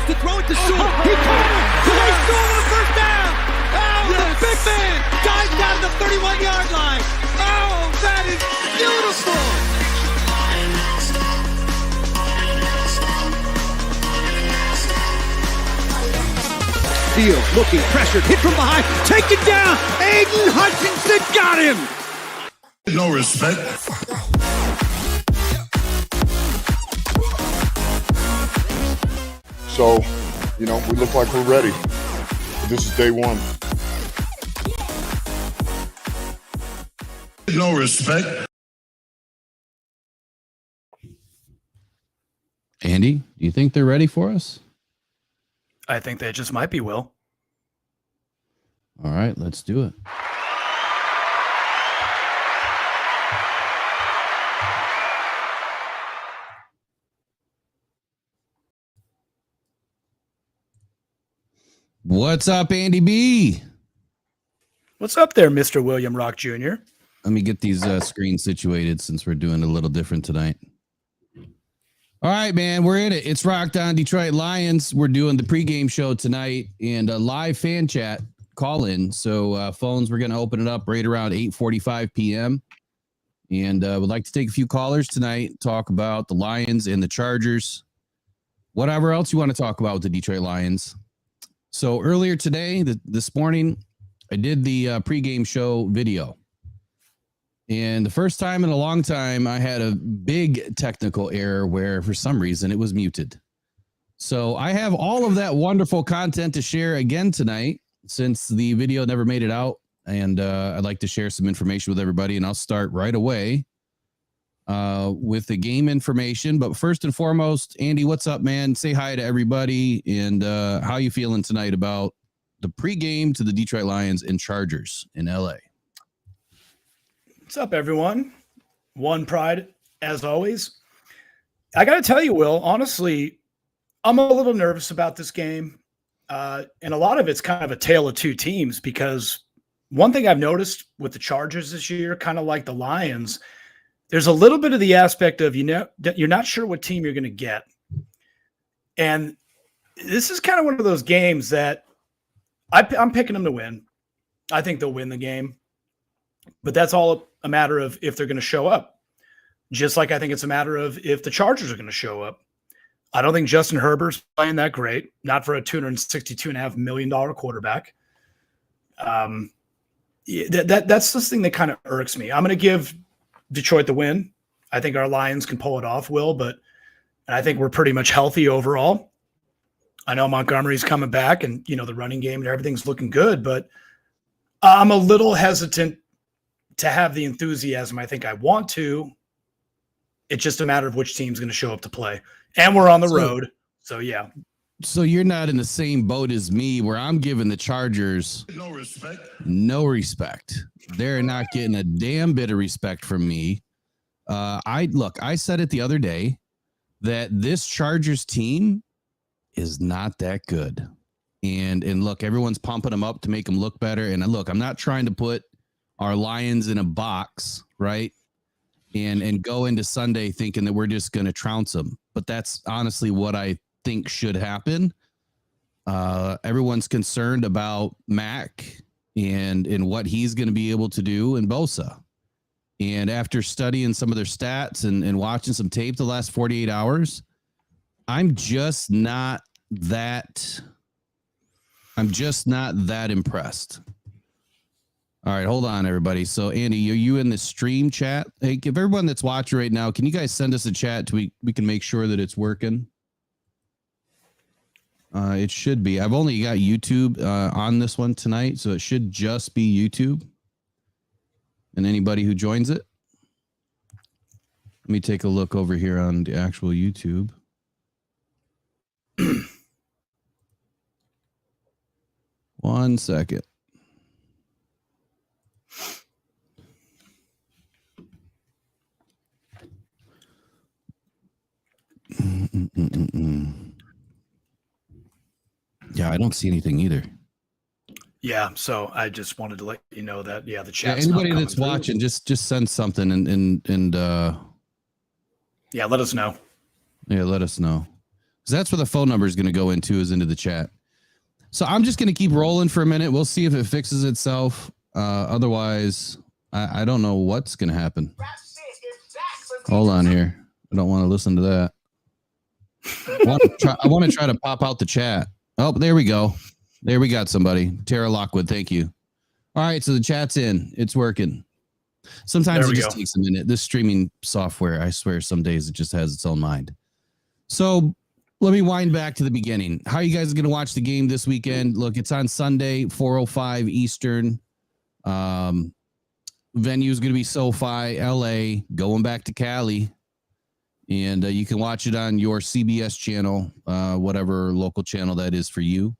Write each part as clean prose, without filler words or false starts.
to throw it to Sewell. He caught it. They stole the first down. Oh, yes. The big man dives down the 31-yard line. Oh, that is beautiful. Steele looking, pressured, hit from behind, taken down. Aiden Hutchinson got him. No respect. So, we look like we're ready. This is day one. No respect. Andy, do you think they're ready for us? I think they just might be, Will. All right, let's do it. What's up, Andy B? What's up there, Mr. William Rock Jr.? Let me get these screens situated since we're doing a little different tonight. All right, man, we're in it. It's Rocked On Detroit Lions. We're doing the pregame show tonight and a live fan chat call in. So phones, we're going to open it up right around 8:45 p.m. And would like to take a few callers tonight, talk about the Lions and the Chargers. Whatever else you want to talk about with the Detroit Lions. So earlier today, this morning, I did the pregame show video. And the first time in a long time, I had a big technical error where for some reason it was muted. So I have all of that wonderful content to share again tonight since the video never made it out. And I'd like to share some information with everybody. And I'll start right away with the game information. But first and foremost, Andy, what's up, man? Say hi to everybody. And how you feeling tonight about the pregame to the Detroit Lions and Chargers in LA? What's up, everyone? One Pride, as always. I got to tell you, Will, honestly, I'm a little nervous about this game. And a lot of it's kind of a tale of two teams because one thing I've noticed with the Chargers this year, kind of like the Lions, there's a little bit of the aspect of, you're not sure what team you're going to get. And this is kind of one of those games that I'm picking them to win. I think they'll win the game. But that's all a matter of if they're going to show up. Just like I think it's a matter of if the Chargers are going to show up. I don't think Justin Herbert's playing that great, not for a $262.5 million quarterback. That's this thing that kind of irks me. I'm going to give Detroit the win. I think our Lions can pull it off, Will, but I think we're pretty much healthy overall. I know Montgomery's coming back and, the running game and everything's looking good, but I'm a little hesitant to have the enthusiasm I think I want to. It's just a matter of which team's going to show up to play. And we're on the road. So, yeah. So you're not in the same boat as me where I'm giving the Chargers No respect. no respect. They're not getting a damn bit of respect from me. I said it the other day that this Chargers team is not that good. And look, everyone's pumping them up to make them look better. And look, I'm not trying to put our Lions in a box, right? And go into Sunday thinking that we're just going to trounce them. But that's honestly what I think should happen. Everyone's concerned about Mac and what he's going to be able to do in Bosa. And after studying some of their stats and watching some tape the last 48 hours, I'm just not that impressed. All right, hold on, everybody. So, Andy, are you in the stream chat? Hey, if everyone that's watching right now, can you guys send us a chat so we can make sure that it's working? It should be. I've only got YouTube on this one tonight, so it should just be YouTube. And anybody who joins it. Let me take a look over here on the actual YouTube. One second. Yeah, I don't see anything either. Yeah, so I just wanted to let you know that, the chat's anybody not that's coming through. watching, just send something and let us know. Yeah, let us know. because that's where the phone number is going to go into, is into the chat. So I'm just going to keep rolling for a minute. We'll see if it fixes itself. Otherwise, I don't know what's going to happen. Hold on here. I don't want to listen to that. I want to try to pop out the chat. Oh, there we go. There we got somebody. Tara Lockwood, thank you. All right, so the chat's in. It's working. Sometimes it just takes a minute. This streaming software, I swear, some days it just has its own mind. So let me wind back to the beginning. How are you guys going to watch the game this weekend? Look, it's on Sunday, 4:05 Eastern. Venue is going to be SoFi, LA, going back to Cali. And you can watch it on your CBS channel, whatever local channel that is for you.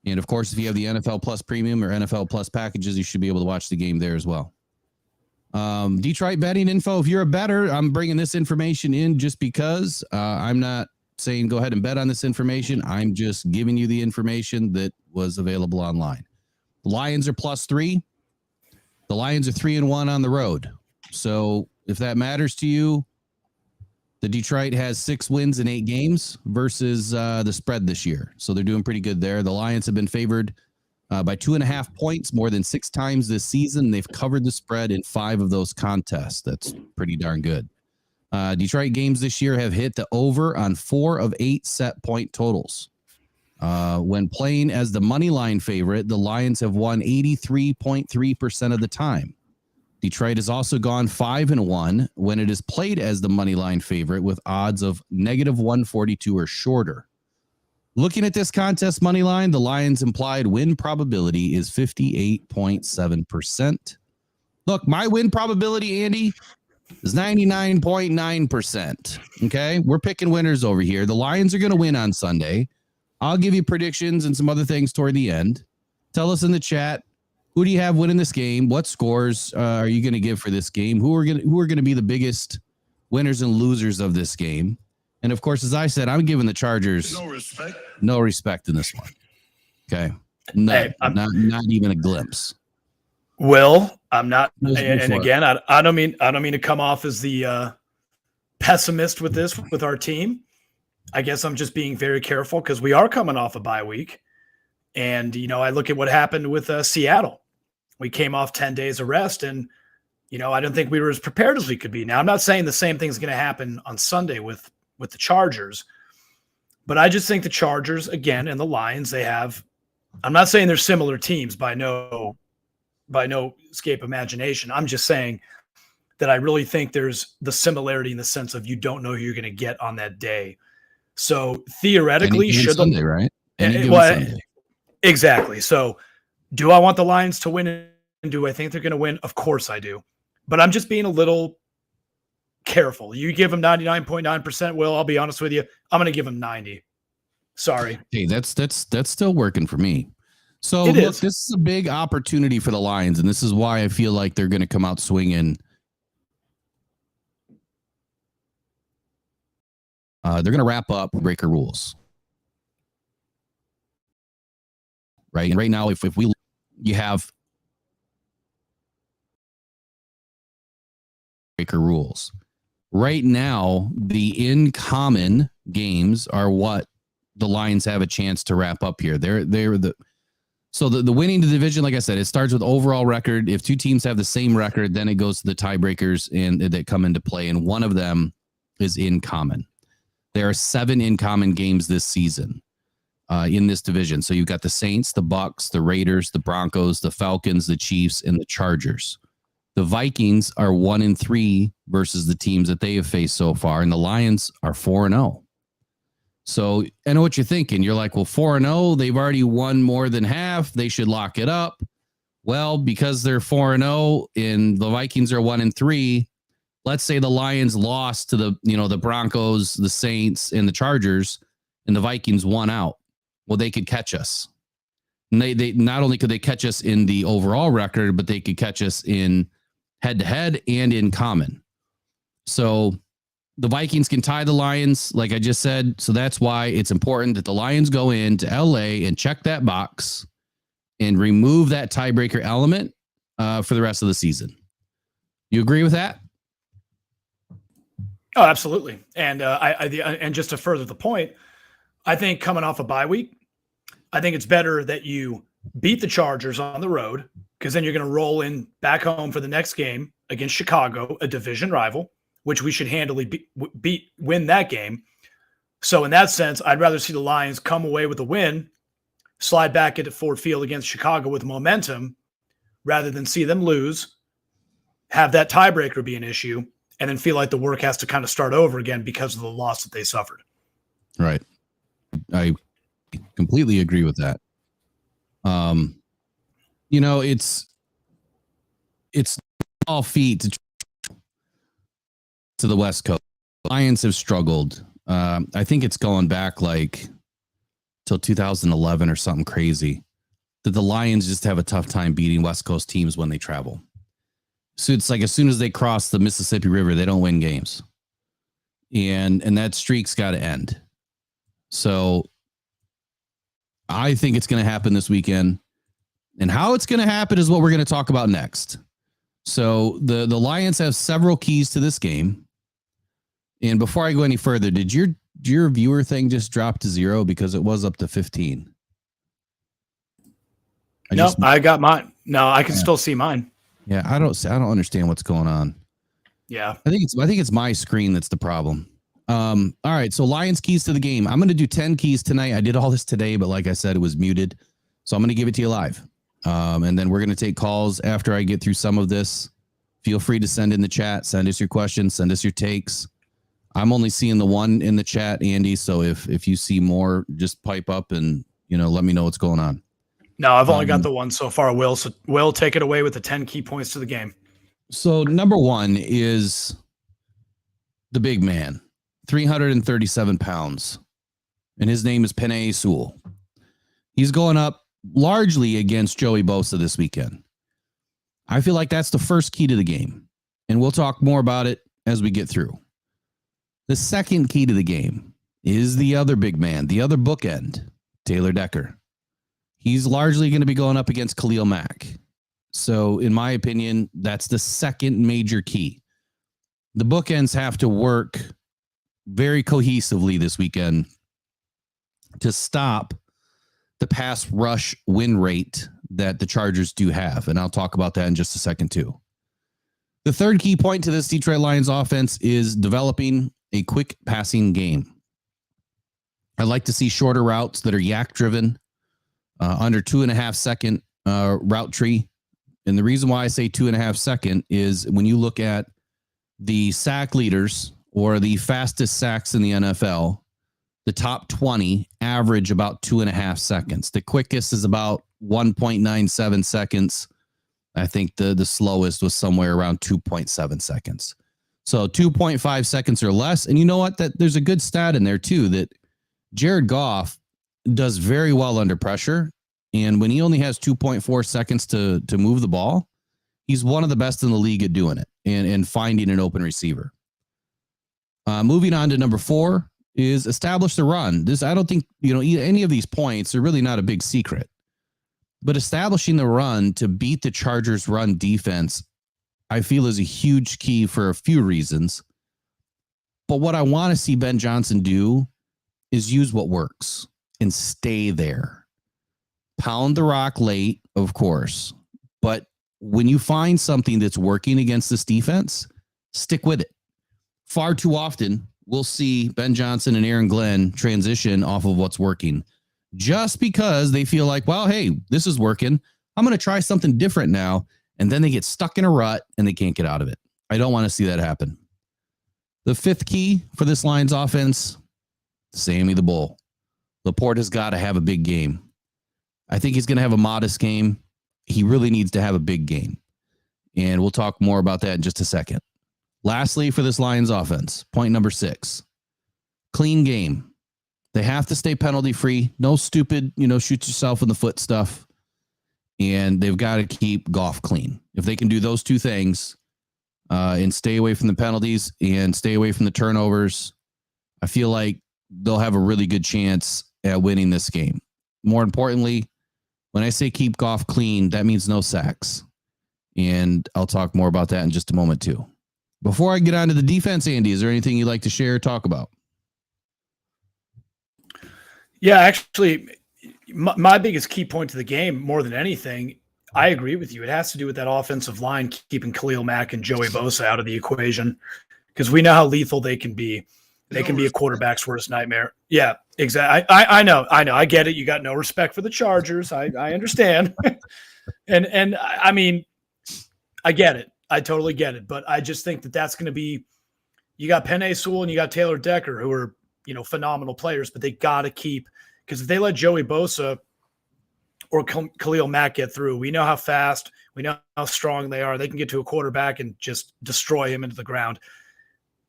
And, of course, if you have the NFL Plus Premium or NFL Plus packages, you should be able to watch the game there as well. Detroit betting info. If you're a bettor, I'm bringing this information in just because I'm not saying go ahead and bet on this information. I'm just giving you the information that was available online. The Lions are +3. The Lions are 3-1 on the road. So if that matters to you, the Detroit has 6 wins in 8 games versus the spread this year. So they're doing pretty good there. The Lions have been favored by 2.5 points more than 6 times this season. They've covered the spread in 5 of those contests. That's pretty darn good. Detroit games this year have hit the over on 4 of 8 set point totals. When playing as the money line favorite, the Lions have won 83.3% of the time. Detroit has also gone 5-1 when it is played as the money line favorite with odds of -142 or shorter. Looking at this contest money line, the Lions' implied win probability is 58.7%. Look, my win probability, Andy, is 99.9%. Okay, we're picking winners over here. The Lions are going to win on Sunday. I'll give you predictions and some other things toward the end. Tell us in the chat, who do you have winning this game? What scores are you going to give for this game? Who are going to be the biggest winners and losers of this game? And of course, as I said, I'm giving the Chargers no respect in this one. Okay, not even a glimpse. Will, I'm not, and again, I don't mean to come off as the pessimist with this with our team. I guess I'm just being very careful because we are coming off a bye week, and I look at what happened with Seattle. We came off 10 days of rest, and I don't think we were as prepared as we could be. Now, I'm not saying the same thing's going to happen on Sunday with the Chargers, but I just think the Chargers again and the Lions, they have. I'm not saying they're similar teams by no escape imagination. I'm just saying that I really think there's the similarity in the sense of you don't know who you're going to get on that day. So theoretically, should Sunday, right? Sunday. Exactly. So do I want the Lions to win, and do I think they're going to win? Of course I do. But I'm just being a little careful. You give them 99.9%, Will, I'll be honest with you, I'm going to give them 90. Sorry. Hey, that's still working for me. So look, this is a big opportunity for the Lions, and this is why I feel like they're going to come out swinging. They're going to wrap up breaker rules. Right? And right now, if you have breaker rules. Right now, the in common games are what the Lions have a chance to wrap up here. They're the winning the division, like I said, it starts with overall record. If 2 teams have the same record, then it goes to the tiebreakers and that come into play, and one of them is in common. There are 7 in common games this season in this division. So you've got the Saints, the Bucks, the Raiders, the Broncos, the Falcons, the Chiefs, and the Chargers. The Vikings are 1-3 versus the teams that they have faced so far, and the Lions are 4-0. So I know what you're thinking. You're like, well, 4-0, they've already won more than half. They should lock it up. Well, because they're 4-0 and the Vikings are 1-3, let's say the Lions lost to the Broncos, the Saints, and the Chargers, and the Vikings won out. Well, they could catch us. And they not only could they catch us in the overall record, but they could catch us in head-to-head and in common. So the Vikings can tie the Lions, like I just said. So that's why it's important that the Lions go into LA and check that box and remove that tiebreaker element for the rest of the season. You agree with that? Oh, absolutely. And and just to further the point, I think coming off a bye week, I think it's better that you beat the Chargers on the road, because then you're going to roll in back home for the next game against Chicago, a division rival, which we should handily win that game. So in that sense, I'd rather see the Lions come away with a win, slide back into Ford Field against Chicago with momentum, rather than see them lose, have that tiebreaker be an issue, and then feel like the work has to kind of start over again because of the loss that they suffered. Right. I completely agree with that. It's all feet to the West Coast. Lions have struggled. I think it's going back like till 2011 or something crazy, that the Lions just have a tough time beating West Coast teams when they travel. So it's like as soon as they cross the Mississippi River, they don't win games. And that streak's got to end. So I think it's going to happen this weekend. And how it's going to happen is what we're going to talk about next. So the Lions have several keys to this game. And before I go any further, did your viewer thing just drop to 0? Because it was up to 15. I got mine. No, I can still see mine. Yeah, I don't understand what's going on. Yeah. I think it's my screen that's the problem. All right, so Lions keys to the game. I'm going to do 10 keys tonight. I did all this today, but like I said, it was muted. So I'm going to give it to you live. And then we're going to take calls after I get through some of this. Feel free to send in the chat, send us your questions, send us your takes. I'm only seeing the one in the chat, Andy. So if you see more, just pipe up and, let me know what's going on. No, I've only got the one so far, Will. So Will, take it away with the 10 key points to the game. So number one is the big man, 337 pounds. And his name is Penei Sewell. He's going up largely against Joey Bosa this weekend. I feel like that's the first key to the game. And we'll talk more about it as we get through. The second key to the game is the other big man, the other bookend, Taylor Decker. He's largely going to be going up against Khalil Mack. So in my opinion, that's the second major key. The bookends have to work very cohesively this weekend to stop the pass rush win rate that the Chargers do have. And I'll talk about that in just a second too. The third key point to this Detroit Lions offense is developing a quick passing game. I like to see shorter routes that are yak driven, under 2.5 second route tree. And the reason why I say 2.5 second is when you look at the sack leaders or the fastest sacks in the NFL, the top 20 average about 2.5 seconds. The quickest is about 1.97 seconds. I think the slowest was somewhere around 2.7 seconds. So 2.5 seconds or less. And you know what? That there's a good stat in there too, that Jared Goff does very well under pressure. And when he only has 2.4 seconds to move the ball, he's one of the best in the league at doing it and finding an open receiver. Moving on to number 4 is establish the run. This, I don't think, any of these points are really not a big secret, but establishing the run to beat the Chargers run defense, I feel is a huge key for a few reasons. But what I want to see Ben Johnson do is use what works and stay there. Pound the rock late, of course, but when you find something that's working against this defense, stick with it. Far too often, we'll see Ben Johnson and Aaron Glenn transition off of what's working just because they feel like, well, hey, this is working. I'm going to try something different now. And then they get stuck in a rut and they can't get out of it. I don't want to see that happen. The fifth key for this Lions offense, Sammy the Bull. Laporte has got to have a big game. I think he's going to have a modest game. He really needs to have a big game. And we'll talk more about that in just a second. Lastly, for this Lions offense, point number 6, clean game. They have to stay penalty free. No stupid, shoot yourself in the foot stuff. And they've got to keep Goff clean. If they can do those two things and stay away from the penalties and stay away from the turnovers, I feel like they'll have a really good chance at winning this game. More importantly, when I say keep Goff clean, that means no sacks. And I'll talk more about that in just a moment too. Before I get on to the defense, Andy, is there anything you'd like to share or talk about? Yeah, actually, my biggest key point to the game, more than anything, I agree with you. It has to do with that offensive line keeping Khalil Mack and Joey Bosa out of the equation, because we know how lethal they can be. They can be a quarterback's worst nightmare. Yeah, exactly. I know. I get it. You got no respect for the Chargers. I understand. and I mean, I get it. I totally get it. But I just think that that's going to be. You got Penei Sewell and you got Taylor Decker, who are phenomenal players, but they got to keep, because if they let Joey Bosa or Khalil Mack get through, we know how fast, we know how strong they are. They can get to a quarterback and just destroy him into the ground.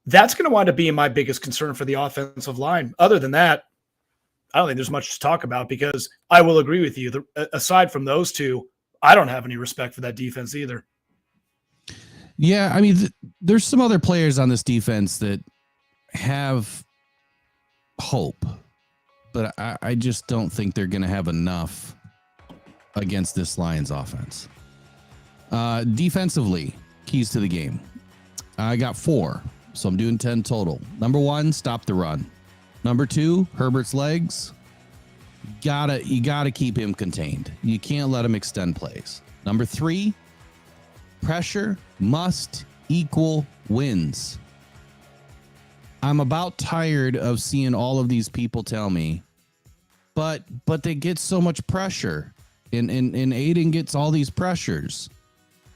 That's going to wind up being my biggest concern for the offensive line. Other than that, I don't think there's much to talk about, because I will agree with you. Aside from those two, I don't have any respect for that defense either. Yeah, I mean, there's some other players on this defense that have hope, but I just don't think they're going to have enough against this Lions offense. Defensively, keys to the game. I got 4, so I'm doing 10 total. Number 1, stop the run. Number 2, Herbert's legs. You gotta keep him contained. You can't let him extend plays. Number 3, pressure must equal wins. I'm about tired of seeing all of these people tell me, but they get so much pressure, and Aiden gets all these pressures.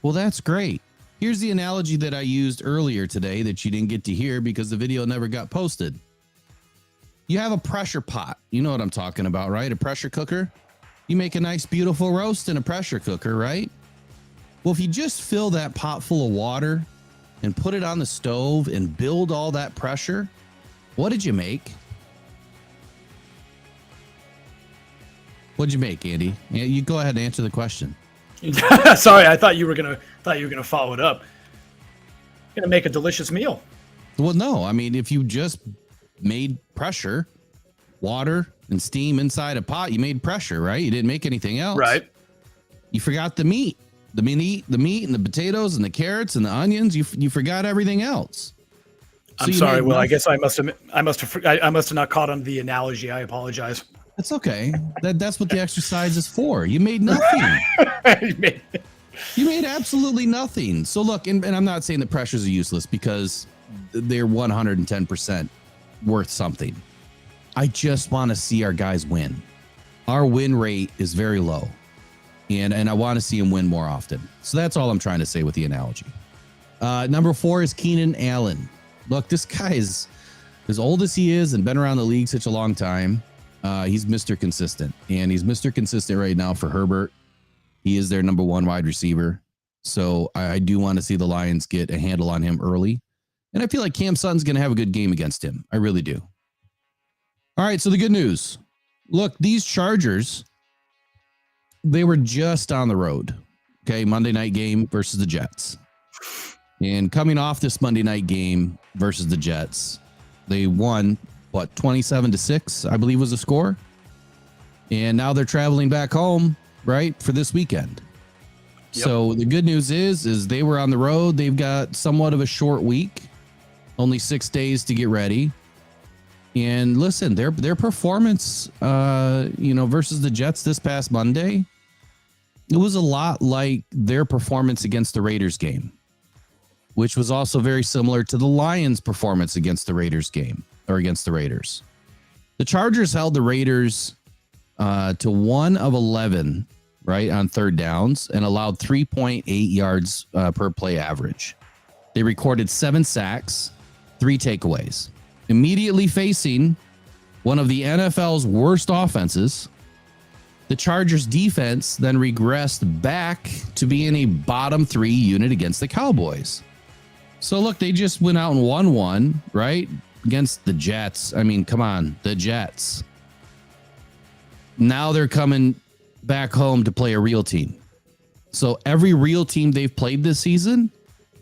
Well, that's great. Here's the analogy that I used earlier today that you didn't get to hear because the video never got posted. You have a pressure pot. You know what I'm talking about, right? A pressure cooker. You make a nice, beautiful roast in a pressure cooker, right? Well, if you just fill that pot full of water and put it on the stove and build all that pressure, what did you make? What'd you make, Andy? You go ahead and answer the question. Sorry, I thought you were gonna follow it up. Gonna make a delicious meal. Well, no, I mean, if you just made pressure, water and steam inside a pot, you made pressure, right? You didn't make anything else. Right. You forgot the meat. The meat and the potatoes and the carrots and the onions. You forgot everything else. So I'm sorry, Will. I guess I must have not caught on the analogy. I apologize. It's okay. That's what the exercise is for. You made nothing. You made absolutely nothing. So look, and I'm not saying that pressures are useless, because they're 110% worth something. I just want to see our guys win. Our win rate is very low. And I want to see him win more often. So that's all I'm trying to say with the analogy. Number 4 is Keenan Allen. Look, this guy is as old as he is and been around the league such a long time. He's Mr. Consistent. And he's Mr. Consistent right now for Herbert. He is their number 1 wide receiver. So I do want to see the Lions get a handle on him early. And I feel like Cam Sutton's going to have a good game against him. I really do. All right, so the good news. Look, these Chargers, they were just on the road. Okay, Monday night game versus the Jets. And coming off this Monday night game versus the Jets, they won, 27-6, I believe was the score. And now they're traveling back home, right, for this weekend. Yep. So the good news is they were on the road. They've got somewhat of a short week, only 6 days to get ready. And listen, their performance, versus the Jets this past Monday, it was a lot like their performance against the Raiders game, which was also very similar to the Lions' performance against the Raiders game, or against the Raiders. The Chargers held the Raiders to 1 of 11, right, on third downs, and allowed 3.8 yards per play average. They recorded 7 sacks, 3 takeaways. Immediately facing one of the NFL's worst offenses, the Chargers defense then regressed back to being a bottom 3 unit against the Cowboys. So look, they just went out and won one, right? Against the Jets. I mean, come on, the Jets. Now they're coming back home to play a real team. So every real team they've played this season,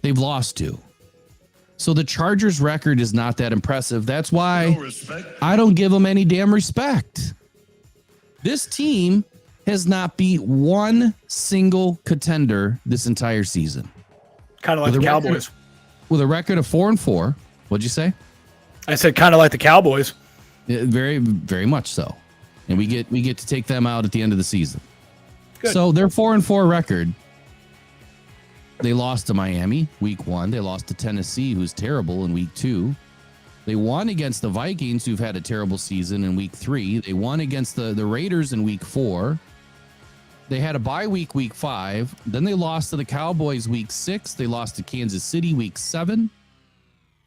they've lost to. So the Chargers record is not that impressive. That's why I don't give them any damn respect. This team has not beat one single contender this entire season. Kind of like the Cowboys. With a record of 4-4. What'd you say? I said kind of like the Cowboys. Very, very much so. and we get to take them out at the end of the season. Good. So their 4-4 record. They lost to Miami week 1. They lost to Tennessee, who's terrible, in week 2. They won against the Vikings, who've had a terrible season, in week 3. They won against the Raiders in week 4. They had a bye week 5. Then they lost to the Cowboys week 6. They lost to Kansas City week 7.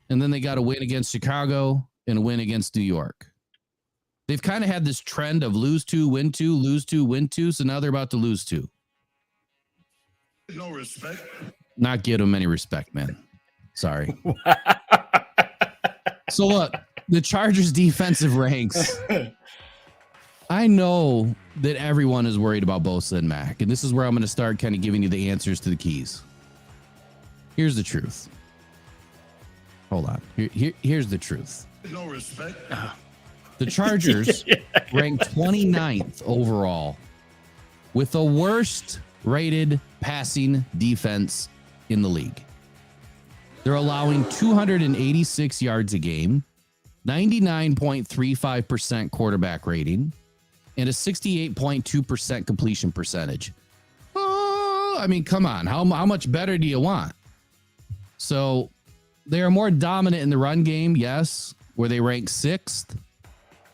And then they got a win against Chicago and a win against New York. They've kind of had this trend of lose 2, win 2, lose 2, win 2. So now they're about to lose 2. No respect. Not give them any respect, man. Sorry. So look, the Chargers defensive ranks. I know that everyone is worried about Bosa and Mac, and this is where I'm going to start kind of giving you the answers to the keys. Here's the truth. Hold on. Here's the truth. No respect. The Chargers ranked 29th overall with the worst rated passing defense in the league. They're allowing 286 yards a game, 99.35% quarterback rating, and a 68.2% completion percentage. Oh, I mean, come on. How much better do you want? So they are more dominant in the run game, yes, where they rank 6th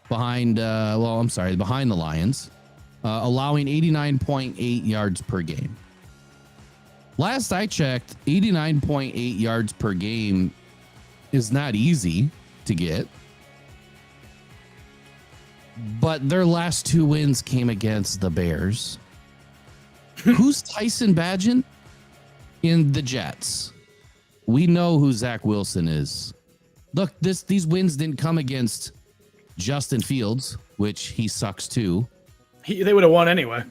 behind the Lions, allowing 89.8 yards per game. Last I checked, 89.8 yards per game is not easy to get. But their last 2 wins came against the Bears. Who's Tyson Bagent? In the Jets. We know who Zach Wilson is. Look, these wins didn't come against Justin Fields, which he sucks too. They would have won anyway.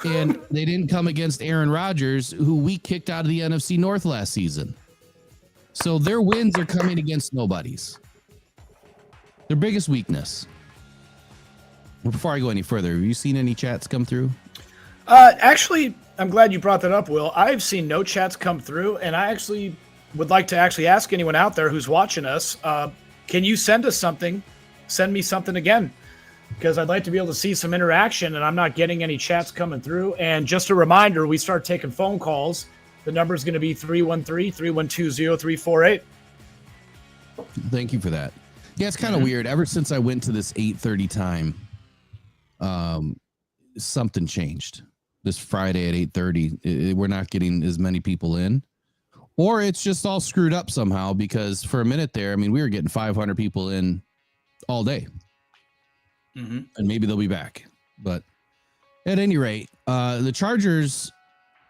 And they didn't come against Aaron Rodgers, who we kicked out of the NFC North last season. So their wins are coming against nobodies. Their biggest weakness. Well, before I go any further, have you seen any chats come through? Actually, I'm glad you brought that up, Will. I've seen no chats come through, and I actually would like to ask anyone out there who's watching us, can you send us something? Send me something again, because I'd like to be able to see some interaction, and I'm not getting any chats coming through. And just a reminder, we start taking phone calls. The number is going to be 313-312-0348. Thank you for that. Yeah, it's kind of weird. Ever since I went to this 8:30 time, something changed. This Friday at 8:30, we're not getting as many people in. Or it's just all screwed up somehow, because for a minute there, I mean, we were getting 500 people in all day. Mm-hmm. And maybe they'll be back. But at any rate, the Chargers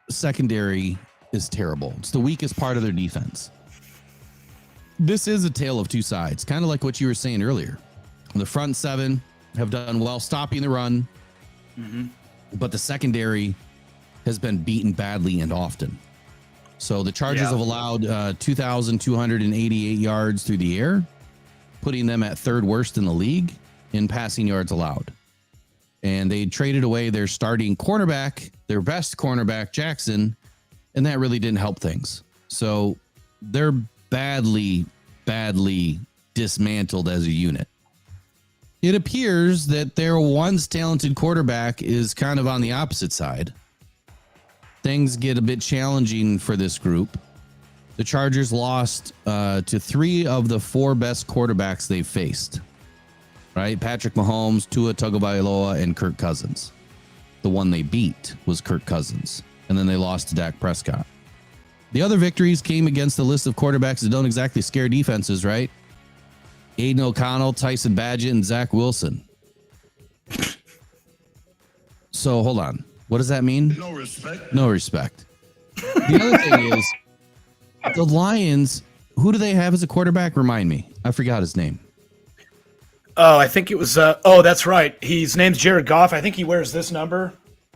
secondary is terrible. It's the weakest part of their defense. This is a tale of two sides, kind of like what you were saying earlier. The front seven have done well stopping the run, but the secondary has been beaten badly and often. So the Chargers have allowed 2,288 yards through the air, putting them at third worst in the league in passing yards allowed. And they traded away their starting cornerback, their best cornerback, Jackson, and that really didn't help things. So they're badly dismantled as a unit. It appears that their once talented quarterback is kind of on the opposite side. Things get a bit challenging for this group. The Chargers lost to 3 of the 4 best quarterbacks they've faced. Right? Patrick Mahomes, Tua Tagovailoa, and Kirk Cousins. The one they beat was Kirk Cousins. And then they lost to Dak Prescott. The other victories came against a list of quarterbacks that don't exactly scare defenses, right? Aiden O'Connell, Tyson Bagent, and Zach Wilson. So hold on. What does that mean? No respect. No respect. The other thing is, the Lions, who do they have as a quarterback? Remind me. I forgot his name. Oh, I think it was, that's right. His name's Jared Goff. I think he wears this number.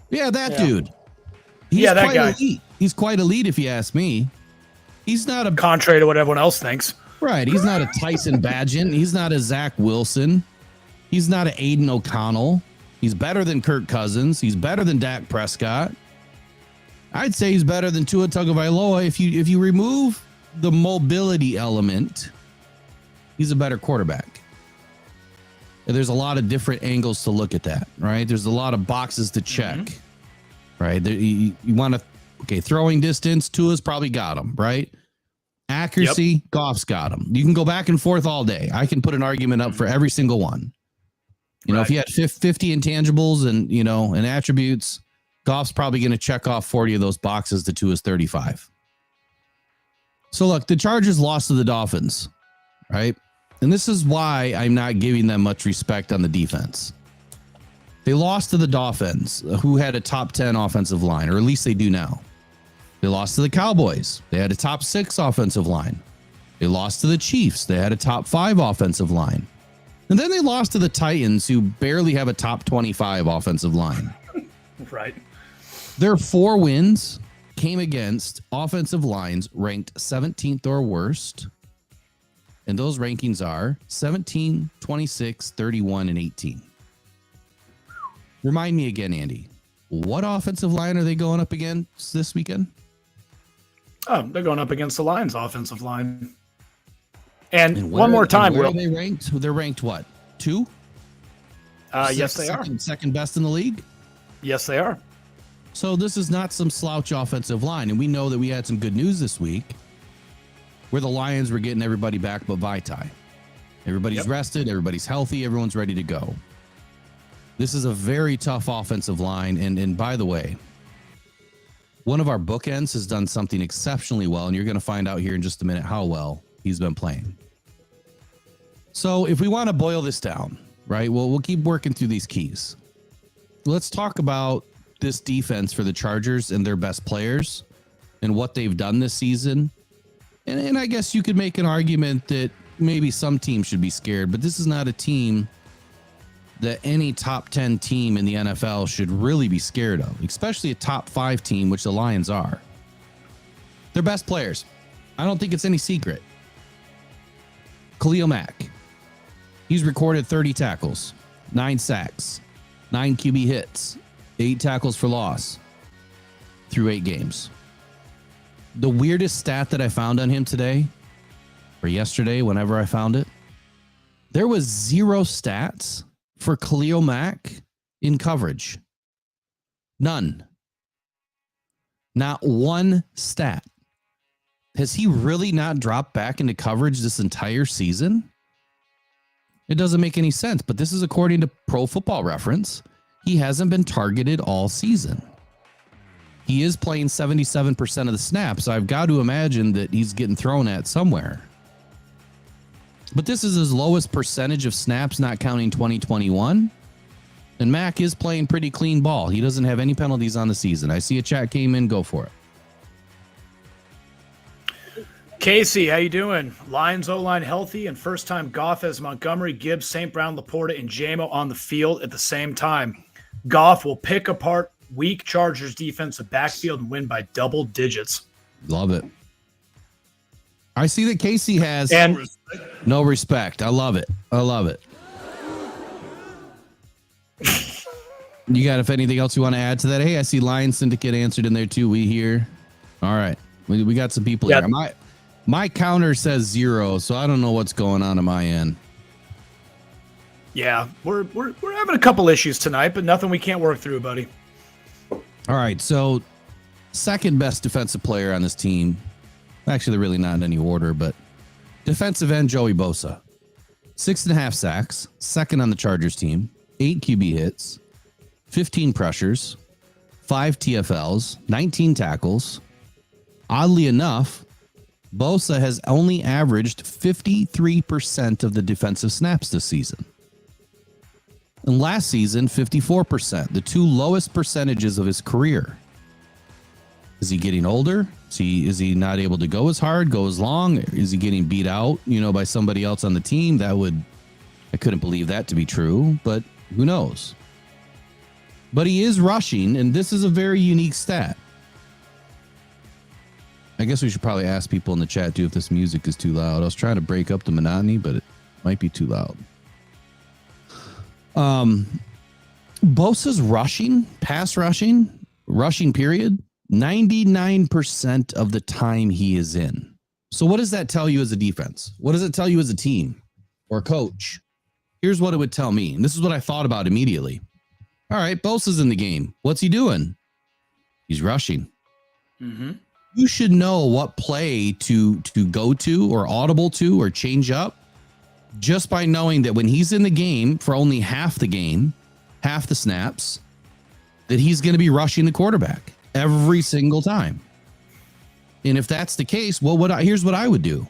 Yeah, that dude. He's that quite guy. Elite. He's quite elite, if you ask me. He's not a... Contrary to what everyone else thinks. Right. He's not a Tyson Bagent. He's not a Zach Wilson. He's not an Aiden O'Connell. He's better than Kirk Cousins. He's better than Dak Prescott. I'd say he's better than Tua Tagovailoa. If you remove the mobility element, he's a better quarterback. there's a lot of different angles to look at that, right? There's a lot of boxes to check, right? You want to, okay, throwing distance, Tua's probably got him, right? Accuracy, Goff's got him. You can go back and forth all day. I can put an argument up for every single one. You know, if you had 50 intangibles and, you know, and attributes, Goff's probably going to check off 40 of those boxes to Tua's 35. So look, the Chargers lost to the Dolphins, right? And this is why I'm not giving them much respect on the defense. They lost to the Dolphins, who had a top 10 offensive line, or at least they do now. They lost to the Cowboys. They had a top 6 offensive line. They lost to the Chiefs. They had a top 5 offensive line. And then they lost to the Titans, who barely have a top 25 offensive line. Right. Their 4 wins came against offensive lines ranked 17th or worst. And those rankings are 17, 26, 31, and 18. Remind me again, Andy, what offensive line are they going up against this weekend? Oh, they're going up against the Lions' offensive line. And one more time, where are they ranked? They're ranked what? 2? Yes, they are. Second best in the league? Yes, they are. So this is not some slouch offensive line. And we know that we had some good news this week where the Lions were getting everybody back but Vitae. Everybody's rested. Everybody's healthy. Everyone's ready to go. This is a very tough offensive line. And by the way, one of our bookends has done something exceptionally well. And you're going to find out here in just a minute how well he's been playing. So if we want to boil this down, right, well, we'll keep working through these keys. Let's talk about this defense for the Chargers and their best players and what they've done this season. And I guess you could make an argument that maybe some teams should be scared, but this is not a team that any top 10 team in the NFL should really be scared of, especially a top 5 team, which the Lions are. Their best players. I don't think it's any secret. Khalil Mack. He's recorded 30 tackles, 9 sacks, 9 QB hits, 8 tackles for loss through 8 games. The weirdest stat that I found on him today, or yesterday, whenever I found it, there was 0 stats for Khalil Mack in coverage. None. Not one stat. Has he really not dropped back into coverage this entire season? It doesn't make any sense, but this is according to Pro Football Reference. He hasn't been targeted all season. He is playing 77% of the snaps, so I've got to imagine that he's getting thrown at somewhere. But this is his lowest percentage of snaps, not counting 2021. And Mack is playing pretty clean ball. He doesn't have any penalties on the season. I see a chat came in. Go for it. Casey, how you doing? Lions O-line healthy and first-time Goff as Montgomery, Gibbs, St. Brown, Laporta, and Jamo on the field at the same time. Goff will pick apart weak Chargers defensive backfield and win by double digits. Love it. I see that Casey has no respect. I love it. I love it. You got if anything else you want to add to that? Hey, I see Lion Syndicate answered in there too. We here. All right. We got some people here. My counter says 0, so I don't know what's going on my end. Yeah, we're having a couple issues tonight, but nothing we can't work through, buddy. All right, so second best defensive player on this team. Actually, they're really not in any order, but defensive end Joey Bosa. 6.5 sacks, second on the Chargers team, 8 QB hits, 15 pressures, 5 TFLs, 19 tackles. Oddly enough, Bosa has only averaged 53% of the defensive snaps this season. And last season, 54%, the 2 lowest percentages of his career. Is he getting older? Is he not able to go as hard, go as long? Is he getting beat out, by somebody else on the team? I couldn't believe that to be true, but who knows? But he is rushing, and this is a very unique stat. I guess we should probably ask people in the chat too if this music is too loud. I was trying to break up the monotony, but it might be too loud. Bosa's pass rushing period, 99% of the time he is in. So what does that tell you as a defense? What does it tell you as a team or a coach? here's what it would tell me. And this is what I thought about immediately. All right, Bosa's in the game. What's he doing? He's rushing. Mm-hmm. You should know what play to go to or audible to or change up just by knowing that when he's in the game for only half the game, half the snaps, that he's going to be rushing the quarterback every single time. And if that's the case, well, here's what I would do.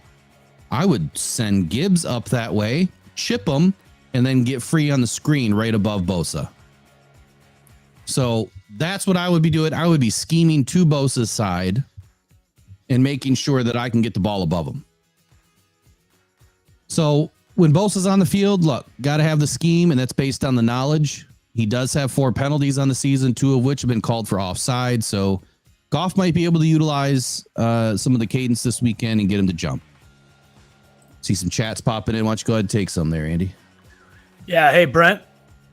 I would send Gibbs up that way, chip him, and then get free on the screen right above Bosa. So that's what I would be doing. I would be scheming to Bosa's side and making sure that I can get the ball above him. So when Bosa's on the field, look, got to have the scheme, and that's based on the knowledge. He does have 4 penalties on the season, 2 of which have been called for offside. So Goff might be able to utilize some of the cadence this weekend and get him to jump. See some chats popping in. Why don't you go ahead and take some there, Andy? Yeah. Hey, Brent.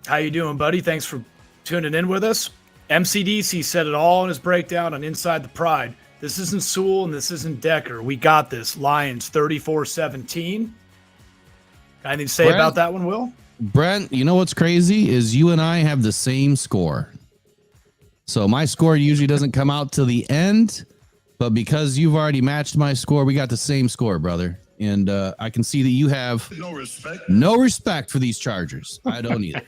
How you doing, buddy? Thanks for tuning in with us. MCDC said it all in his breakdown on Inside the Pride. This isn't Sewell and this isn't Decker. We got this. Lions 34-17. Got anything to say about that one, Will? Brent, you know what's crazy is you and I have the same score. So my score usually doesn't come out till the end, but because you've already matched my score, we got the same score, brother. And I can see that you have no respect for these Chargers. I don't either.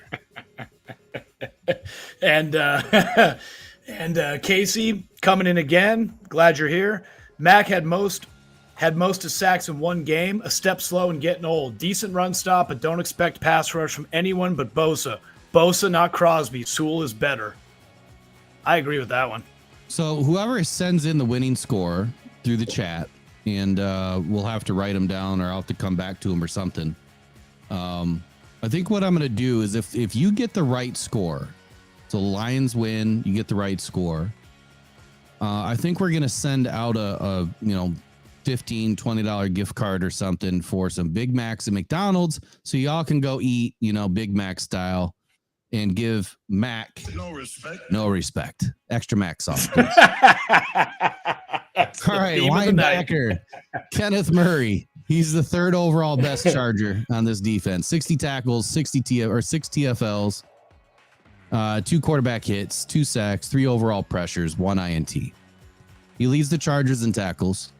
and Casey coming in again. Glad you're here. Mac had most of sacks in one game. A step slow and getting old. Decent run stop, but don't expect pass rush from anyone but Bosa. Bosa, not Crosby. Sewell is better. I agree with that one. So whoever sends in the winning score through the chat, and we'll have to write them down, or I'll have to come back to them or something. I think what I'm going to do is if you get the right score, so the Lions win, you get the right score. I think we're going to send out a $15, $20 gift card or something for some Big Macs at McDonald's, so y'all can go eat, Big Mac style, and give Mac no respect. Extra Mac sauce. All right, linebacker Kenneth Murray. He's the 3rd overall best Charger on this defense. 60 tackles, 6 TFLs, 2 quarterback hits, 2 sacks, 3 overall pressures, 1 INT. He leads the Chargers in tackles,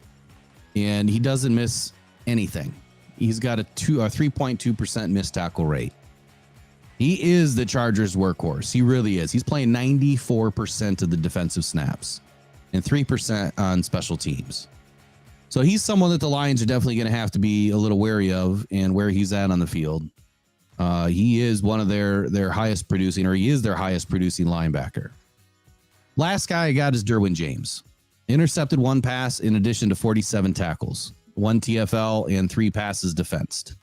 and he doesn't miss anything. He's got a 3.2% missed tackle rate. He is the Chargers' workhorse. He really is. He's playing 94% of the defensive snaps and 3% on special teams. So he's someone that the Lions are definitely going to have to be a little wary of and where he's at on the field. He is one of their highest producing, or he is their highest producing linebacker. Last guy I got is Derwin James. Intercepted 1 pass in addition to 47 tackles, 1 TFL, and 3 passes defensed.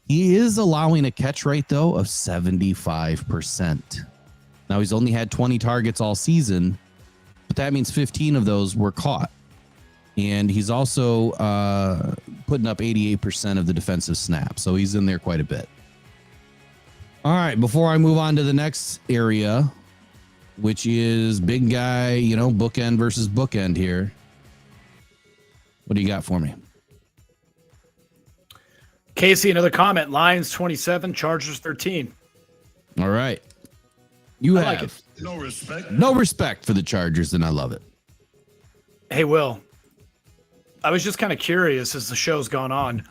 He is allowing a catch rate, though, of 75%. Now, he's only had 20 targets all season, but that means 15 of those were caught. And he's also putting up 88% of the defensive snaps, so he's in there quite a bit. All right, before I move on to the next area, which is big guy, bookend versus bookend here. What do you got for me? Casey, another comment. Lions 27, Chargers 13. All right. You I have like it. No respect for the Chargers, and I love it. Hey, Will. I was just kind of curious as the show's gone on.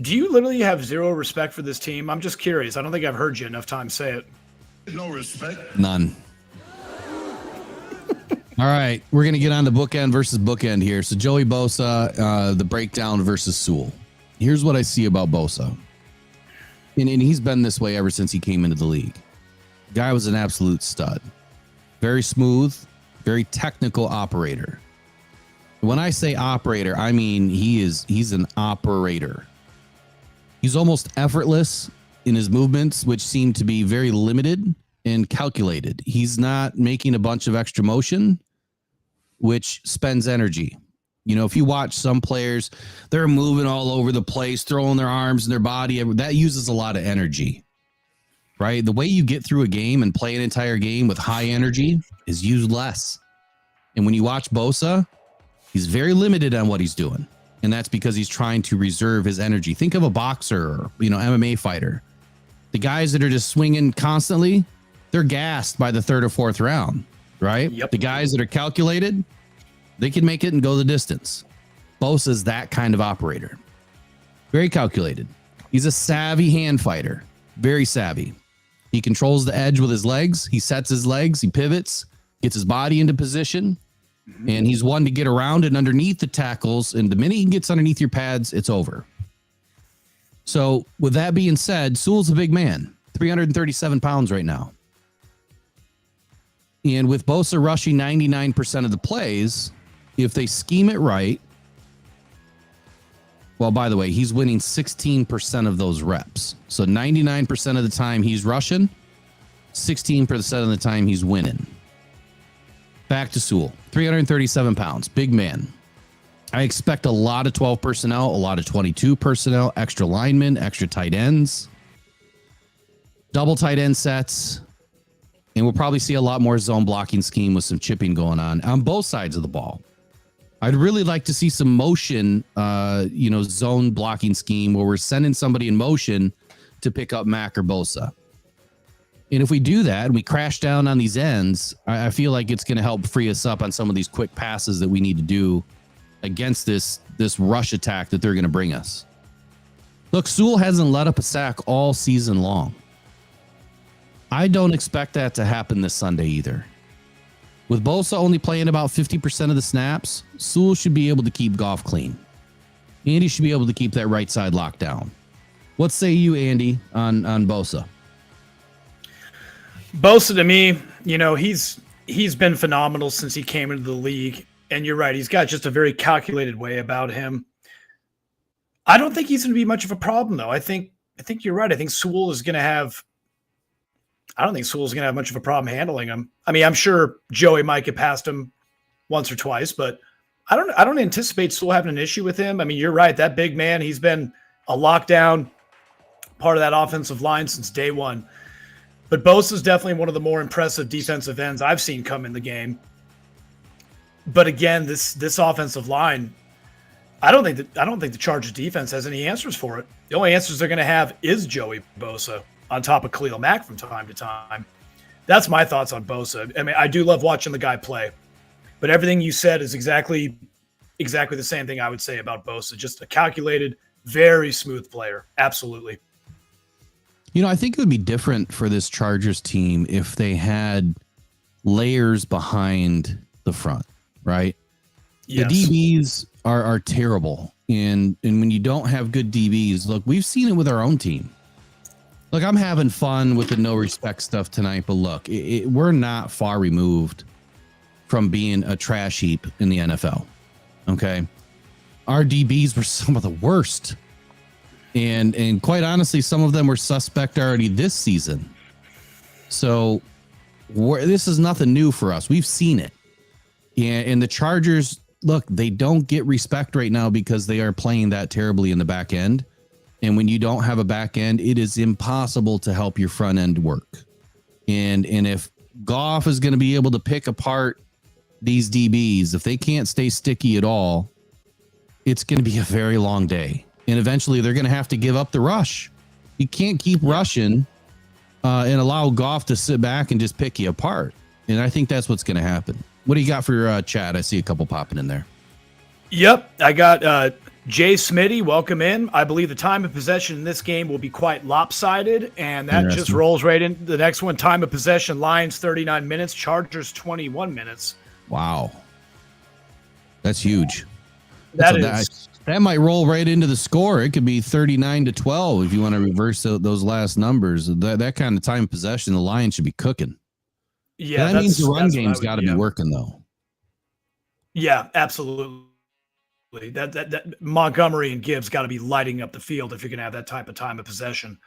Do you literally have 0 respect for this team? I'm just curious. I don't think I've heard you enough times say it. No respect. None. All right. We're going to get on to bookend versus bookend here. So Joey Bosa, the breakdown versus Sewell. Here's what I see about Bosa. And he's been this way ever since he came into the league. Guy was an absolute stud. Very smooth, very technical operator. When I say operator, I mean he's an operator. He's almost effortless in his movements, which seem to be very limited and calculated. He's not making a bunch of extra motion, which spends energy. If you watch some players, they're moving all over the place, throwing their arms and their body. That uses a lot of energy, right? The way you get through a game and play an entire game with high energy is use less. And when you watch Bosa, he's very limited on what he's doing. And that's because he's trying to reserve his energy. Think of a boxer or, MMA fighter. The guys that are just swinging constantly, they're gassed by the third or fourth round, right? Yep. The guys that are calculated, they can make it and go the distance. Bosa's that kind of operator. Very calculated. He's a savvy hand fighter. Very savvy. He controls the edge with his legs. He sets his legs. He pivots, gets his body into position. And he's one to get around and underneath the tackles. And the minute he gets underneath your pads, it's over. So with that being said, Sewell's a big man, 337 pounds right now. And with Bosa rushing 99% of the plays, if they scheme it right, well, by the way, he's winning 16% of those reps. So 99% of the time he's rushing, 16% of the time he's winning. Back to Sewell, 337 pounds, big man. I expect a lot of 12 personnel, a lot of 22 personnel, extra linemen, extra tight ends, double tight end sets, and we'll probably see a lot more zone blocking scheme with some chipping going on both sides of the ball. I'd really like to see some motion, zone blocking scheme where we're sending somebody in motion to pick up Mac or Bosa. And if we do that and we crash down on these ends, I feel like it's going to help free us up on some of these quick passes that we need to do against this rush attack that they're going to bring us. Look, Sewell hasn't let up a sack all season long. I don't expect that to happen this Sunday either. With Bosa only playing about 50% of the snaps, Sewell should be able to keep Goff clean. And he should be able to keep that right side locked down. What say you, Andy, on Bosa? Bosa, to me, he's been phenomenal since he came into the league. And you're right, he's got just a very calculated way about him. I don't think he's going to be much of a problem, though. I think you're right. I think Sewell is going to have. I don't think Sewell's going to have much of a problem handling him. I mean, I'm sure Joey might get past him once or twice, but I don't anticipate Sewell having an issue with him. I mean, you're right. That big man, he's been a lockdown part of that offensive line since day one. But Bosa's definitely one of the more impressive defensive ends I've seen come in the game. But again, this offensive line, I don't think the Chargers defense has any answers for it. The only answers they're going to have is Joey Bosa on top of Khalil Mack from time to time. That's my thoughts on Bosa. I mean, I do love watching the guy play, but everything you said is exactly the same thing I would say about Bosa. Just a calculated, very smooth player. Absolutely. I think it would be different for this Chargers team if they had layers behind the front, right? Yes. The DBs are terrible. And when you don't have good DBs, look, we've seen it with our own team. Look, I'm having fun with the no respect stuff tonight, but look, we're not far removed from being a trash heap in the NFL. Okay. Our DBs were some of the worst. And quite honestly, some of them were suspect already this season. So this is nothing new for us. We've seen it. And the Chargers, look, they don't get respect right now because they are playing that terribly in the back end. And when you don't have a back end, it is impossible to help your front end work. And if Goff is going to be able to pick apart these DBs, if they can't stay sticky at all, it's going to be a very long day. And eventually they're going to have to give up the rush. You can't keep rushing and allow Goff to sit back and just pick you apart. And I think that's what's going to happen. What do you got for chat? I see a couple popping in there. Yep. I got Jay Smitty. Welcome in. I believe the time of possession in this game will be quite lopsided. And that just rolls right into the next one. Time of possession, Lions 39 minutes, Chargers 21 minutes. Wow. That's huge. That might roll right into the score. It could be 39-12 if you want to reverse those last numbers. That kind of time of possession, the Lions should be cooking. Yeah, that means the run game's got to be working, though. Yeah, absolutely. That Montgomery and Gibbs got to be lighting up the field if you're going to have that type of time of possession.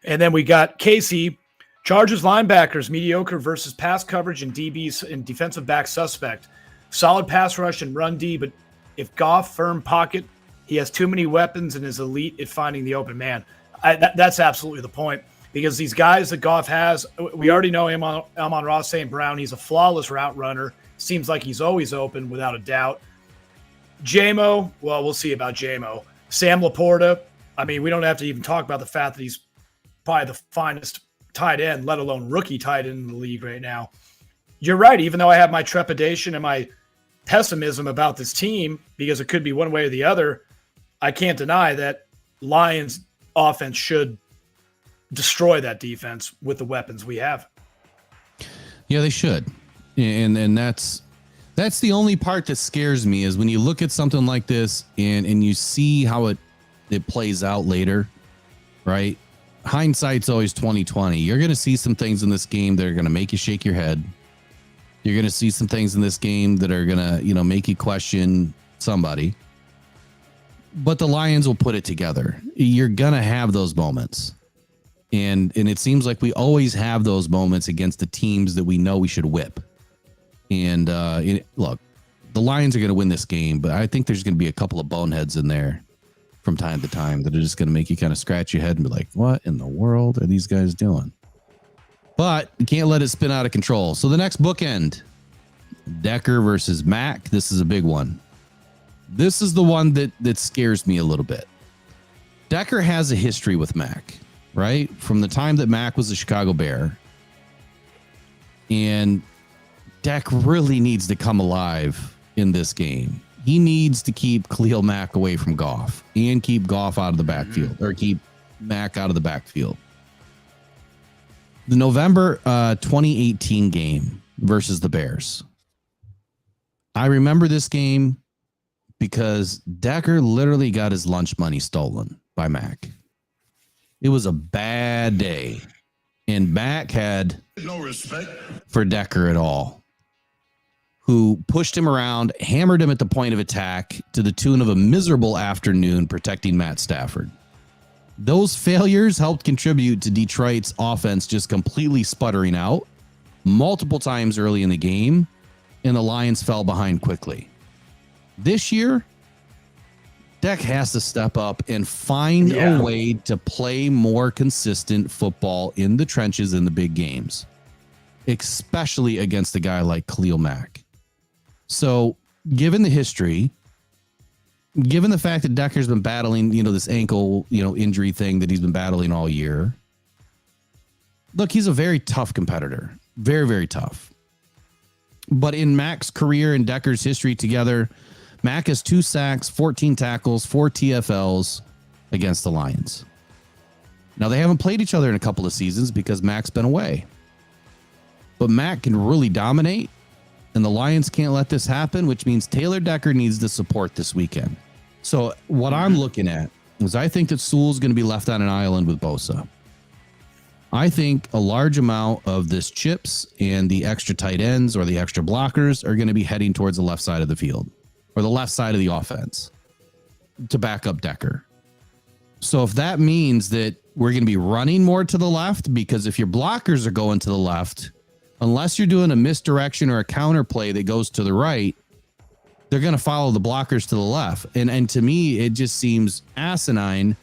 And then we got Casey, Chargers linebackers, mediocre versus pass coverage and DBs and defensive back suspect. Solid pass rush and run D, but if Goff firm pocket, he has too many weapons and is elite at finding the open man. That's absolutely the point. Because these guys that Goff has, we already know amon-ra St. Brown. He's a flawless route runner. Seems like he's always open, without a doubt. J-Mo, well, we'll see about J-Mo. Sam Laporta, I mean, we don't have to even talk about the fact that he's probably the finest tight end, let alone rookie tight end in the league right now. You're right. Even though I have my trepidation and my pessimism about this team, because it could be one way or the other, I can't deny that Lions offense should destroy that defense with the weapons we have. Yeah, they should. And that's the only part that scares me is when you look at something like this and you see how it plays out later, right? Hindsight's always 20/20. You're going to see some things in this game that are going to make you shake your head. You're going to see some things in this game that are going to, make you question somebody. But the Lions will put it together. You're going to have those moments. And it seems like we always have those moments against the teams that we know we should whip. And look, the Lions are going to win this game, but I think there's going to be a couple of boneheads in there from time to time that are just going to make you kind of scratch your head and be like, what in the world are these guys doing? But you can't let it spin out of control. So the next bookend, Decker versus Mac. This is a big one. This is the one that scares me a little bit. Decker has a history with Mac, right? From the time that Mac was a Chicago Bear. And Dak really needs to come alive in this game. He needs to keep Khalil Mack away from Goff and keep Goff out of the backfield, or keep Mack out of the backfield. The November 2018 game versus the Bears. I remember this game because Decker literally got his lunch money stolen by Mac. It was a bad day, and Mac had No respect. for Decker at all, who pushed him around, hammered him at the point of attack to the tune of a miserable afternoon protecting Matt Stafford. Those failures helped contribute to Detroit's offense just completely sputtering out multiple times early in the game, and the Lions fell behind quickly. This year, Dak has to step up and find a way to play more consistent football in the trenches in the big games, especially against a guy like Khalil Mack. So, given the history, given the fact that Decker's been battling, this ankle, injury thing that he's been battling all year, look, he's a very tough competitor. Very, very tough. But in Mac's career and Decker's history together, Mac has 2 sacks, 14 tackles, 4 TFLs against the Lions. Now, they haven't played each other in a couple of seasons because Mac's been away. But Mac can really dominate, and the Lions can't let this happen, which means Taylor Decker needs the support this weekend. So what I'm looking at is I think that Sewell's going to be left on an island with Bosa. I think a large amount of this chips and the extra tight ends or the extra blockers are going to be heading towards the left side of the field or the left side of the offense to back up Decker. So if that means that we're going to be running more to the left, because if your blockers are going to the left, unless you're doing a misdirection or a counter play that goes to the right, they're going to follow the blockers to the left. And to me, it just seems asinine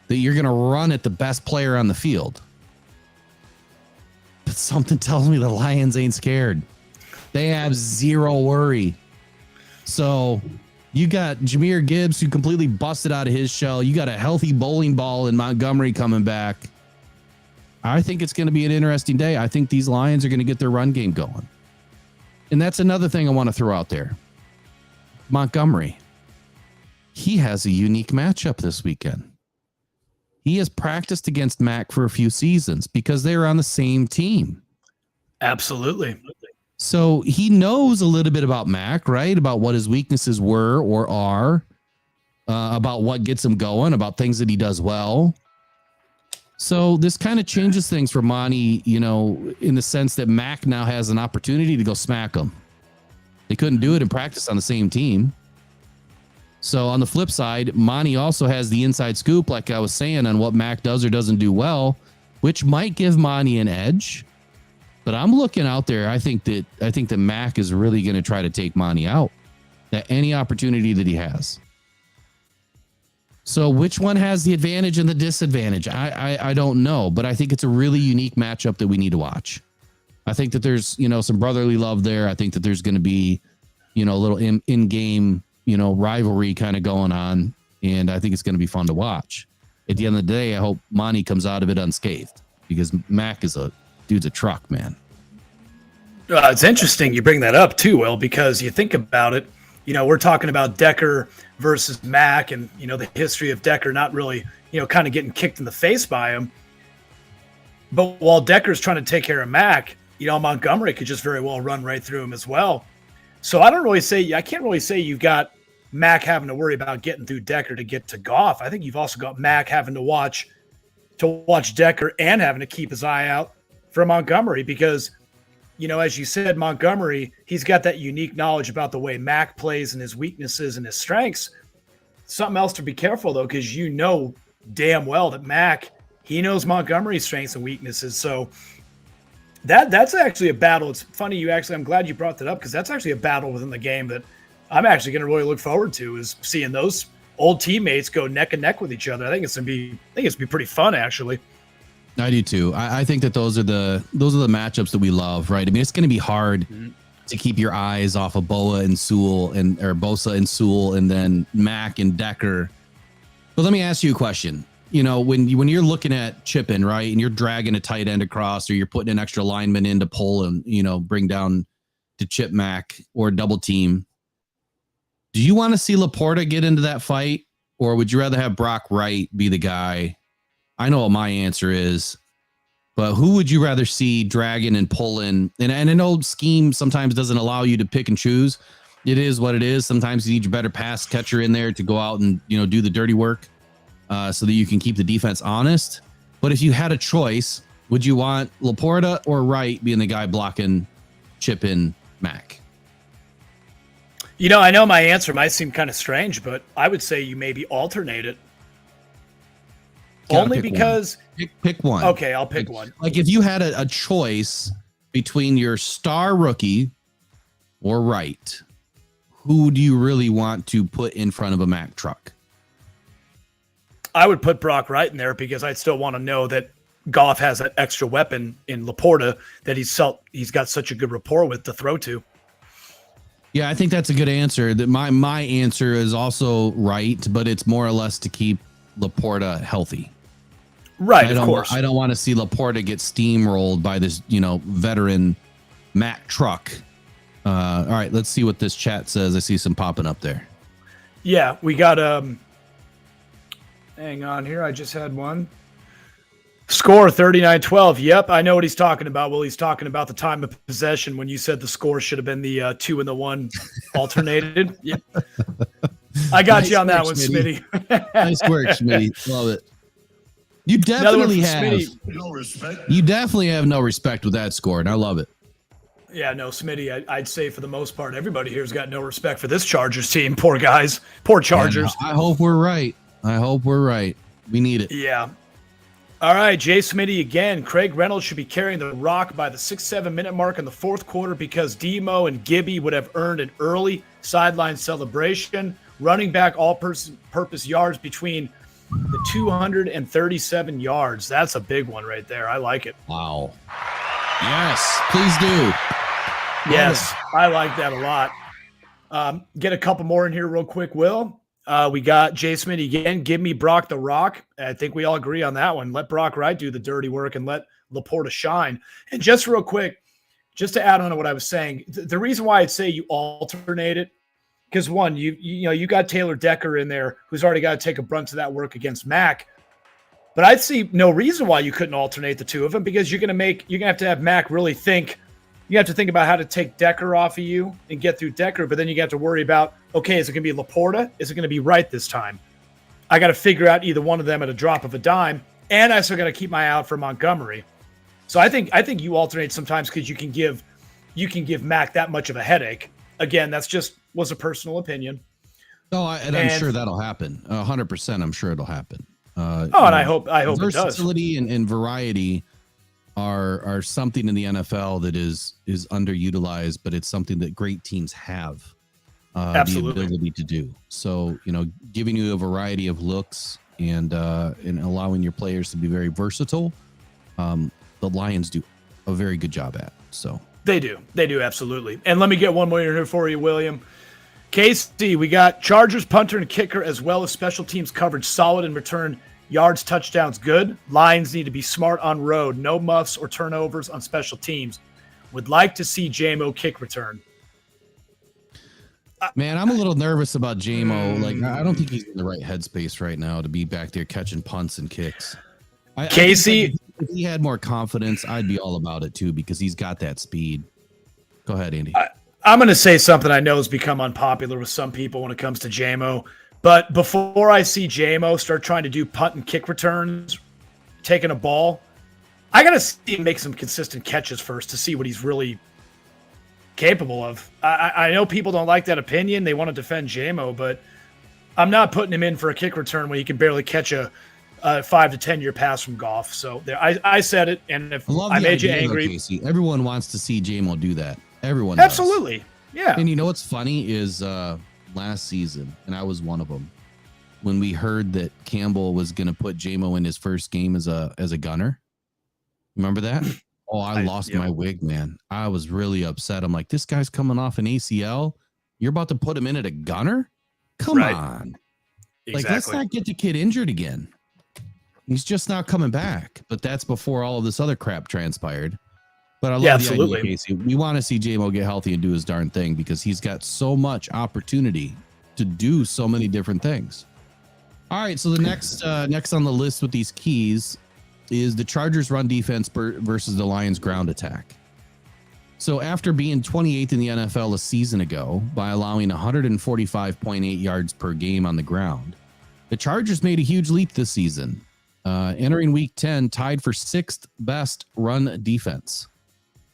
that you're going to run at the best player on the field. But something tells me the Lions ain't scared. They have zero worry. So you got Jahmyr Gibbs, who completely busted out of his shell. You got a healthy bowling ball in Montgomery coming back. I think it's going to be an interesting day. I think these Lions are going to get their run game going. And that's another thing I want to throw out there. Montgomery. He has a unique matchup this weekend. He has practiced against Mac for a few seasons because they were on the same team. Absolutely. So he knows a little bit about Mac, right? About what his weaknesses were or are, about what gets him going, about things that he does well. So this kind of changes things for Monty, in the sense that Mac now has an opportunity to go smack him. They couldn't do it in practice on the same team. So on the flip side, Monty also has the inside scoop, like I was saying, on what Mac does or doesn't do well, which might give Monty an edge. But I'm looking out there. I think that Mac is really going to try to take Monty out at any opportunity that he has. So which one has the advantage and the disadvantage? I don't know, but I think it's a really unique matchup that we need to watch. I think that there's, some brotherly love there. I think that there's going to be, a little in-game, rivalry kind of going on. And I think it's going to be fun to watch. at the end of the day, I hope Monty comes out of it unscathed because Mac is dude's a truck, man. It's interesting you bring that up too, Will, because you think about it. We're talking about Decker versus Mac, and the history of Decker not really, kind of getting kicked in the face by him. But while Decker's trying to take care of Mac, Montgomery could just very well run right through him as well. So I can't really say you've got Mac having to worry about getting through Decker to get to Goff. I think you've also got Mac having to watch Decker and having to keep his eye out for Montgomery because, as you said, Montgomery, he's got that unique knowledge about the way Mac plays and his weaknesses and his strengths. Something else to be careful, though, because damn well that Mac, he knows Montgomery's strengths and weaknesses. So that's actually a battle. It's funny I'm glad you brought that up because that's actually a battle within the game that I'm actually going to really look forward to is seeing those old teammates go neck and neck with each other. I think it's going to be pretty fun, actually. I do too. I think that those are the matchups that we love, right? I mean, it's going to be hard to keep your eyes off of Bosa and Sewell and then Mac and Decker. But let me ask you a question. When you're looking at chipping, right, and you're dragging a tight end across, or you're putting an extra lineman in to pull and bring down to chip Mac or double team, do you want to see Laporta get into that fight, or would you rather have Brock Wright be the guy? I know what my answer is, but who would you rather see dragging and pulling? And an old scheme sometimes doesn't allow you to pick and choose. It is what it is. Sometimes you need your better pass catcher in there to go out and do the dirty work so that you can keep the defense honest. But if you had a choice, would you want Laporta or Wright being the guy blocking Chippin Mac? I know my answer might seem kind of strange, but I would say you maybe alternate it. Only because pick one. Okay, I'll pick one. Like if you had a choice between your star rookie or Wright, who do you really want to put in front of a Mac truck? I would put Brock Wright in there because I still want to know that Goff has that extra weapon in Laporta that he's got such a good rapport with to throw to. Yeah, I think that's a good answer. That my answer is also Wright, but it's more or less to keep Laporta healthy. Right, of course. I don't want to see Laporta get steamrolled by this, veteran Mac truck. All right, let's see what this chat says. I see some popping up there. Yeah, we got hang on here. I just had one. Score 39-12. Yep, I know what he's talking about. Well, he's talking about the time of possession when you said the score should have been the 2 and the 1 alternated. Yep. I got nice you on that one, Smitty. Nice work, Smitty. Love it. You definitely have no respect. You definitely have no respect with that score, and I love it. Yeah, no, Smitty, I'd say for the most part, everybody here's got no respect for this Chargers team. Poor guys. Poor Chargers. Yeah, no, I hope we're right. We need it. Yeah. All right, Jay Smitty again. Craig Reynolds should be carrying the rock by the 6-7 minute mark in the fourth quarter because Demo and Gibby would have earned an early sideline celebration. Running back all-purpose yards between the 237 yards. That's a big one right there. I like it. Wow. Yes, please do. Yes, I like that a lot. Get a couple more in here real quick, Will. We got Jay Smitty again. Give me Brock the Rock. I think we all agree on that one. Let Brock Wright do the dirty work and let Laporta shine. And just real quick, just to add on to what I was saying, the reason why I'd say you alternate it, because one, you got Taylor Decker in there who's already got to take a brunt of that work against Mac. But I'd see no reason why you couldn't alternate the two of them because you're gonna have to have Mac really think. You have to think about how to take Decker off of you and get through Decker, but then you have to worry about, okay, is it going to be Laporta? Is it going to be Wright this time? I got to figure out either one of them at a drop of a dime, and I still got to keep my eye out for Montgomery. So I think you alternate sometimes because you can give Mac that much of a headache. Again, was a personal opinion. No, I'm sure that'll happen. 100%. I'm sure it'll happen. And I hope it does. Versatility and variety are something in the NFL that is underutilized, but it's something that great teams have the ability to do. So, giving you a variety of looks and allowing your players to be very versatile, the Lions do a very good job at. So they do absolutely. And let me get one more in here for you, William. KC, we got Chargers punter and kicker as well as special teams coverage solid in return Yards, touchdowns, good. Lions need to be smart on road. No muffs or turnovers on special teams. Would like to see JMO kick return. Man, I'm a little nervous about JMO. Like, I don't think he's in the right headspace right now to be back there catching punts and kicks. Casey, if he had more confidence, I'd be all about it too, because he's got that speed. Go ahead, Andy. I'm going to say something I know has become unpopular with some people when it comes to JMO. But before I see JMO start trying to do punt and kick returns, taking a ball, I got to see him make some consistent catches first to see what he's really capable of. I know people don't like that opinion. They want to defend JMO, but I'm not putting him in for a kick return when he can barely catch a 5 to 10 year pass from Goff. So there, I said it, and if I made you angry, Casey, everyone wants to see JMO do that. Everyone absolutely does. Yeah. And you know what's funny is last season, and I was one of them, when we heard that Campbell was going to put JMO in his first game as a gunner. Remember that? Oh, I lost my wig, man. I was really upset. I'm like, this guy's coming off an ACL. You're about to put him in at a gunner? Come on. Exactly. Like, let's not get the kid injured again. He's just not coming back. But that's before all of this other crap transpired. But I love the idea, Casey. We want to see JMO get healthy and do his darn thing, because he's got so much opportunity to do so many different things. All right, so the next on the list with these keys is the Chargers' run defense versus the Lions' ground attack. So after being 28th in the NFL a season ago by allowing 145.8 yards per game on the ground, the Chargers made a huge leap this season, entering Week 10 tied for 6th best run defense,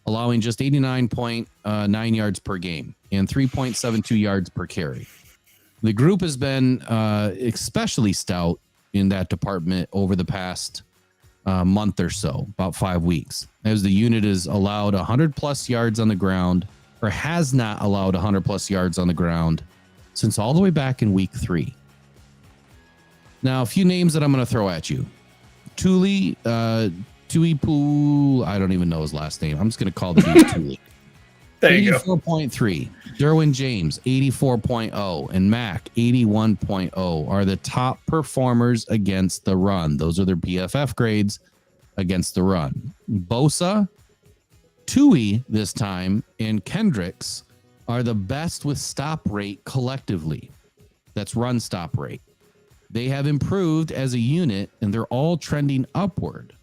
allowing just 89.9 yards per game and 3.72 yards per carry. The group has been especially stout in that department over the past month or so, about 5 weeks, as the unit has allowed 100 plus yards on the ground, or has not allowed 100 plus yards on the ground since all the way back in Week 3. Now, a few names that I'm going to throw at you. Tuipu, I don't even know his last name. I'm just going to call the dude Tuli. There you go. 84.3. Derwin James, 84.0. And Mac, 81.0 are the top performers against the run. Those are their PFF grades against the run. Bosa, Tui this time, and Kendricks are the best with stop rate collectively. That's run stop rate. They have improved as a unit, and they're all trending upward.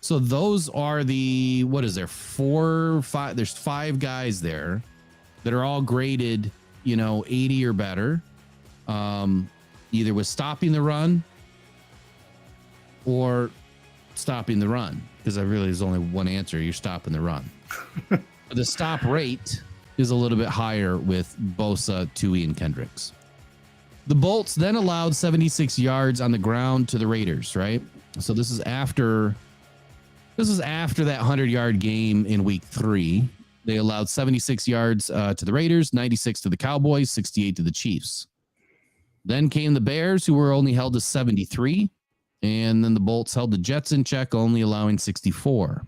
So those are the, what is there, 4, 5, there's 5 guys there that are all graded, 80 or better, either with stopping the run or stopping the run, because there's only one answer. You're stopping the run. The stop rate is a little bit higher with Bosa, Tui, and Kendricks. The Bolts then allowed 76 yards on the ground to the Raiders, right? So this is after that 100-yard game in Week 3. They allowed 76 yards to the Raiders, 96 to the Cowboys, 68 to the Chiefs. Then came the Bears, who were only held to 73. And then the Bolts held the Jets in check, only allowing 64.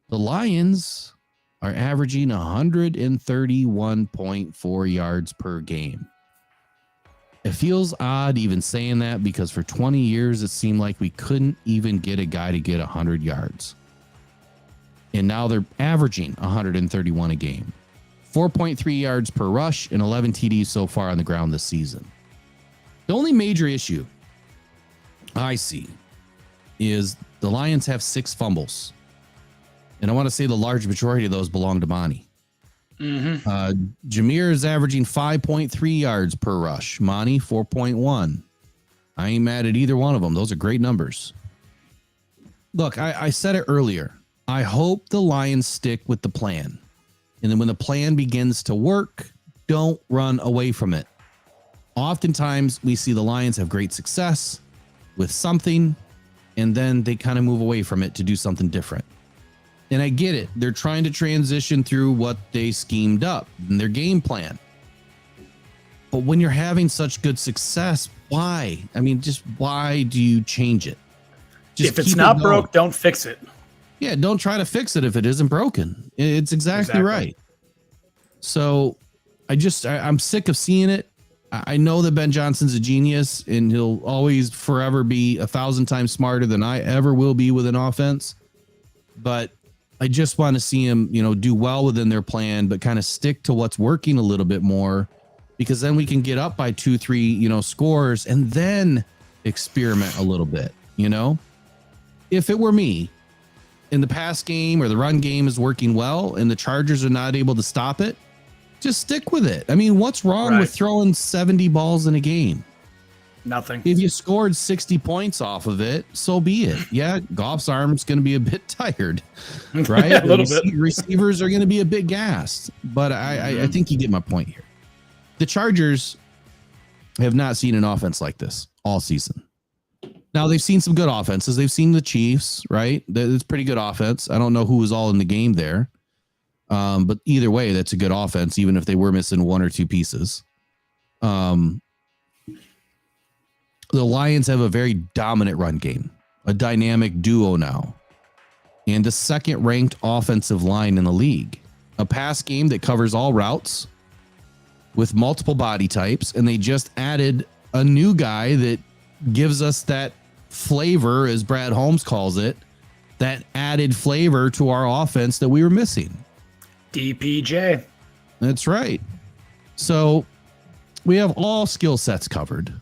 The Lions are averaging 131.4 yards per game. It feels odd even saying that, because for 20 years, it seemed like we couldn't even get a guy to get 100 yards. And now they're averaging 131 a game. 4.3 yards per rush and 11 TDs so far on the ground this season. The only major issue I see is the Lions have 6 fumbles. And I want to say the large majority of those belong to Monty. Jameer is averaging 5.3 yards per rush. Monty, 4.1. I ain't mad at either one of them. Those are great numbers. Look, I said it earlier. I hope the Lions stick with the plan. And then when the plan begins to work, don't run away from it. Oftentimes, we see the Lions have great success with something, and then they kind of move away from it to do something different. And I get it. They're trying to transition through what they schemed up in their game plan. But when you're having such good success, why? I mean, just why do you change it? Just if it's not broke, don't fix it. Yeah, don't try to fix it if it isn't broken. It's exactly right. So I'm sick of seeing it. I know that Ben Johnson's a genius, and he'll always forever be 1,000 times smarter than I ever will be with an offense. But I just want to see him, do well within their plan, but kind of stick to what's working a little bit more, because then we can get up by 2-3, scores and then experiment a little bit. If it were me, in the pass game or the run game is working well and the Chargers are not able to stop it, just stick with it. I mean, what's wrong with throwing 70 balls in a game? Nothing. If you scored 60 points off of it, so be it. Yeah, Goff's arm's going to be a bit tired, right? A little bit. Receivers are going to be a bit gassed, but I think you get my point here. The Chargers have not seen an offense like this all season. Now, they've seen some good offenses. They've seen the Chiefs, right? It's pretty good offense. I don't know who was all in the game there. But either way, that's a good offense, even if they were missing one or two pieces. The Lions have a very dominant run game, a dynamic duo now, and the second-ranked offensive line in the league. A pass game that covers all routes with multiple body types, and they just added a new guy that gives us that flavor, as Brad Holmes calls it, that added flavor to our offense that we were missing. DPJ. That's right. So we have all skill sets covered.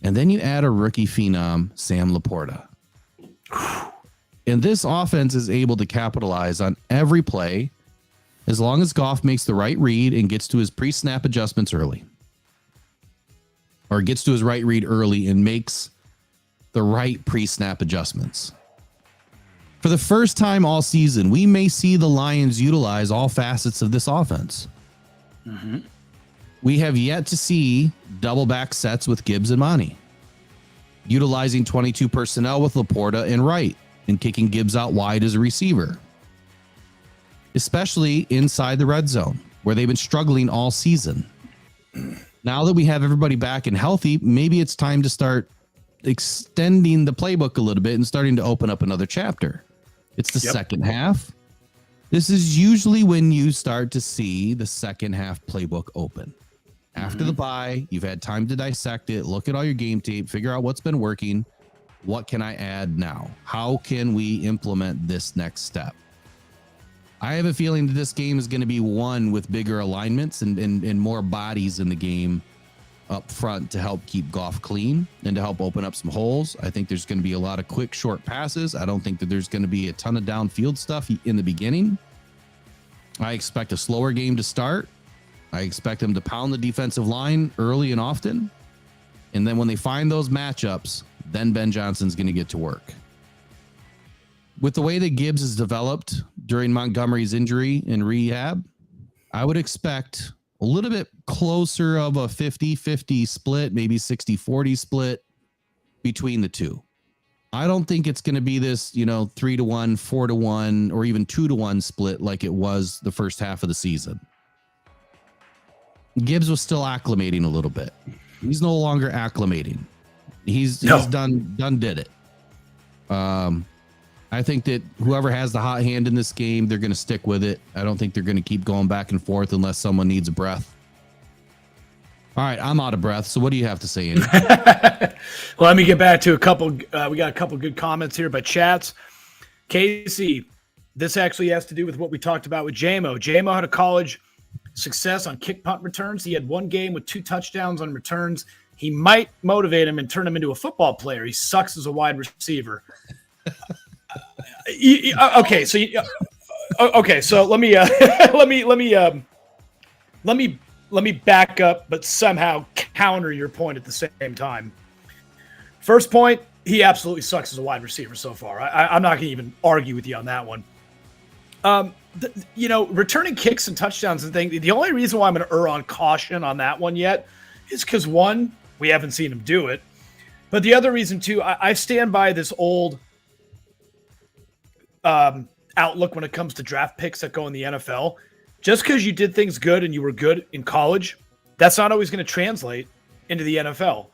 And then you add a rookie phenom, Sam Laporta. And this offense is able to capitalize on every play as long as Goff makes the right read and gets to his pre-snap adjustments early. Or gets to his right read early and makes the right pre-snap adjustments. For the first time all season, we may see the Lions utilize all facets of this offense. Mm-hmm. We have yet to see double back sets with Gibbs and Monty, utilizing 22 personnel with Laporta and Wright, and kicking Gibbs out wide as a receiver, especially inside the red zone, where they've been struggling all season. Now that we have everybody back and healthy, maybe it's time to start extending the playbook a little bit and starting to open up another chapter. It's the second half. This is usually when you start to see the second half playbook open. After the bye, you've had time to dissect it, look at all your game tape, figure out what's been working. What can I add now? How can we implement this next step? I have a feeling that this game is going to be won with bigger alignments and more bodies in the game up front to help keep Goff clean and to help open up some holes. I think there's going to be a lot of quick, short passes. I don't think that there's going to be a ton of downfield stuff in the beginning. I expect a slower game to start. I expect them to pound the defensive line early and often. And then when they find those matchups, then Ben Johnson's going to get to work. With the way that Gibbs has developed during Montgomery's injury and rehab, I would expect a little bit closer of a 50-50 split, maybe 60-40 split between the two. I don't think it's going to be this, 3-1, 4-1, or even 2-1 split like it was the first half of the season. Gibbs was still acclimating a little bit. He's no longer acclimating. He's done did it. I think that whoever has the hot hand in this game, they're going to stick with it. I don't think they're going to keep going back and forth unless someone needs a breath. All right, I'm out of breath. So what do you have to say, Andy? Well, let me get back to a couple. We got a couple good comments here, but chats. Casey, this actually has to do with what we talked about with JMO. JMO had a college success on kick punt returns. He had one game with 2 touchdowns on returns. He might motivate him and turn him into a football player. He sucks as a wide receiver. Okay, so let me back up, but somehow counter your point at the same time. First point, he absolutely sucks as a wide receiver so far. I'm not going to even argue with you on that one. Returning kicks and touchdowns and things. The only reason why I'm going to err on caution on that one yet is because, one, we haven't seen him do it, but the other reason too, I stand by this old outlook when it comes to draft picks that go in the NFL. Just because you did things good and you were good in college, that's not always going to translate into the NFL.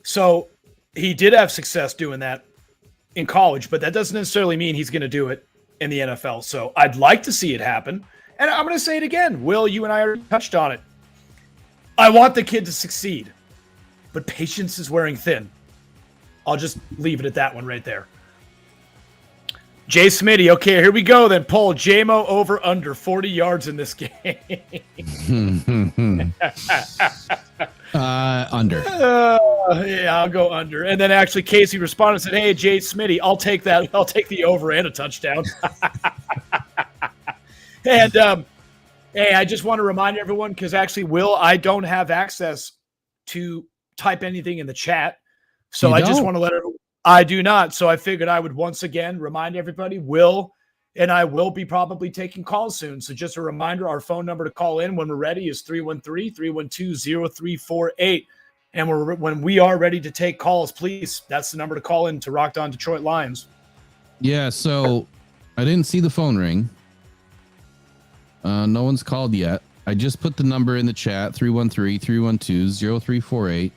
So he did have success doing that in college, but that doesn't necessarily mean he's going to do it in the NFL. So I'd like to see it happen. And I'm going to say it again. Will, you and I already touched on it. I want the kid to succeed, but patience is wearing thin. I'll just leave it at that one right there. Jay Smitty, okay, here we go then. Poll, JMO over under 40 yards in this game. Under. Yeah, I'll go under. And then actually Casey responded and said, hey, Jay Smitty, I'll take that. I'll take the over and a touchdown. And hey, I just want to remind everyone, because actually, Will, I don't have access to type anything in the chat. So I just want to let everyone. I do not. So I figured I would once again remind everybody, Will and I will be probably taking calls soon. So just a reminder, our phone number to call in when we're ready is 313-312-0348. And when we are ready to take calls, please, that's the number to call in to Rocked On Detroit Lions. Yeah, so I didn't see the phone ring. No one's called yet. I just put the number in the chat, 313-312-0348.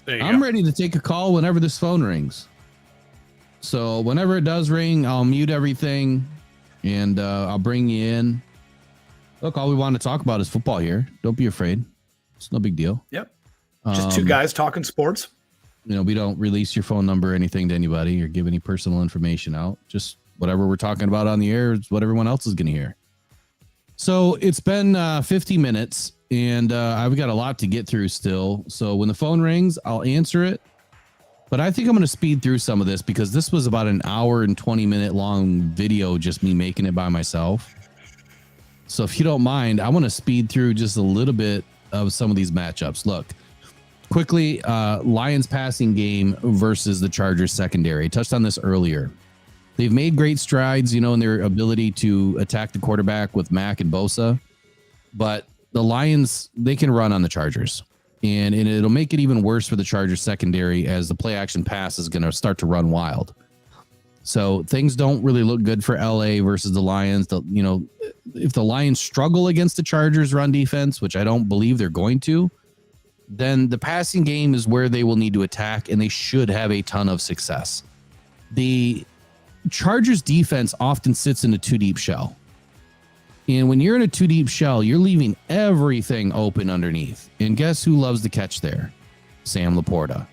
I'm ready to take a call whenever this phone rings. So whenever it does ring, I'll mute everything and I'll bring you in. Look, all we want to talk about is football here. Don't be afraid. It's no big deal. Yep. Just two guys talking sports. You know, we don't release your phone number or anything to anybody or give any personal information out. Just whatever we're talking about on the air is what everyone else is going to hear. So it's been 50 minutes and I've got a lot to get through still. So when the phone rings, I'll answer it. But I think I'm going to speed through some of this because this was about an hour and 20-minute long video, just me making it by myself. So if you don't mind, I want to speed through just a little bit of some of these matchups. Look, quickly, Lions passing game versus the Chargers secondary. I touched on this earlier. They've made great strides, you know, in their ability to attack the quarterback with Mack and Bosa. But the Lions, they can run on the Chargers. And it'll make it even worse for the Chargers secondary as the play action pass is going to start to run wild. So things don't really look good for LA versus the Lions. You know, if the Lions struggle against the Chargers run defense, which I don't believe they're going to, then the passing game is where they will need to attack, and they should have a ton of success. The Chargers defense often sits in a two deep shell. And when you're in a two deep shell, you're leaving everything open underneath. And guess who loves to catch there? Sam Laporta,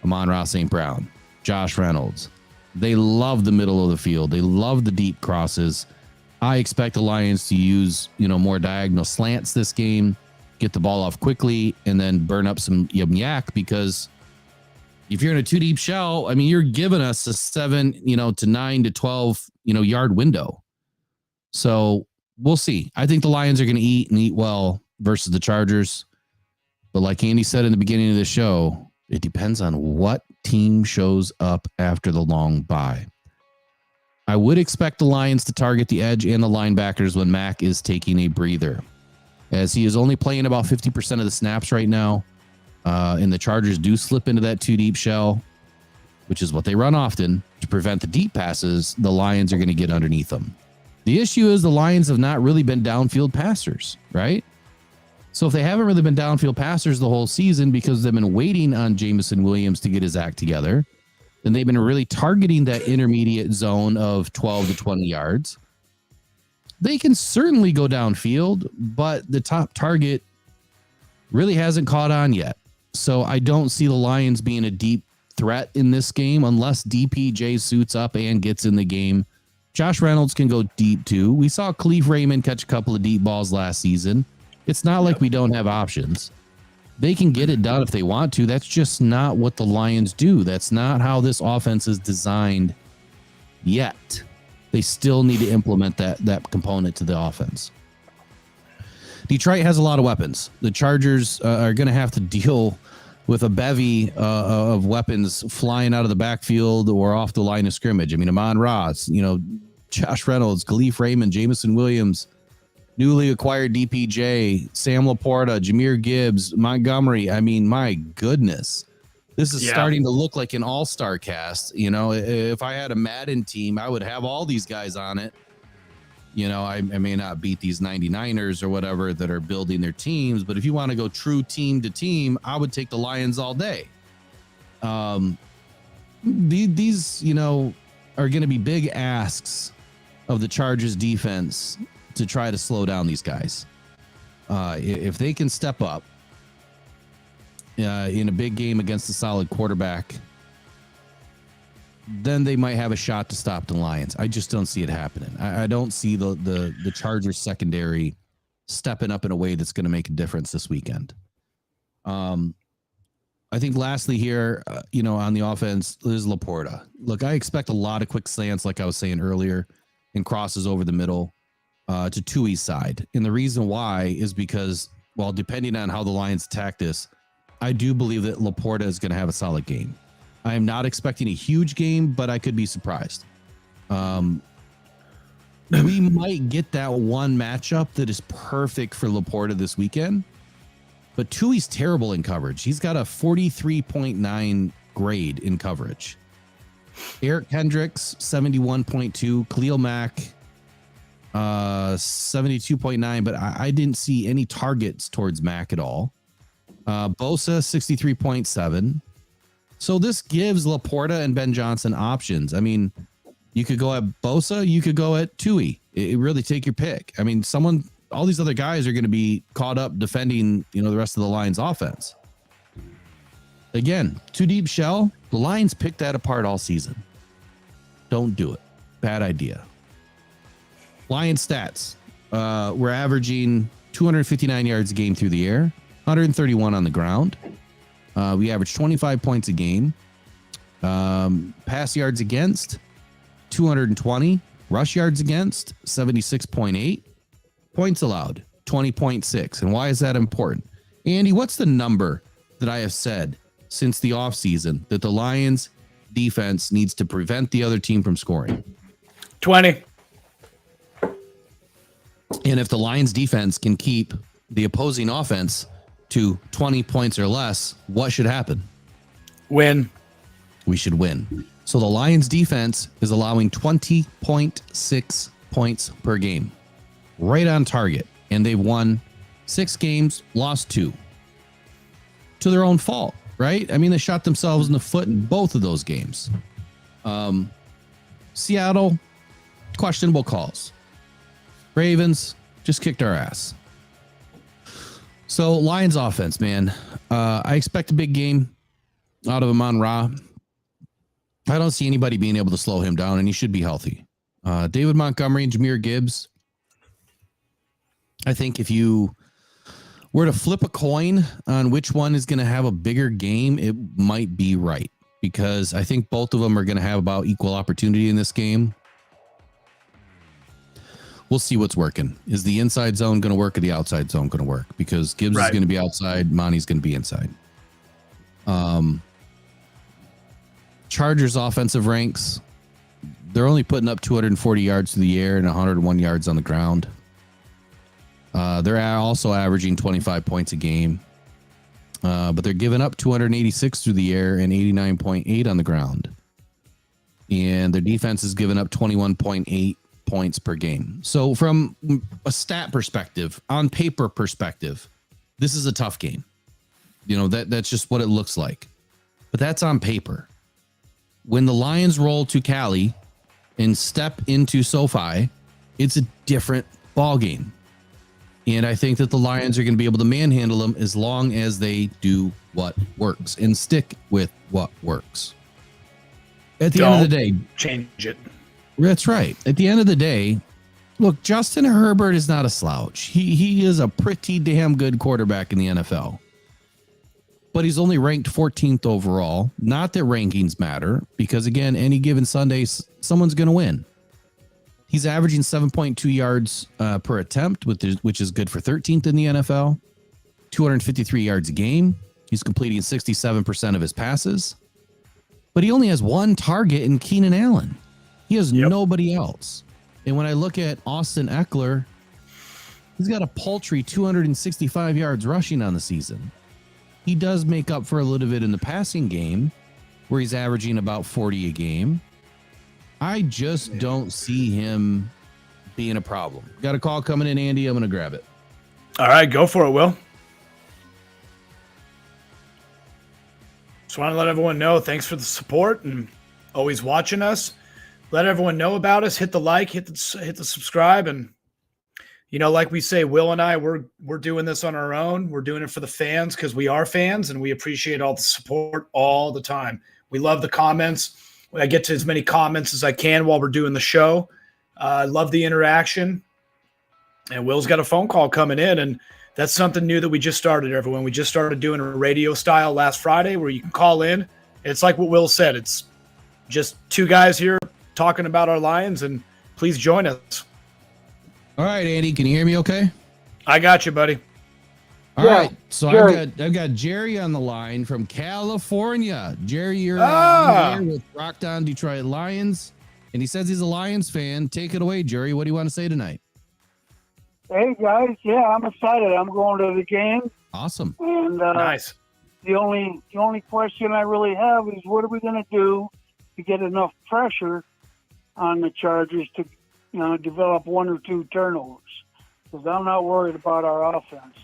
Amon-Ra St. Brown, Josh Reynolds. They love the middle of the field. They love the deep crosses. I expect the Lions to use, you know, more diagonal slants this game, get the ball off quickly, and then burn up some yak, because if you're in a two deep shell, I mean, you're giving us a 7, to 9 to 12, yard window. So we'll see. I think the Lions are going to eat and eat well versus the Chargers. But like Andy said in the beginning of the show, it depends on what team shows up after the long bye. I would expect the Lions to target the edge and the linebackers when Mack is taking a breather, as he is only playing about 50% of the snaps right now. And the Chargers do slip into that two deep shell, which is what they run often. To prevent the deep passes, the Lions are going to get underneath them. The issue is the Lions have not really been downfield passers, right? So if they haven't really been downfield passers the whole season because they've been waiting on Jameson Williams to get his act together, then they've been really targeting that intermediate zone of 12 to 20 yards. They can certainly go downfield, but the top target really hasn't caught on yet. So I don't see the Lions being a deep threat in this game unless DPJ suits up and gets in the game. Josh Reynolds can go deep too. We saw Khalif Raymond catch a couple of deep balls last season. It's not like we don't have options. They can get it done if they want to. That's just not what the Lions do. That's not how this offense is designed yet. They still need to implement that component to the offense. Detroit has a lot of weapons. The Chargers are going to have to deal with a bevy of weapons flying out of the backfield or off the line of scrimmage. I mean, amon-ra, Josh Reynolds, Khalif Raymond, Jameson Williams, newly acquired DPJ, Sam Laporta, Jahmyr Gibbs, Montgomery. I mean, my goodness, this is starting to look like an all-star cast. If I had a Madden team, I would have all these guys on it. I may not beat these 99ers or whatever that are building their teams, but if you want to go true team to team, I would take the Lions all day. These are going to be big asks of the Chargers defense to try to slow down these guys. If they can step up in a big game against a solid quarterback, then they might have a shot to stop the Lions. I just don't see it happening. I don't see the Chargers secondary stepping up in a way that's going to make a difference this weekend. I think lastly here, on the offense, is Laporta. Look, I expect a lot of quick slants, like I was saying earlier, and crosses over the middle to Tui's side. And the reason why is because, well, depending on how the Lions attack this, I do believe that Laporta is going to have a solid game. I am not expecting a huge game, but I could be surprised. We might get that one matchup that is perfect for Laporta this weekend, but Tui's terrible in coverage. He's got a 43.9 grade in coverage. Eric Hendricks, 71.2. Khalil Mack, 72.9, but I didn't see any targets towards Mack at all. Bosa, 63.7. So this gives Laporta and Ben Johnson options. I mean, you could go at Bosa, you could go at Tui. It really take your pick. I mean, all these other guys are going to be caught up defending, the rest of the Lions offense. Again, too deep shell. The Lions picked that apart all season. Don't do it. Bad idea. Lions stats. We're averaging 259 yards a game through the air, 131 on the ground. We average 25 points a game. Pass yards against, 220. Rush yards against, 76.8. Points allowed, 20.6. And why is that important? Andy, what's the number that I have said since the offseason that the Lions defense needs to prevent the other team from scoring? 20. And if the Lions defense can keep the opposing offense to 20 points or less, what should happen? Win. We should win. So the Lions defense is allowing 20.6 points per game. Right on target. And they've won 6 games, lost 2. To their own fault, right? I mean, they shot themselves in the foot in both of those games. Seattle, questionable calls. Ravens just kicked our ass. So Lions offense, man. I expect a big game out of Amon-Ra. I don't see anybody being able to slow him down, and he should be healthy. David Montgomery and Jahmyr Gibbs. I think if you were to flip a coin on which one is going to have a bigger game, it might be right, because I think both of them are going to have about equal opportunity in this game. We'll see what's working. Is the inside zone going to work or the outside zone going to work? Because Gibbs is going to be outside, Monty's going to be inside. Chargers offensive ranks, they're only putting up 240 yards through the air and 101 yards on the ground. They're also averaging 25 points a game, but they're giving up 286 through the air and 89.8 on the ground. And their defense is giving up 21.8 points per game. So from a stat perspective, on paper perspective, this is a tough game. That's just what it looks like. But that's on paper. When the Lions roll to Cali and step into SoFi, it's a different ball game. And I think that the Lions are going to be able to manhandle them as long as they do what works and stick with what works. At the end of the day, change it. That's right. At the end of the day, look, Justin Herbert is not a slouch. He is a pretty damn good quarterback in the NFL. But he's only ranked 14th overall. Not that rankings matter, because again, any given Sunday, someone's going to win. He's averaging 7.2 yards per attempt, which is good for 13th in the NFL. 253 yards a game. He's completing 67% of his passes. But he only has one target in Keenan Allen. He has nobody else. And when I look at Austin Eckler, he's got a paltry 265 yards rushing on the season. He does make up for a little bit in the passing game, where he's averaging about 40 a game. I just don't see him being a problem. Got a call coming in, Andy. I'm going to grab it. All right, go for it, Will. Just want to let everyone know, thanks for the support and always watching us. Let everyone know about us. Hit the like, hit the subscribe, and like we say, Will and I, we're doing this on our own. We're doing it for the fans because we are fans and we appreciate all the support all the time. We love the comments. I get to as many comments as I can while we're doing the show. I love the interaction. And Will's got a phone call coming in, and that's something new that we just started, everyone. We just started doing a radio style last Friday where you can call in. It's like what Will said. It's just two guys here talking about our Lions, and please join us. All right, Andy, can you hear me okay? I got you, buddy. All right. So I've got Jerry on the line from California. Jerry, you're here with Rocked On Detroit Lions, and he says he's a Lions fan. Take it away, Jerry. What do you want to say tonight? Hey guys, yeah, I'm excited. I'm going to the game. Awesome. And Nice. The only question I really have is what are we going to do to get enough pressure on the Chargers to develop one or two turnovers? Because I'm not worried about our offense,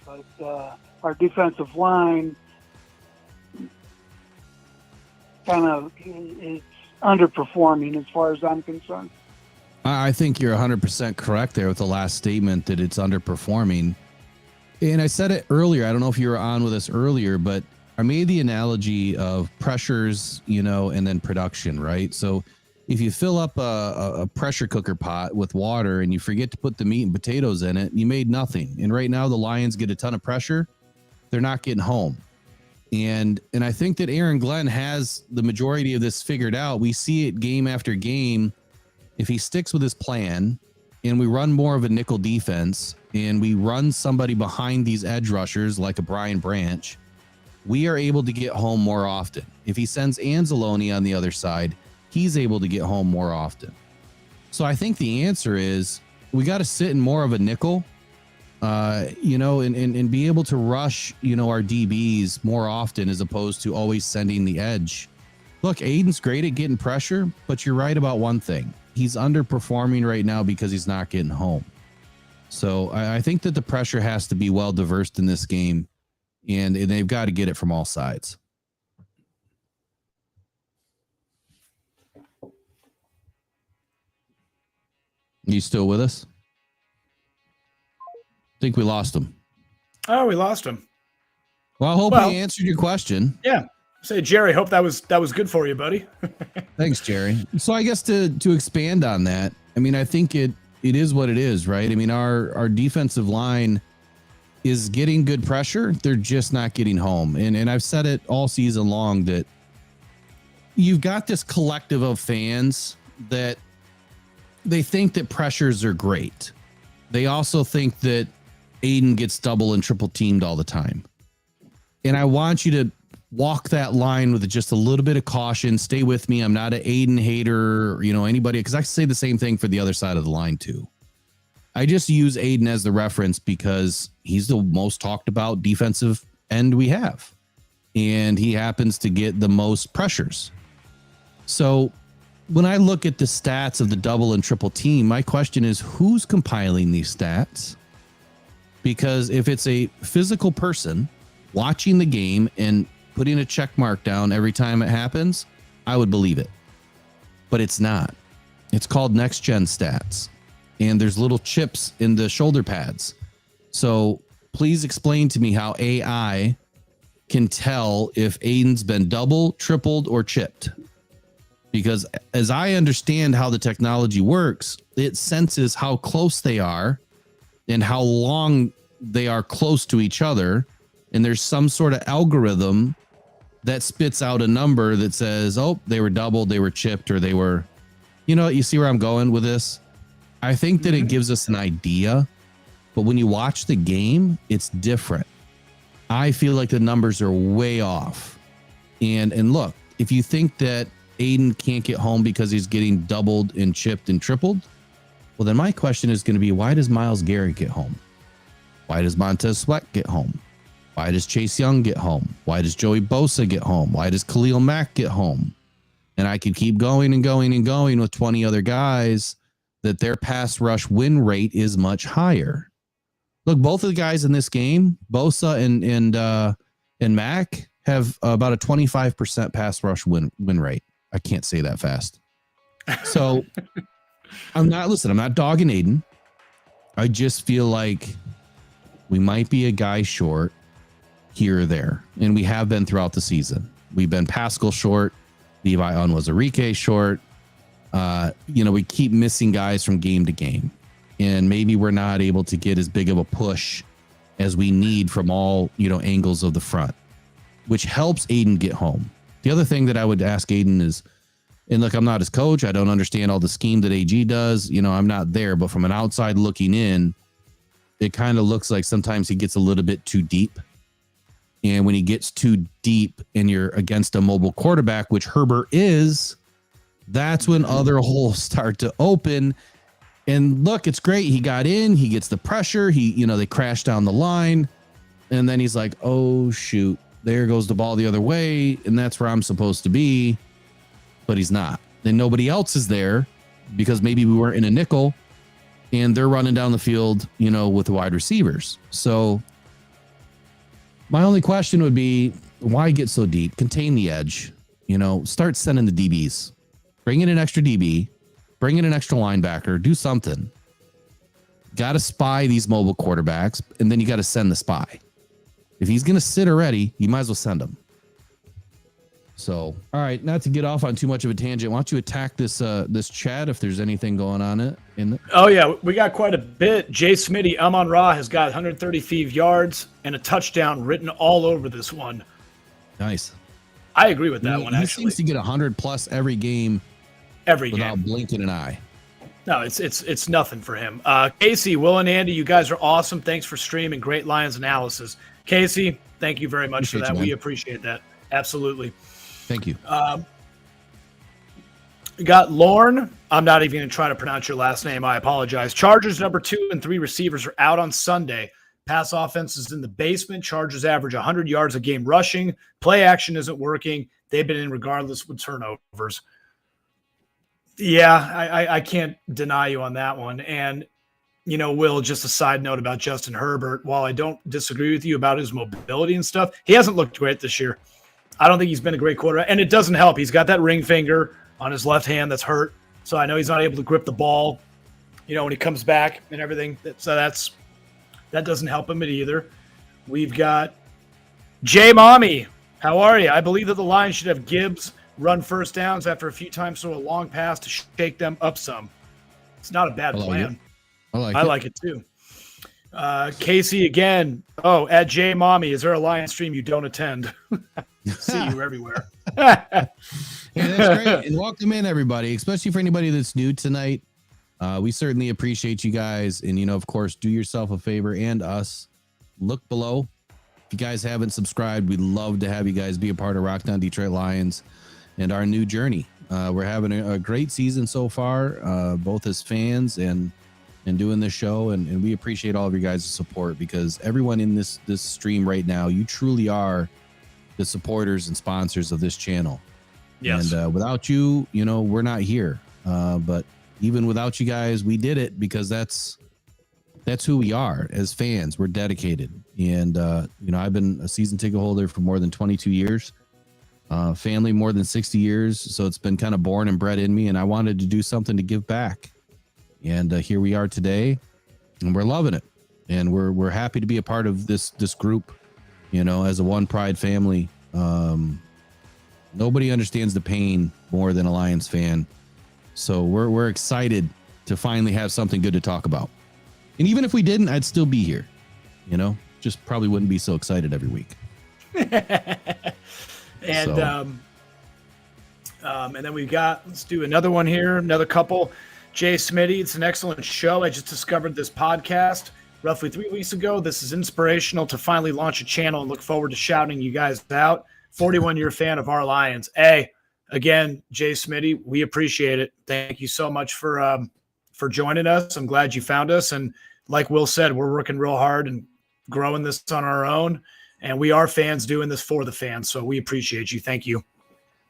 but our defensive line kind of is underperforming as far as I'm concerned. I think you're 100% correct there with the last statement that it's underperforming. And I said it earlier. I don't know if you were on with us earlier, but I made the analogy of pressures, and then production, right? So if you fill up a pressure cooker pot with water and you forget to put the meat and potatoes in it, you made nothing. And right now the Lions get a ton of pressure. They're not getting home. And I think that Aaron Glenn has the majority of this figured out. We see it game after game. If he sticks with his plan and we run more of a nickel defense and we run somebody behind these edge rushers like a Brian Branch, we are able to get home more often. If he sends Anzalone on the other side, he's able to get home more often. So I think the answer is we got to sit in more of a nickel, and be able to rush, our DBs more often as opposed to always sending the edge. Look, Aiden's great at getting pressure, but you're right about one thing. He's underperforming right now because he's not getting home. So I think that the pressure has to be well diversed in this game, and they've got to get it from all sides. You still with us? I think we lost him. Oh, we lost him. Well, I hope he answered your question. Yeah. Say, Jerry, hope that was good for you, buddy. Thanks, Jerry. So I guess to expand on that, I think it is what it is, right? Our defensive line is getting good pressure. They're just not getting home. And I've said it all season long that you've got this collective of fans that they think that pressures are great. They also think that Aiden gets double and triple teamed all the time. And I want you to walk that line with just a little bit of caution. Stay with me. I'm not an Aiden hater or, anybody, because I say the same thing for the other side of the line too. I just use Aiden as the reference because he's the most talked about defensive end we have. And he happens to get the most pressures. So when I look at the stats of the double and triple team, my question is who's compiling these stats? Because if it's a physical person watching the game and putting a check mark down every time it happens, I would believe it. But it's not. It's called next gen stats. And there's little chips in the shoulder pads. So please explain to me how AI can tell if Aiden's been double, tripled, or chipped. Because as I understand how the technology works, it senses how close they are and how long they are close to each other. And there's some sort of algorithm that spits out a number that says, oh, they were doubled, they were chipped, or they were, you see where I'm going with this? I think that it gives us an idea, but when you watch the game, it's different. I feel like the numbers are way off. And look, if you think that Aiden can't get home because he's getting doubled and chipped and tripled, well, then my question is going to be, why does Myles Garrett get home? Why does Montez Sweat get home? Why does Chase Young get home? Why does Joey Bosa get home? Why does Khalil Mack get home? And I could keep going and going and going with 20 other guys that their pass rush win rate is much higher. Look, both of the guys in this game, Bosa and Mack, have about a 25% pass rush win rate. I can't say that fast. So I'm not dogging Aiden. I just feel like we might be a guy short here or there, and we have been throughout the season. We've been Pascal short, Levi Onwuzurike short. We keep missing guys from game to game, and maybe we're not able to get as big of a push as we need from all, angles of the front, which helps Aiden get home. The other thing that I would ask Aiden is, and look, I'm not his coach. I don't understand all the scheme that AG does. I'm not there, but from an outside looking in, it kind of looks like sometimes he gets a little bit too deep. And when he gets too deep and you're against a mobile quarterback, which Herbert is, that's when other holes start to open. And look, it's great. He got in, he gets the pressure. They crash down the line. And then he's like, oh, shoot, there goes the ball the other way. And that's where I'm supposed to be. But he's not. Then nobody else is there because maybe we weren't in a nickel and they're running down the field, with the wide receivers. So my only question would be, why get so deep? Contain the edge, start sending the DBs, bring in an extra DB, bring in an extra linebacker, do something. Got to spy these mobile quarterbacks, and then you got to send the spy. If he's going to sit already, you might as well send him. So, all right, not to get off on too much of a tangent, why don't you attack this chat if there's anything going on it? Oh, yeah, we got quite a bit. Jay Smitty, Amon-Ra has got 135 yards and a touchdown written all over this one. Nice. I agree with that one, actually. He seems to get 100+ every game. Without blinking an eye. No, it's nothing for him. Casey, Will, and Andy, you guys are awesome. Thanks for streaming. Great Lions analysis. Casey, thank you very much for that. We appreciate that. Absolutely. Thank you. We got Lorne. I'm not even going to try to pronounce your last name. I apologize. Chargers number 2 and 3 receivers are out on Sunday. Pass offense is in the basement. Chargers average 100 yards a game rushing. Play action isn't working. They've been in regardless with turnovers. Yeah, I can't deny you on that one. And, Will, just a side note about Justin Herbert. While I don't disagree with you about his mobility and stuff, he hasn't looked great this year. I don't think he's been a great quarterback. And it doesn't help. He's got that ring finger on his left hand that's hurt. So I know he's not able to grip the ball, when he comes back and everything. So that doesn't help him either. We've got Jay Mommy. How are you? I believe that the Lions should have Gibbs run first downs after a few times throw a long pass to shake them up some. It's not a bad plan. I like it too. Casey again. Oh, at J Mommy, is there a Lion stream you don't attend? See you everywhere. Yeah, that's great. And welcome in, everybody, especially for anybody that's new tonight. We certainly appreciate you guys. And, of course, do yourself a favor and us. Look below. If you guys haven't subscribed, we'd love to have you guys be a part of Rock Down Detroit Lions and our new journey. We're having a great season so far, both as fans and doing this show. And we appreciate all of you guys' support, because everyone in this stream right now, you truly are the supporters and sponsors of this channel. Yes. And without you, we're not here. But even without you guys, we did it because that's who we are as fans. We're dedicated. And, I've been a season ticket holder for more than 22 years. Family more than 60 years, so it's been kind of born and bred in me, and I wanted to do something to give back. And here we are today, and we're loving it, and we're happy to be a part of this group, as a One Pride family. Nobody understands the pain more than a Lions fan, so we're excited to finally have something good to talk about. And even if we didn't, I'd still be here, just probably wouldn't be so excited every week. And and then we've got, let's do another one here, another couple. Jay Smitty, it's an excellent show. I just discovered this podcast roughly 3 weeks ago. This is inspirational to finally launch a channel and look forward to shouting you guys out. 41-year fan of our Lions. Hey, again, Jay Smitty, we appreciate it. Thank you so much for joining us. I'm glad you found us. And like Will said, we're working real hard and growing this on our own. And we are fans doing this for the fans. So we appreciate you. Thank you.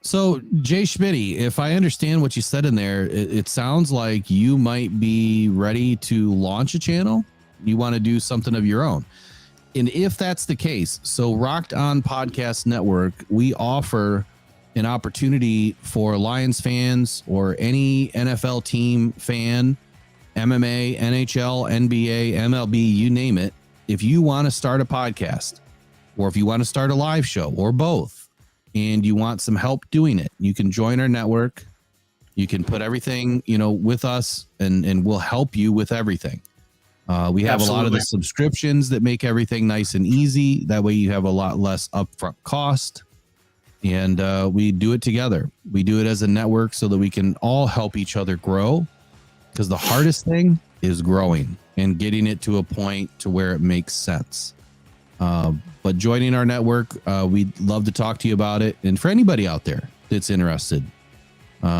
So, Jay Schmitty, if I understand what you said in there, it sounds like you might be ready to launch a channel. You want to do something of your own. And if that's the case, so Rocked On Podcast Network, we offer an opportunity for Lions fans or any NFL team fan, MMA, NHL, NBA, MLB, you name it. If you want to start a podcast, or if you want to start a live show, or both, and you want some help doing it, you can join our network. You can put everything, with us, and we'll help you with everything. We have a lot of the subscriptions that make everything nice and easy. That way you have a lot less upfront cost. And we do it together. We do it as a network so that we can all help each other grow. Because the hardest thing is growing and getting it to a point to where it makes sense. But joining our network, we'd love to talk to you about it. And for anybody out there that's interested,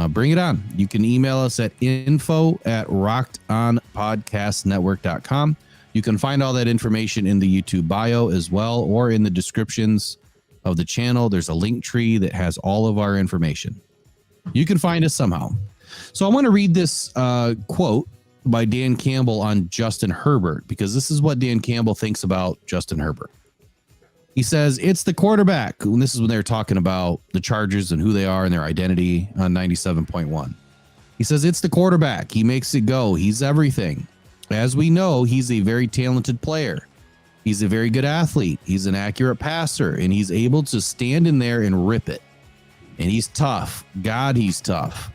bring it on. You can email us at info@rockedonpodcastnetwork.com. You can find all that information in the YouTube bio as well, or in the descriptions of the channel. There's a link tree that has all of our information. You can find us somehow. So I want to read this quote by Dan Campbell on Justin Herbert, because this is what Dan Campbell thinks about Justin Herbert. He says, it's the quarterback. And this is when they're talking about the Chargers and who they are and their identity on 97.1. He says, it's the quarterback. He makes it go. He's everything. As we know, he's a very talented player. He's a very good athlete. He's an accurate passer, and he's able to stand in there and rip it. And he's tough. God, he's tough.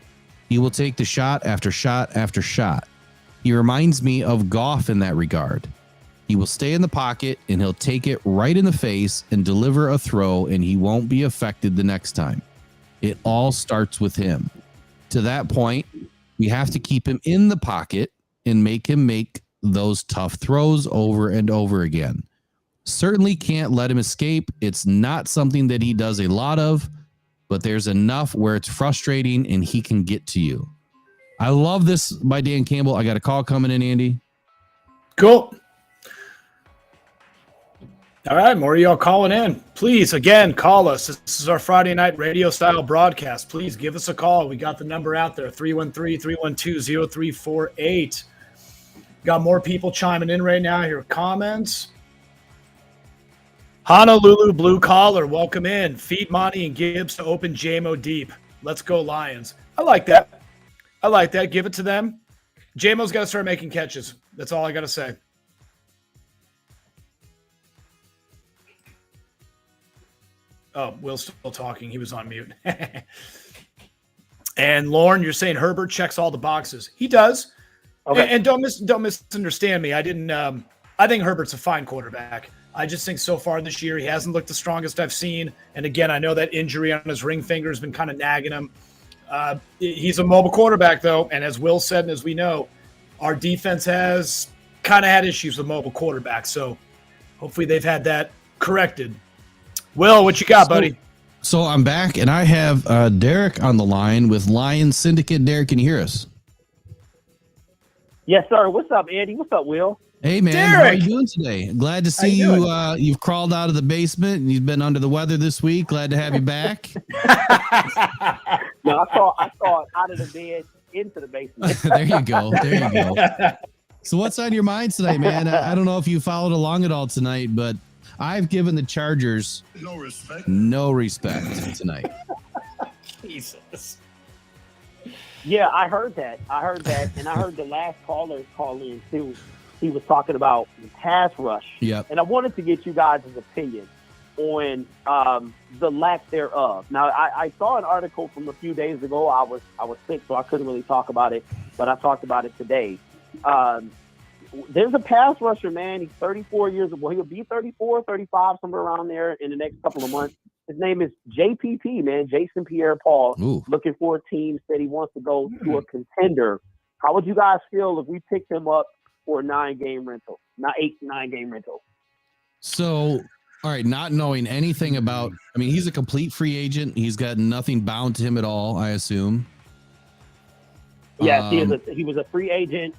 He will take the shot after shot after shot. He reminds me of Goff in that regard. He will stay in the pocket, and he'll take it right in the face and deliver a throw, and he won't be affected the next time. It all starts with him. To that point, we have to keep him in the pocket and make him make those tough throws over and over again. Certainly can't let him escape. It's not something that he does a lot of, but there's enough where it's frustrating and he can get to you. I love this by Dan Campbell. I got a call coming in, Andy. Cool. All right, more of y'all calling in. Please, again, call us. This is our Friday night radio style broadcast. Please give us a call. We got the number out there, 313-312-0348. Got more people chiming in right now. Here are comments. Honolulu Blue Collar, welcome in. Feed Monty and Gibbs to open JMO deep. Let's go Lions. I like that. Give it to them. JMO's got to start making catches. That's all I got to say. Oh, Will's still talking. He was on mute. And Lauren, you're saying Herbert checks all the boxes. He does. Okay. And don't misunderstand me. I think Herbert's a fine quarterback. I just think so far this year he hasn't looked the strongest I've seen. And again, I know that injury on his ring finger has been kind of nagging him. He's a mobile quarterback, though. And as Will said, and as we know, our defense has kind of had issues with mobile quarterbacks. So hopefully they've had that corrected. Will, what you got, buddy? So I'm back, and I have Derek on the line with Lion Syndicate. Derek, can you hear us? Yes, sir. What's up, Andy? What's up, Will? Hey, man. Derek. How are you doing today? Glad to see you. You've crawled out of the basement, and you've been under the weather this week. Glad to have you back. No, I saw it out of the bed into the basement. There you go. So what's on your mind tonight, man? I don't know if you followed along at all tonight, but I've given the Chargers no respect tonight. Jesus. Yeah, I heard that. And I heard the last caller call in, too. He was talking about the pass rush. Yep. And I wanted to get you guys' opinion on the lack thereof. Now, I saw an article from a few days ago. I was sick, so I couldn't really talk about it, but I talked about it today. There's a pass rusher, man. He's 34 years old. Well, he'll be 34, 35, somewhere around there in the next couple of months. His name is JPP, man, Jason Pierre-Paul. Ooh. Looking for a team, said he wants to go to a contender. How would you guys feel if we picked him up for a 9-game rental? Not 8-9-game rental. So, all right, not knowing anything about, he's a complete free agent. He's got nothing bound to him at all, I assume. Yes, he was a free agent.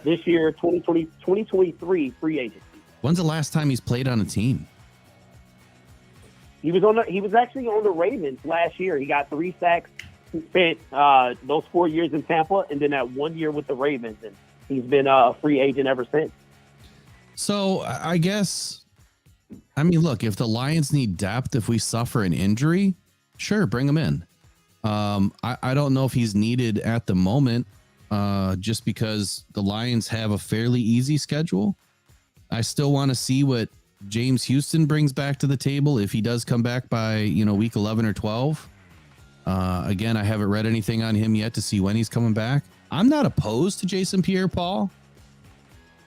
This year, 2023 free agent. When's the last time he's played on a team? He was actually on the Ravens last year. He got 3 sacks. He spent those 4 years in Tampa and then that 1 year with the Ravens, and he's been a free agent ever since. So I guess, look, if the Lions need depth, if we suffer an injury, sure, bring him in. I don't know if he's needed at the moment. just because the Lions have a fairly easy schedule. I still want to see what James Houston brings back to the table if he does come back by, week 11 or 12. Again, I haven't read anything on him yet to see when he's coming back. I'm not opposed to Jason Pierre-Paul.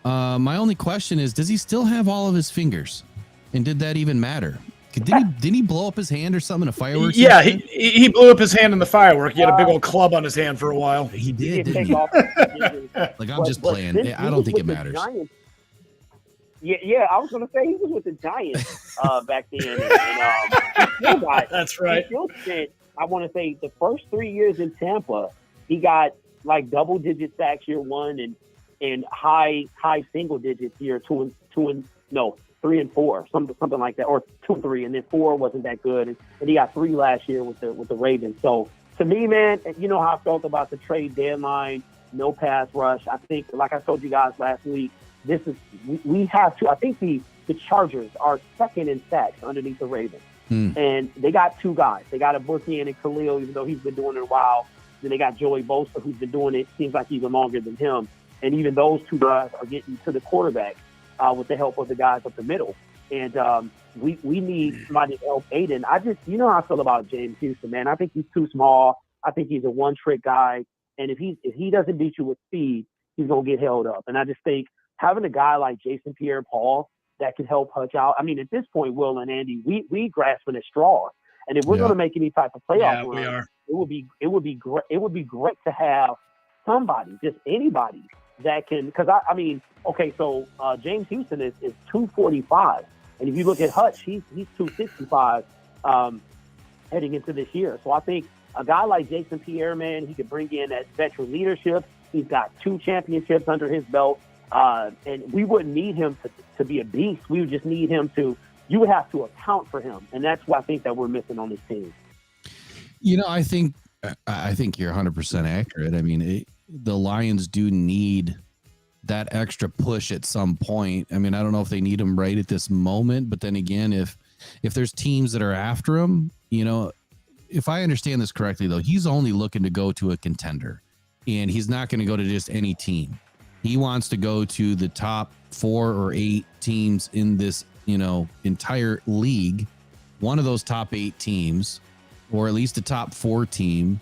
My only question is, does he still have all of his fingers? And did that even matter? Didn't he blow up his hand or something in a fireworks? Yeah, he blew up his hand in the firework. He had a big old club on his hand for a while. He did, didn't he? Like, I'm just playing. I don't think it matters. Yeah, I was going to say he was with the Giants back then. That's right. He still spent, I want to say, the first 3 years in Tampa, he got like double-digit sacks year one and high single digits year 3 and 4, something like that, or 2 and 3, and then 4 wasn't that good, and he got 3 last year with the Ravens. So to me, man, you know how I felt about the trade deadline, no pass rush. I think, like I told you guys last week, we have to. I think the Chargers are second in sacks underneath the Ravens, and they got 2 guys. They got a Bookend and Khalil, even though he's been doing it a while. Then they got Joey Bosa, who's been doing it seems like even longer than him, and even those 2 guys are getting to the quarterback with the help of the guys up the middle. And we need somebody to help Aiden. How I feel about James Houston, man. I think he's too small. I think he's a one-trick guy, and if he doesn't beat you with speed, he's gonna get held up. And I just think having a guy like Jason Pierre-Paul that can help Hutch out. I mean, at this point, Will and Andy, we grasping at straws. And if we're going to make any type of playoff run, it would be great to have somebody, just anybody that can. Because so James Houston is 245, and if you look at Hutch, he's 265 heading into this year. So I think a guy like Jason Pierre, man, he could bring in that veteran leadership. He's got 2 championships under his belt. And we wouldn't need him to be a beast. We would just need him you would have to account for him. And that's what I think that we're missing on this team. I think you're 100% accurate. I mean, the Lions do need that extra push at some point. I mean, I don't know if they need him right at this moment, but then again, if there's teams that are after him, if I understand this correctly, though, he's only looking to go to a contender, and he's not going to go to just any team. He wants to go to the top 4 or 8 teams in this, entire league. One of those top 8 teams, or at least a top 4 team,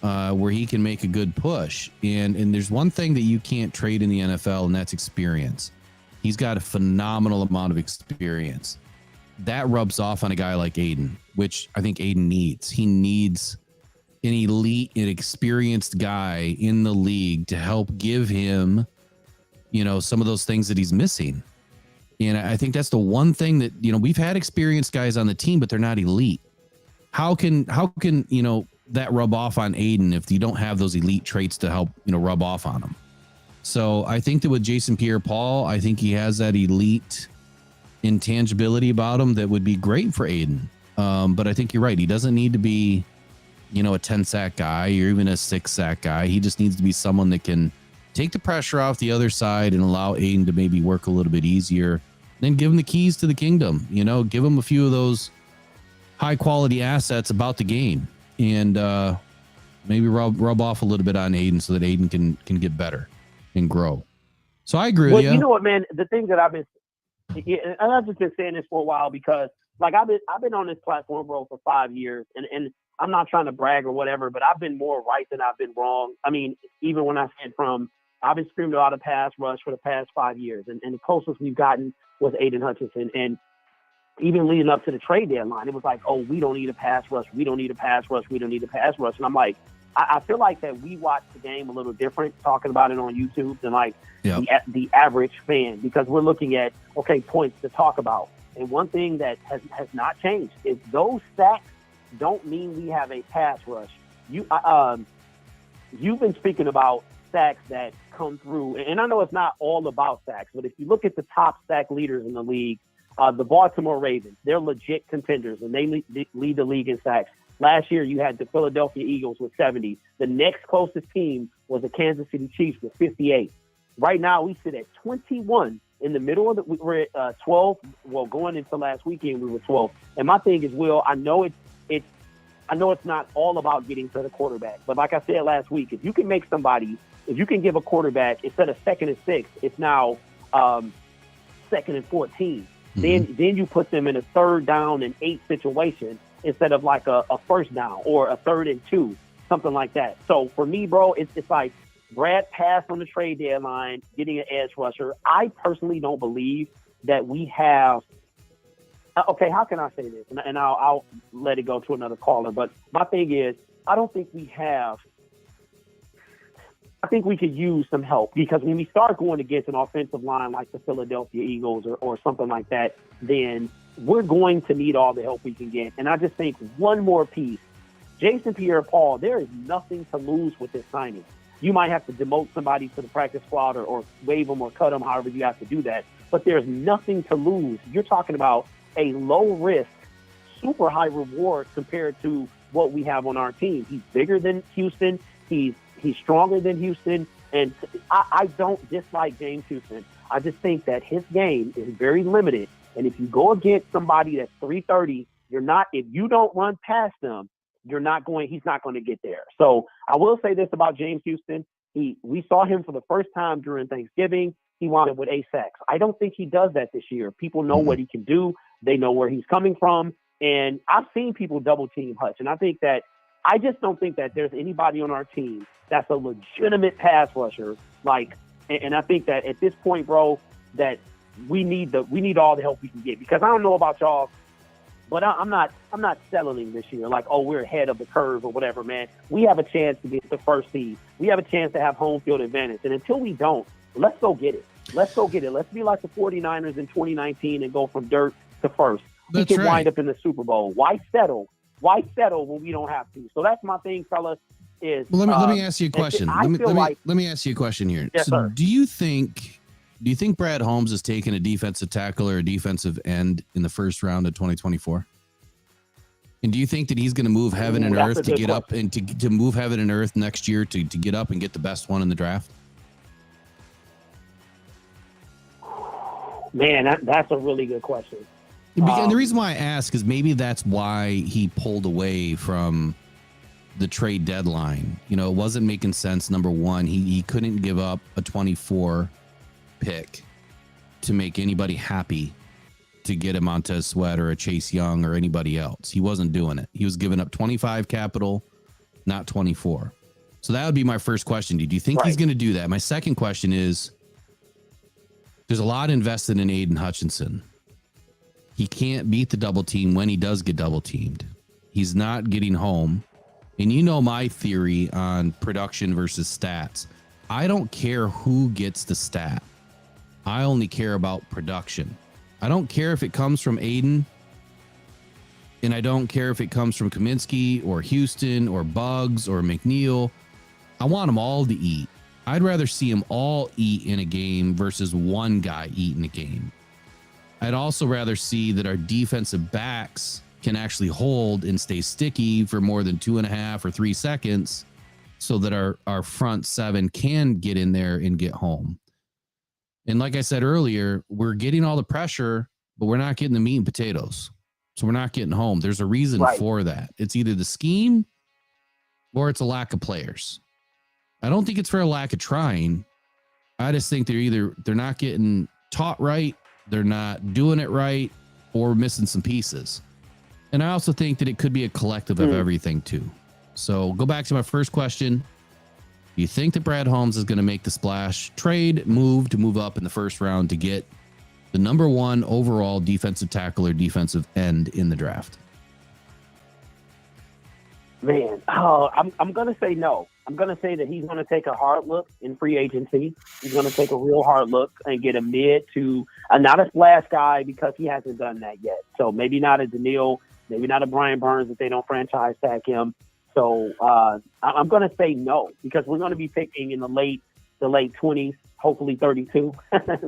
where he can make a good push. And there's one thing that you can't trade in the NFL, and that's experience. He's got a phenomenal amount of experience. That rubs off on a guy like Aiden, which I think Aiden needs. He needs an elite and experienced guy in the league to help give him, some of those things that he's missing. And I think that's the one thing that, we've had experienced guys on the team, but they're not elite. How can that rub off on Aiden if you don't have those elite traits to help, rub off on him? So I think that with Jason Pierre-Paul, I think he has that elite intangibility about him that would be great for Aiden. But I think you're right. He doesn't need to be, a 10 sack guy or even a 6 sack guy. He just needs to be someone that can take the pressure off the other side and allow Aiden to maybe work a little bit easier. Then give him the keys to the kingdom, give him a few of those high quality assets about the game, and maybe rub off a little bit on Aiden so that Aiden can get better and grow. So I agree with you. You know what, man? The thing that and I've just been saying this for a while because, like, I've been on this platform, bro, for 5 years, and I'm not trying to brag or whatever, but I've been more right than I've been wrong. I mean, even when I said I've been screaming out a pass rush for the past 5 years, and the closest we've gotten was Aiden Hutchinson. And even leading up to the trade deadline, it was like, oh, we don't need a pass rush. We don't need a pass rush. We don't need a pass rush. And I'm like, I feel like that we watch the game a little different talking about it on YouTube than like the average fan, because we're looking at, points to talk about. And one thing that has not changed is those sacks don't mean we have a pass rush. You've been speaking about sacks that come through, and I know it's not all about sacks, but if you look at the top sack leaders in the league, the Baltimore Ravens, they're legit contenders, and they lead the league in sacks. Last year, you had the Philadelphia Eagles with 70. The next closest team was the Kansas City Chiefs with 58. Right now, we sit at 21 in the middle of we're at 12. Well, going into last weekend, we were 12. And my thing is, Will, I know it's I know it's not all about getting to the quarterback, but like I said last week, if you can give a quarterback, instead of 2nd and 6, it's now 2nd and 14. Then you put them in a 3rd down and 8 situation instead of like a 1st down or a 3rd and 2, something like that. So for me, bro, it's like Brad passed on the trade deadline, getting an edge rusher. I personally don't believe that we have. Okay, how can I say this? And I'll let it go to another caller. But my thing is, I don't think we have. I think we could use some help, because when we start going against an offensive line like the Philadelphia Eagles or something like that, then we're going to need all the help we can get. And I just think one more piece, Jason Pierre-Paul, there is nothing to lose with this signing. You might have to demote somebody to the practice squad or waive them or cut them, however you have to do that. But there's nothing to lose. You're talking about a low risk, super high reward compared to what we have on our team. He's bigger than Houston. He's stronger than Houston. And I don't dislike James Houston. I just think that his game is very limited. And if you go against somebody that's 330, if you don't run past them, he's not going to get there. So I will say this about James Houston. We saw him for the first time during Thanksgiving. He wound up with 8 sacks. I don't think he does that this year. People know what he can do. They know where he's coming from. And I've seen people double team Hutch. And I just don't think that there's anybody on our team that's a legitimate pass rusher. And I think that at this point, bro, that we need all the help we can get, because I don't know about y'all, but I'm not settling this year. Like, oh, we're ahead of the curve or whatever, man. We have a chance to get the first seed. We have a chance to have home field advantage. And until we don't, let's go get it. Let's be like the 49ers in 2019 and go from dirt to first. We can wind up in the Super Bowl. Why settle? Why settle when we don't have to? So that's my thing, fellas. Let me ask you a question. Let me ask you a question here. Yes, so sir. Do you think Brad Holmes has taken a defensive tackle or a defensive end in the first round of 2024? And do you think that he's going to move heaven and earth to get up and to move heaven and earth next year to get up and get the best one in the draft? Man, that's a really good question. And the reason why I ask is maybe that's why he pulled away from the trade deadline. You know, it wasn't making sense. Number one, he couldn't give up a 24 pick to make anybody happy to get a Montez Sweat or a Chase Young or anybody else. He wasn't doing it. He was giving up 25 capital, not 24. So that would be my first question. Do you think he's going to do that? My second question is, there's a lot invested in Aiden Hutchinson. He can't beat the double team when he does get double teamed. He's not getting home. And you know my theory on production versus stats. I don't care who gets the stat. I only care about production. I don't care if it comes from Aiden, and I don't care if it comes from Kaminsky or Houston or Buggs or McNeil. I want them all to eat. I'd rather see them all eat in a game versus one guy eat in a game. I'd also rather see that our defensive backs can actually hold and stay sticky for more than 2.5 or 3 seconds so that our front seven can get in there and get home. And like I said earlier, we're getting all the pressure, but we're not getting the meat and potatoes. So we're not getting home. There's a reason for that. It's either the scheme or it's a lack of players. I don't think it's for a lack of trying. I just think they're not getting taught right, they're not doing it right, or we're missing some pieces. And I also think that it could be a collective of everything too. So go back to my first question. Do you think that Brad Holmes is going to make the splash trade move to move up in the first round to get the number 1 overall defensive tackle or defensive end in the draft? Man, I'm going to say no. I'm going to say that he's going to take a hard look in free agency. He's going to take a real hard look and get a mid to not a splash guy, because he hasn't done that yet. So maybe not a Daniil, maybe not a Brian Burns if they don't franchise tag him. So I'm going to say no, because we're going to be picking in the late 20s, hopefully 32.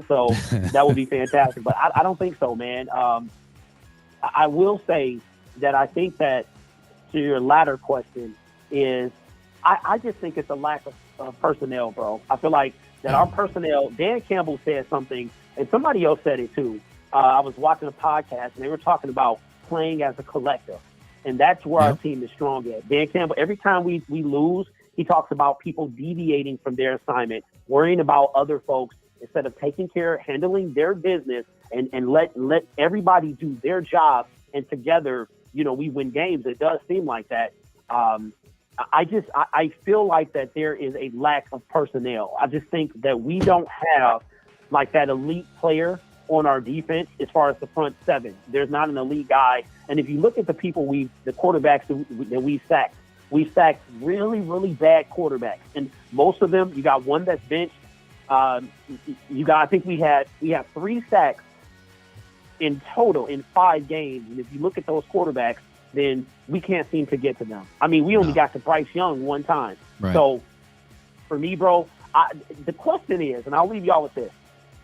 So that would be fantastic. But I don't think so, man. I will say that I think that, to your latter question, is I just think it's a lack of personnel, bro. I feel like that our personnel, Dan Campbell said something, and somebody else said it too. I was watching a podcast, and they were talking about playing as a collective. And that's where our team is strong at. Dan Campbell, every time we lose, he talks about people deviating from their assignment, worrying about other folks instead of taking care, handling their business, and let everybody do their job. And together, we win games. It does seem like that. I feel like that there is a lack of personnel. I just think that we don't have like that elite player on our defense as far as the front seven. There's not an elite guy. And if you look at the people the quarterbacks that we sacked really, really bad quarterbacks. And most of them, you got one that's benched. I think we have 3 sacks in total in 5 games. And if you look at those quarterbacks, then we can't seem to get to them. I mean, we only got to Bryce Young one time. Right. So for me, bro, the question is, and I'll leave y'all with this.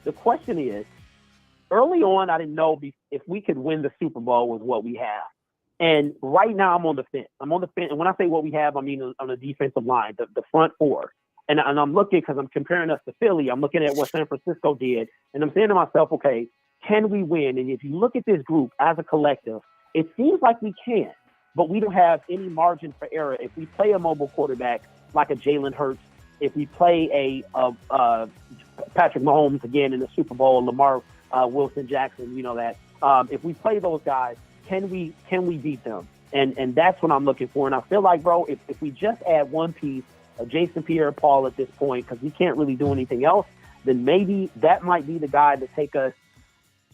The question is, early on, I didn't know if we could win the Super Bowl with what we have. And right now, I'm on the fence. And when I say what we have, I mean on the defensive line, the front 4. And I'm looking, because I'm comparing us to Philly, I'm looking at what San Francisco did. And I'm saying to myself, okay, can we win? And if you look at this group as a collective, it seems like we can. But we don't have any margin for error. If we play a mobile quarterback like a Jalen Hurts, if we play a Patrick Mahomes again in the Super Bowl, Lamar Wilson Jackson, that. If we play those guys, can we beat them? And that's what I'm looking for. And I feel like, bro, if we just add one piece of Jason Pierre-Paul at this point, because we can't really do anything else, then maybe that might be the guy to take us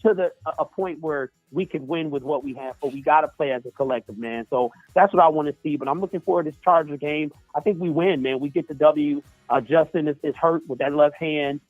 to a point where we could win with what we have. But we got to play as a collective, man. So that's what I want to see. But I'm looking forward to this Charger game. I think we win, man. We get the W. Justin is hurt with that left hand.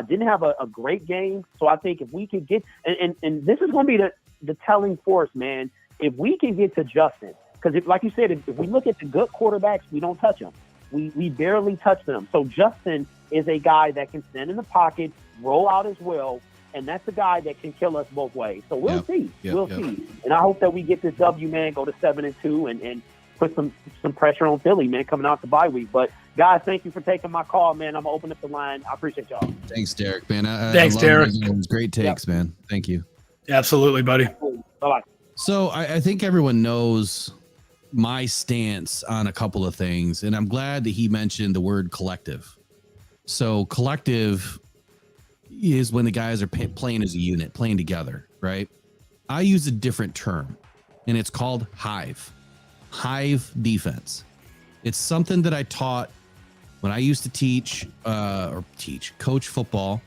Didn't have a great game. So I think if we could get and this is going to be the telling force, man. If we can get to Justin, because like you said, if we look at the good quarterbacks, we don't touch them. We barely touch them. So Justin is a guy that can stand in the pocket, roll out his will, and that's a guy that can kill us both ways. So we'll see. We'll see. And I hope that we get this W, man, go to 7-2 and put some pressure on Philly, man, coming out the bye week. But guys, thank you for taking my call, man. I'm gonna open up the line. I appreciate y'all. Thanks, Derek, man. Thanks, Derek. It was great takes, man. Thank you. Absolutely, buddy. Bye-bye. So I think everyone knows my stance on a couple of things, and I'm glad that he mentioned the word collective. So collective is when the guys are playing as a unit, playing together, right? I use a different term, and it's called hive defense. It's something that I taught when I used to coach football.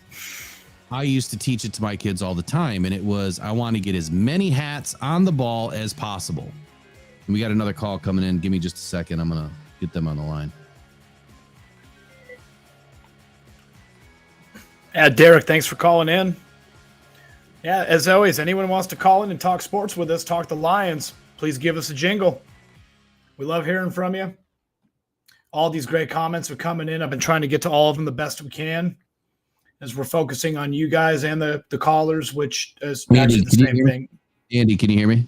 I used to teach it to my kids all the time, and it was, I want to get as many hats on the ball as possible. And we got another call coming in. Give me just a second. I'm going to get them on the line. Derek, thanks for calling in. Yeah, as always, anyone wants to call in and talk sports with us, talk the Lions, please give us a jingle. We love hearing from you. All these great comments are coming in. I've been trying to get to all of them the best we can as we're focusing on you guys and the callers, which is Andy, actually the same thing. Andy, can you hear me?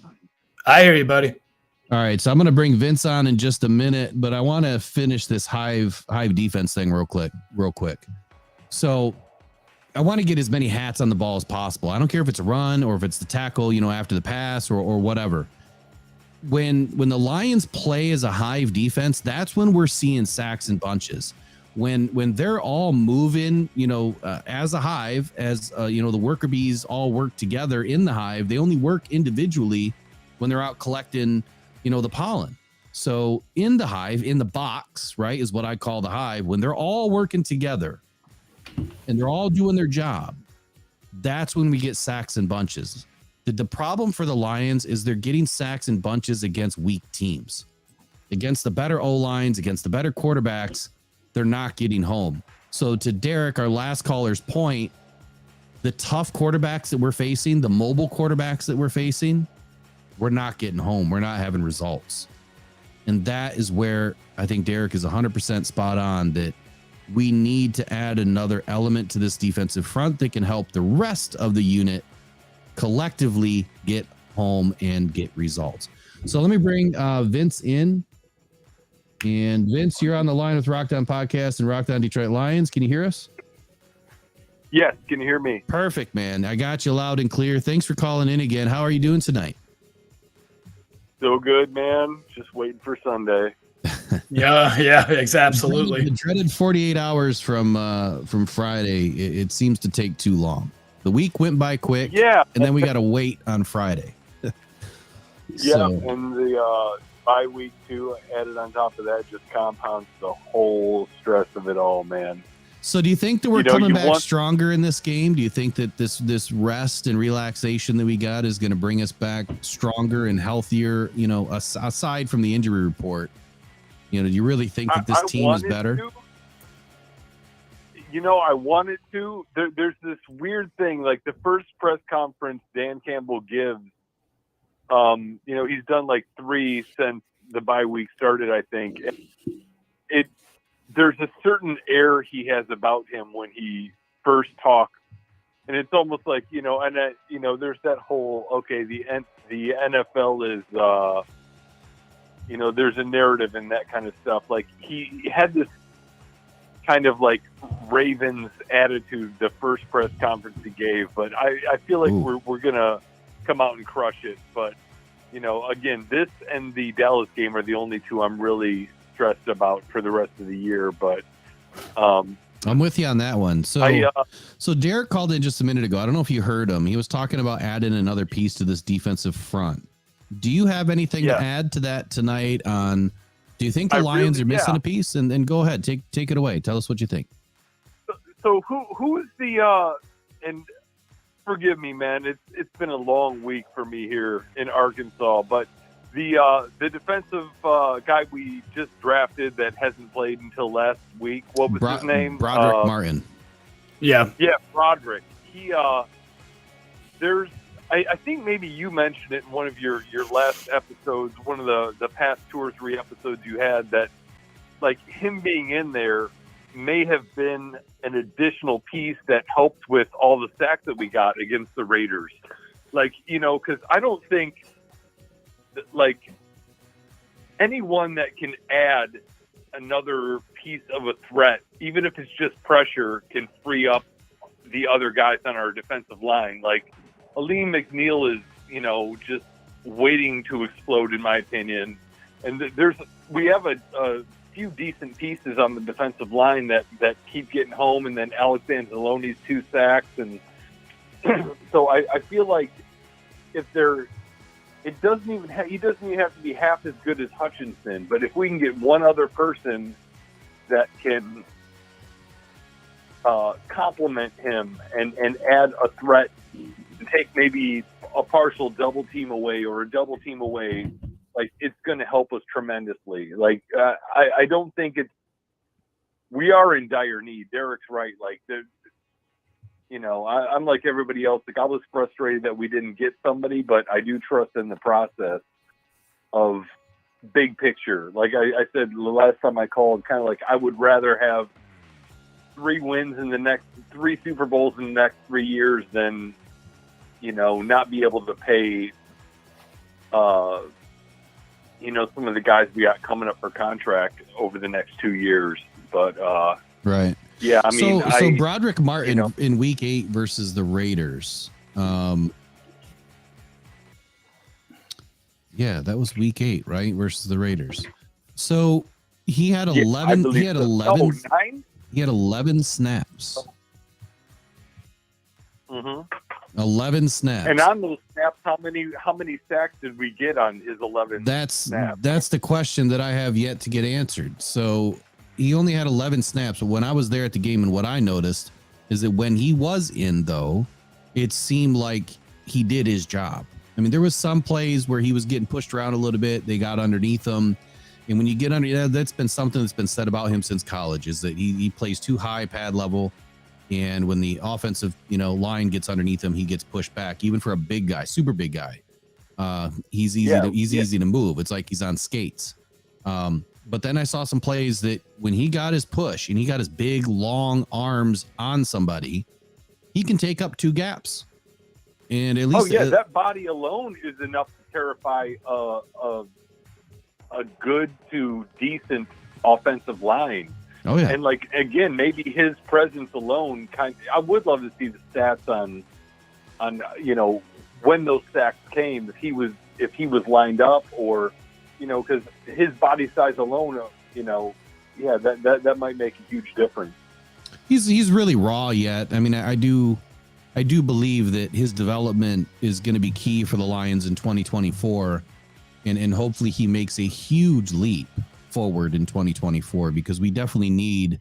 I hear you, buddy. All right, so I'm going to bring Vince on in just a minute, but I want to finish this hive defense thing real quick. So I want to get as many hats on the ball as possible. I don't care if it's a run or if it's the tackle, after the pass or whatever. When the Lions play as a hive defense, that's when we're seeing sacks and bunches. When they're all moving, as a hive, as the worker bees all work together in the hive, they only work individually when they're out collecting, the pollen. So in the hive, in the box, right, is what I call the hive. When they're all working together and they're all doing their job, that's when we get sacks and bunches. The problem for the Lions is they're getting sacks and bunches against weak teams. Against the better O-lines, against the better quarterbacks, they're not getting home. So to Derek, our last caller's point, the tough quarterbacks that we're facing, the mobile quarterbacks that we're facing, we're not getting home. We're not having results. And that is where I think Derek is 100% spot on, that we need to add another element to this defensive front that can help the rest of the unit collectively get home and get results. So let me bring Vince in. And Vince, you're on the line with Rock Down Podcast and Rock Down Detroit Lions. Can you hear us? Yes. Can you hear me? Perfect, man. I got you loud and clear. Thanks for calling in again. How are you doing tonight? so good, man. Just waiting for Sunday. Yeah, absolutely. The dreaded 48 hours from Friday, it seems to take too long. The week went by quick, and then we got to wait on Friday. Yeah, and the bye week too added on top of that just compounds the whole stress of it all, man. So do you think that we're coming back stronger in this game? Do you think that this rest and relaxation that we got is going to bring us back stronger and healthier, aside from the injury report? Do you really think that this team is better? I wanted to. There's this weird thing, like the first press conference Dan Campbell gives, he's done like 3 since the bye week started, I think. There's a certain air he has about him when he first talks, and it's almost like, there's that whole, okay, the NFL is, there's a narrative and that kind of stuff. Like he had this kind of like Ravens attitude the first press conference he gave, but I feel like we're gonna come out and crush it. But again, this and the Dallas game are the only two I'm really stressed about for the rest of the year. But I'm with you on that one. So Derek called in just a minute ago. I don't know if you heard him. He was talking about adding another piece to this defensive front. Do you have anything to add to that tonight? Do you think the Lions are missing a piece? And then go ahead, take it away. Tell us what you think. So who is the and forgive me, man, it's been a long week for me here in Arkansas, but the defensive guy we just drafted that hasn't played until last week, what was his name? Broderick Martin. Yeah, Broderick. I think maybe you mentioned it in one of your last episodes, one of the past 2 or 3 episodes you had, that like him being in there may have been an additional piece that helped with all the sacks that we got against the Raiders. Like, because I don't think that, like, anyone that can add another piece of a threat, even if it's just pressure, can free up the other guys on our defensive line. Like, Aleem McNeil is, just waiting to explode, in my opinion. And we have a few decent pieces on the defensive line that keep getting home, and then Alex Anzalone's 2 sacks. And so I feel like he doesn't even have to be half as good as Hutchinson, but if we can get one other person that can complement him and add a threat, take maybe a partial double team away or a double team away, like it's going to help us tremendously. Like I don't think we are in dire need. Derek's right. Like I'm like everybody else. Like I was frustrated that we didn't get somebody, but I do trust in the process of big picture. Like I said the last time I called, kind of like I would rather have 3 wins in the next 3 Super Bowls in the next 3 years than not be able to pay, some of the guys we got coming up for contract over the next 2 years. But, right. Yeah. I mean, so Broderick Martin in week 8 versus the Raiders. Yeah, that was week 8, right? Versus the Raiders. So he had 11, he had 11, 9? He had 11 snaps. Mm-hmm. 11 snaps. And on those snaps, how many sacks did we get on his 11 snaps? That's the question that I have yet to get answered. So he only had 11 snaps. But when I was there at the game, and what I noticed is that when he was in, though, it seemed like he did his job. I mean, there was some plays where he was getting pushed around a little bit. They got underneath him. And when you get under, that's been something that's been said about him since college, is that he plays too high pad level. And when the offensive, line gets underneath him, he gets pushed back. Even for a big guy, super big guy, he's easy to move. It's like he's on skates. But then I saw some plays that when he got his push and he got his big long arms on somebody, he can take up 2 gaps. And at least, that body alone is enough to terrify a good to decent offensive line. Oh yeah, and like again, maybe his presence alone I would love to see the stats on when those sacks came. If he was if he was lined up, or because his body size alone, that might make a huge difference. He's really raw yet. I mean, I do believe that his development is going to be key for the Lions in 2024, and hopefully he makes a huge leap forward in 2024, because we definitely need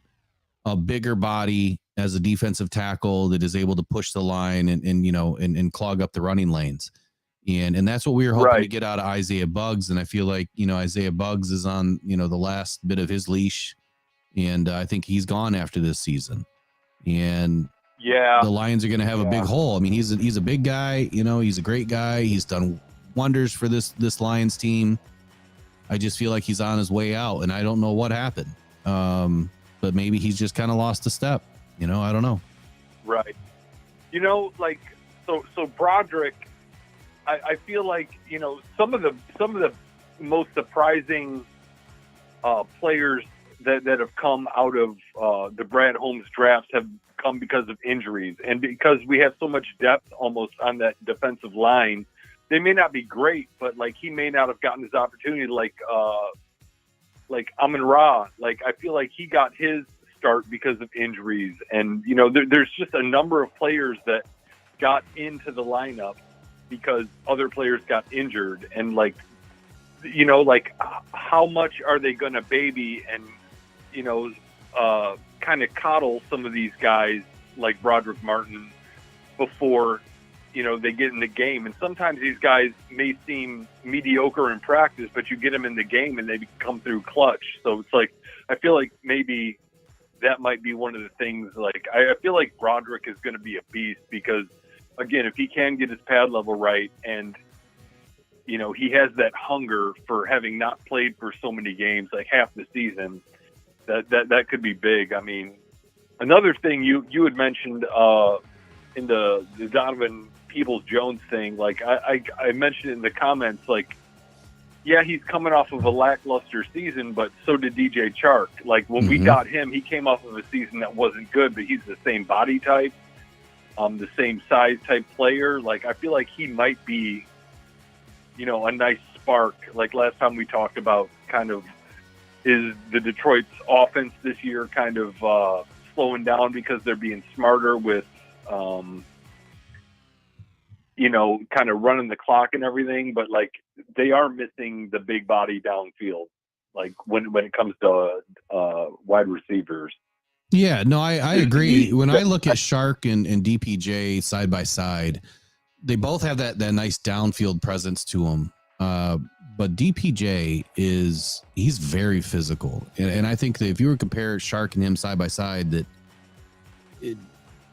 a bigger body as a defensive tackle that is able to push the line and clog up the running lanes. And that's what we were hoping to get out of Isaiah Buggs. And I feel like, Isaiah Buggs is on, the last bit of his leash, and I think he's gone after this season. And the Lions are going to have a big hole. I mean, he's a big guy, he's a great guy. He's done wonders for this Lions team. I just feel like he's on his way out, and I don't know what happened. But maybe he's just kind of lost a step. I don't know. Right. So Broderick, I feel like, some of the most surprising players that have come out of the Brad Holmes drafts have come because of injuries, and because we have so much depth almost on that defensive line. They may not be great, but he may not have gotten his opportunity like Amon-Ra. I feel like he got his start because of injuries, and there's just a number of players that got into the lineup because other players got injured, and how much are they going to baby and kind of coddle some of these guys like Broderick Martin before they get in the game. And sometimes these guys may seem mediocre in practice, but you get them in the game and they come through clutch. So it's I feel like maybe that might be one of the things. I feel like Broderick is going to be a beast because, again, if he can get his pad level right, and he has that hunger for having not played for so many games, like half the season, that could be big. I mean, another thing you had mentioned in the Donovan Peoples-Jones thing, I mentioned in the comments, he's coming off of a lackluster season, but so did DJ Chark. When we got him, he came off of a season that wasn't good, but he's the same body type, the same size type player. I feel like he might be, a nice spark. Last time we talked about kind of, is the Detroit's offense this year kind of slowing down because they're being smarter with, kind of running the clock and everything, but they are missing the big body downfield, when it comes to wide receivers. Yeah, no, I agree. When I look at Chark and DPJ side by side, they both have that nice downfield presence to them. But DPJ he's very physical. And I think that if you were to compare Chark and him side by side, that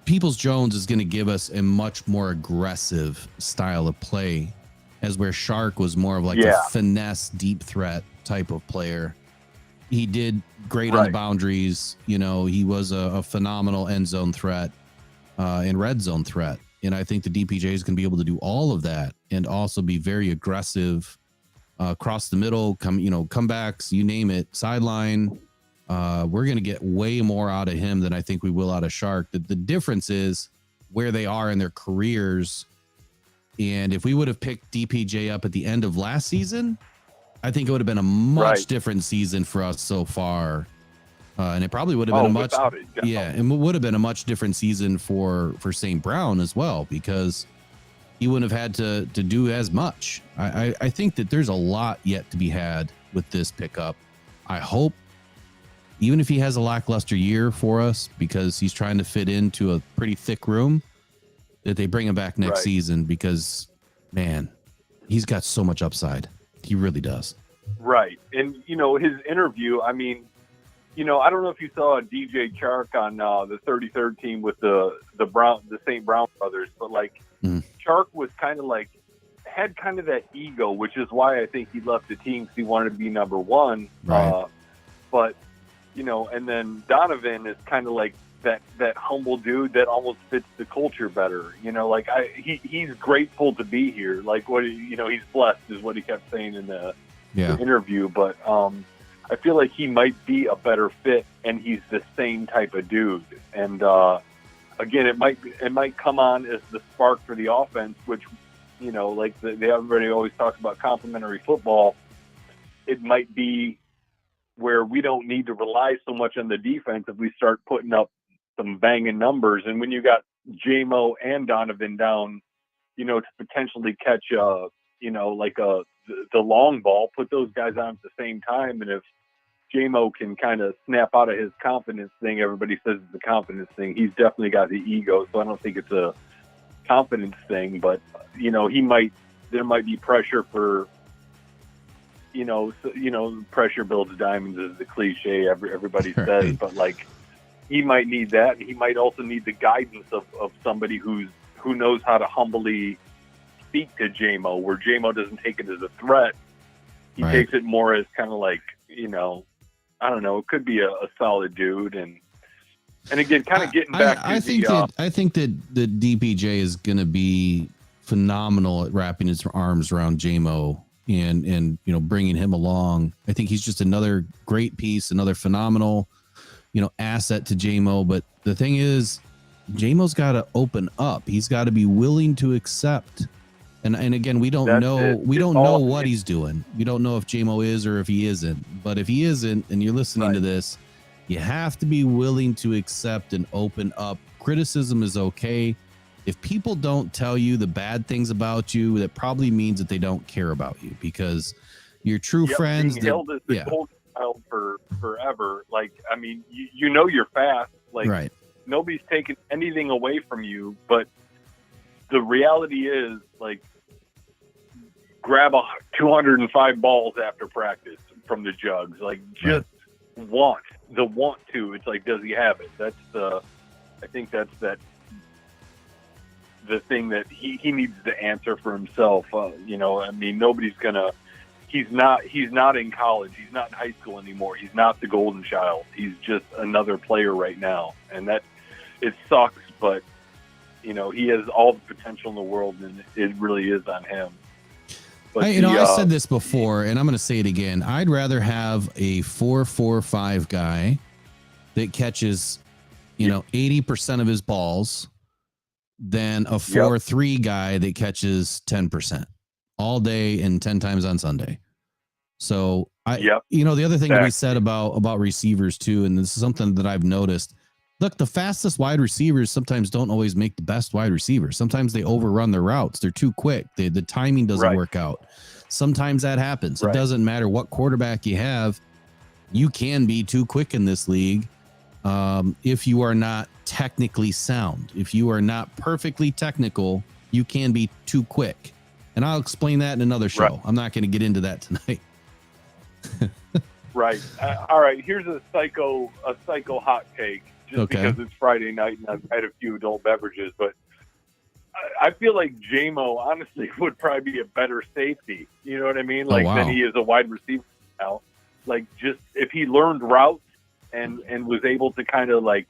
Peoples-Jones is going to give us a much more aggressive style of play, as where Chark was more of a finesse, deep threat type of player. He did great on the boundaries. He was a phenomenal end zone threat and red zone threat. And I think the DPJ is going to be able to do all of that and also be very aggressive across the middle, comebacks, you name it, sideline. We're going to get way more out of him than I think we will out of Chark. The difference is where they are in their careers. And if we would have picked DPJ up at the end of last season, I think it would have been a much different season for us so far. And it probably would have been it would have been a much different season for St. Brown as well, because he wouldn't have had to do as much. I think that there's a lot yet to be had with this pickup. I hope, even if he has a lackluster year for us because he's trying to fit into a pretty thick room, that they bring him back next season, because, man, he's got so much upside. He really does. Right. And, his interview, I mean, I don't know if you saw DJ Chark on the 33rd team with the St. Brown brothers, but Chark was kind of had kind of that ego, which is why I think he left the team, because he wanted to be number one. Right. But, and then Donovan is kind of that humble dude that almost fits the culture better. He's grateful to be here. He's blessed is what he kept saying in the interview. But I feel like he might be a better fit, and he's the same type of dude. And again, it might come on as the spark for the offense, which like everybody always talks about complementary football. It might be where we don't need to rely so much on the defense if we start putting up some banging numbers. And when you got J-Mo and Donovan down, to potentially catch the long ball, put those guys on at the same time. And if J-Mo can kind of snap out of his confidence thing, everybody says it's a confidence thing. He's definitely got the ego, so I don't think it's a confidence thing. But there might be pressure for, pressure builds diamonds is the cliche everybody says, but like he might need that, and he might also need the guidance of somebody who knows how to humbly speak to J-Mo, where J-Mo doesn't take it as a threat. He takes it more as kind of like, I don't know, it could be a solid dude. And again, kind of getting back I think that DPJ is going to be phenomenal at wrapping his arms around J-Mo and bringing him along. I think he's just another great piece, another phenomenal, asset to J-Mo. But the thing is, J-Mo's got to open up. He's got to be willing to accept. And again, we don't know what he's doing. We don't know if J-Mo is or if he isn't. But if he isn't, and you're listening to this, you have to be willing to accept and open up. Criticism is okay. If people don't tell you the bad things about you, that probably means that they don't care about you, because your true friends. Being held as the gold child for forever. Like, I mean, you're fast. Like, right. Nobody's taking anything away from you, but the reality is, like, grab 205 balls after practice from the jugs. Like, just want to. It's like, does he have it? I think that's the thing that he needs to answer for himself. I mean, nobody's gonna. He's not in college. He's not in high school anymore. He's not the golden child. He's just another player right now, and that it sucks, but he has all the potential in the world, and it really is on him. But I said this before, and I'm going to say it again. I'd rather have a 4.45 guy that catches, 80% of his balls than a 4.3 guy that catches 10% all day and 10 times on Sunday. So the other thing that we said about receivers too, and this is something that I've noticed. Look, the fastest wide receivers sometimes don't always make the best wide receivers. Sometimes they overrun their routes. They're too quick. The timing doesn't work out. Sometimes that happens. It doesn't matter what quarterback you have. You can be too quick in this league if you are not technically sound. If you are not perfectly technical, you can be too quick. And I'll explain that in another show. I'm not going to get into that tonight. Right. All right. Here's a psycho hot take. Just because it's Friday night and I've had a few adult beverages, but I feel like J-Mo honestly would probably be a better safety. You know what I mean? Like, than he is a wide receiver now. Like, just if he learned routes and was able to kind of like,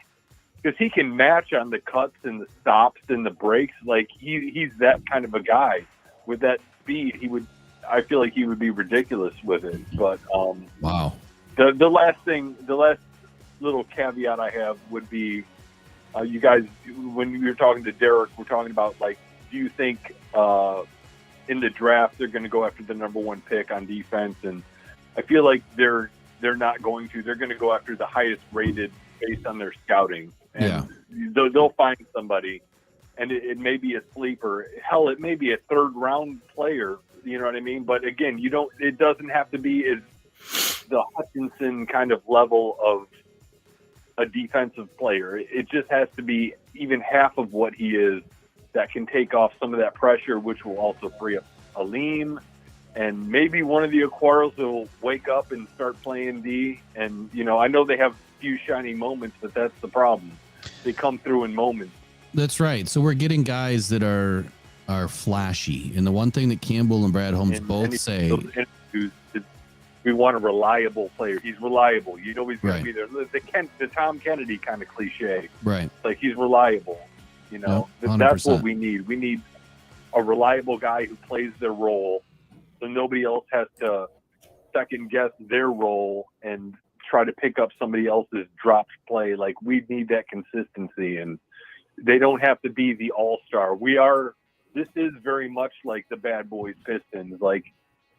because he can match on the cuts and the stops and the breaks. Like, he's that kind of a guy with that speed. I feel like he would be ridiculous with it. But the last little caveat I have would be, you guys, when you're talking to Derek, we're talking about, like, do you think in the draft they're going to go after the number one pick on defense? And I feel like they're not going to. They're going to go after the highest rated based on their scouting. And they'll find somebody, and it may be a sleeper. Hell, it may be a third round player. You know what I mean? But again, it doesn't have to be the Hutchinson kind of level of a defensive player. It just has to be even half of what he is, that can take off some of that pressure, which will also free up Aleem, and maybe one of the Aquaros will wake up and start playing D. And I know they have a few shining moments, but that's the problem. They come through in moments. That's right. So we're getting guys that are flashy, and the one thing that Campbell and Brad Holmes both say. We want a reliable player. He's reliable. He's going to be there. The Tom Kennedy kind of cliche. Right. Like, he's reliable. That's what we need. We need a reliable guy who plays their role, so nobody else has to second guess their role and try to pick up somebody else's dropped play. Like, we need that consistency, and they don't have to be the all-star. We are this is very much like the Bad Boys Pistons. Like,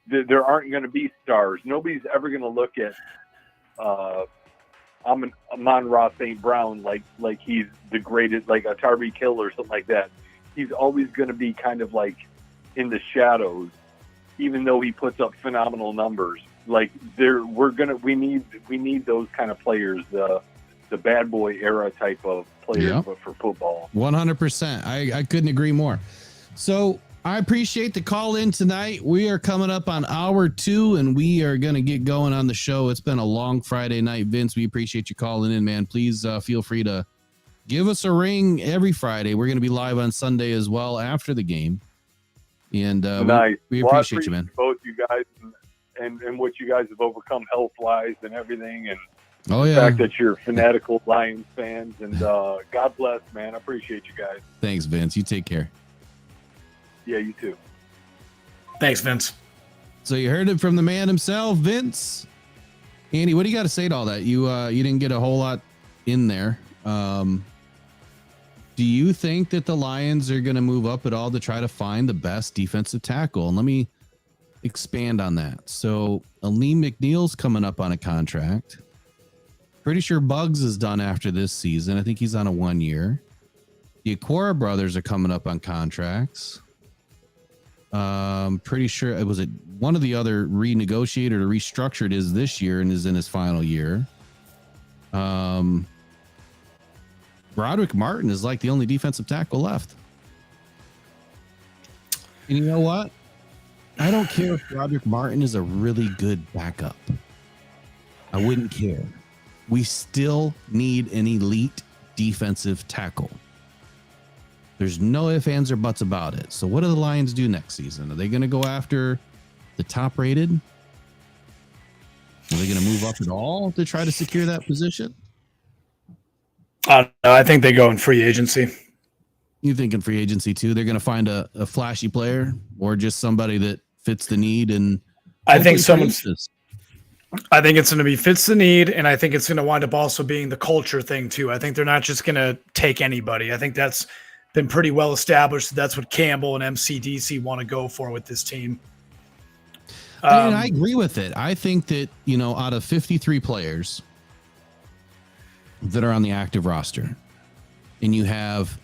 there aren't going to be stars. Nobody's ever going to look at Amon-Ra St. Brown like he's the greatest, like a Tyreek Hill or something like that. He's always going to be kind of like in the shadows, even though he puts up phenomenal numbers. Like we need those kind of players, the bad boy era type of players, but for football. 100%. I couldn't agree more. So I appreciate the call in tonight. We are coming up on hour 2, and we are going to get going on the show. It's been a long Friday night, Vince. We appreciate you calling in, man. Please feel free to give us a ring every Friday. We're going to be live on Sunday as well after the game. And nice. we appreciate you, man. Both you guys and what you guys have overcome health-wise and everything, and the fact that you're fanatical Lions fans. And God bless, man. I appreciate you guys. Thanks, Vince. You take care. Yeah, you too. Thanks, Vince. So you heard it from the man himself, Vince. Andy, what do you got to say to all that? You didn't get a whole lot in there. Do you think that the Lions are going to move up at all to try to find the best defensive tackle? And let me expand on that. So Aleem McNeil's coming up on a contract. Pretty sure Bugs is done after this season. I think he's on a 1 year. The Aquara brothers are coming up on contracts. Pretty sure it was one of the other renegotiated or restructured is this year and is in his final year. Broderick Martin is like the only defensive tackle left. And you know what? I don't care if Broderick Martin is a really good backup. I wouldn't care. We still need an elite defensive tackle. There's no ifs, ands, or buts about it. So what do the Lions do next season? Are they going to go after the top rated? Are they going to move up at all to try to secure that position? I think they go in free agency. You think in free agency too? They're going to find a flashy player or just somebody that fits the need? And I think it's going to be fits the need, and I think it's going to wind up also being the culture thing too. I think they're not just going to take anybody. I think that's been pretty well established. That's what Campbell and MCDC want to go for with this team. I agree with it. I think that, out of 53 players that are on the active roster, and you have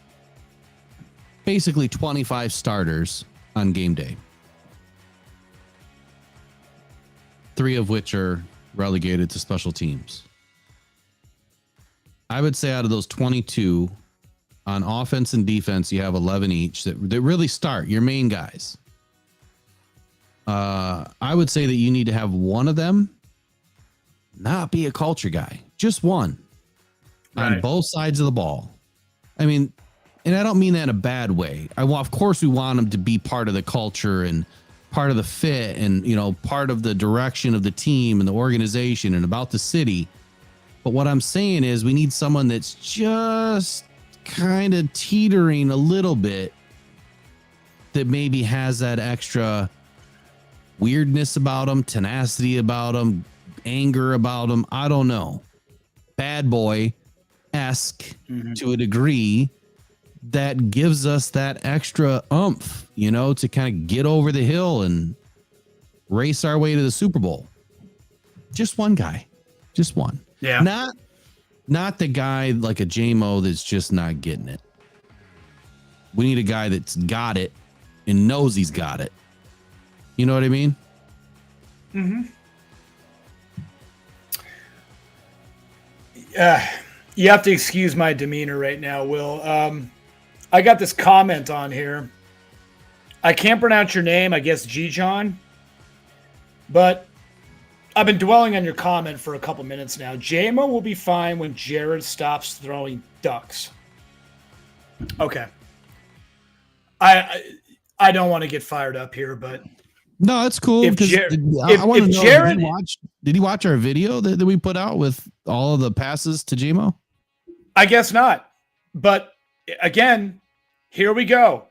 basically 25 starters on game day, 3 of which are relegated to special teams. I would say out of those 22 on offense and defense, you have 11 each that really start your main guys. I would say that you need to have one of them not be a culture guy, just one on both sides of the ball. I mean, and I don't mean that in a bad way. Of course we want them to be part of the culture and part of the fit and, part of the direction of the team and the organization and about the city. But what I'm saying is we need someone that's just kind of teetering a little bit, that maybe has that extra weirdness about them, tenacity about them, anger about them. I don't know. Bad boy-esque to a degree that gives us that extra oomph, to kind of get over the hill and race our way to the Super Bowl. Just one guy. Just one. Yeah. Not the guy like a JMO that's just not getting it. We need a guy that's got it and knows he's got it. You know what I mean? Mm-hmm. You have to excuse my demeanor right now, Will. I got this comment on here. I can't pronounce your name, I guess G-John. But I've been dwelling on your comment for a couple minutes now. JMO will be fine when Jared stops throwing ducks. Okay. I don't want to get fired up here, but no, it's cool. If I want to know, Jared, did he watch our video that we put out with all of the passes to JMO? I guess not. But again, here we go.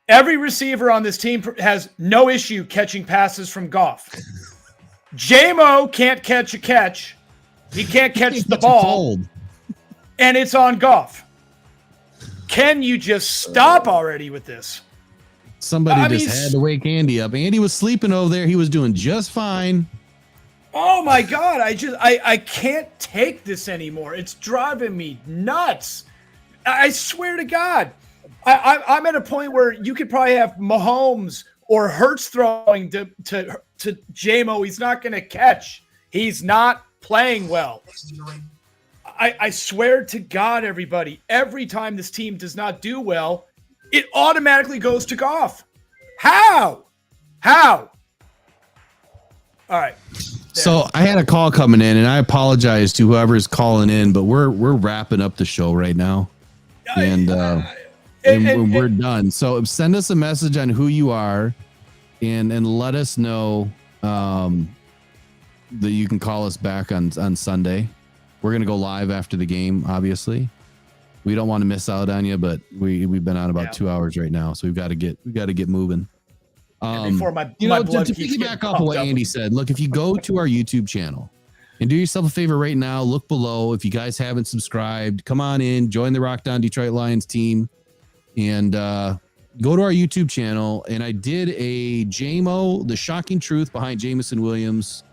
Every receiver on this team has no issue catching passes from Goff. JMO can't catch a catch. He can't catch the ball. And it's on Goff. Can you just stop already with this? Somebody had to wake Andy up. Andy was sleeping over there. He was doing just fine. Oh my God. I can't take this anymore. It's driving me nuts. I swear to God. I'm at a point where you could probably have Mahomes or Hurts throwing to J-Mo. He's not going to catch. He's not playing well. I swear to God, everybody, every time this team does not do well, it automatically goes to Goff. How? All right. There. So I had a call coming in, and I apologize to whoever's calling in, but we're wrapping up the show right now, and we're done. So send us a message on who you are, and let us know that you can call us back on Sunday. We're gonna go live after the game, obviously. We don't want to miss out on you, but we've been on about 2 hours right now, so we got to get moving. Before my to piggyback off of what Andy said, look, if you go to our YouTube channel and do yourself a favor right now, look below. If you guys haven't subscribed, come on in, join the Rock Down Detroit Lions team, and go to our YouTube channel. And I did a JMO, the shocking truth behind Jameson Williams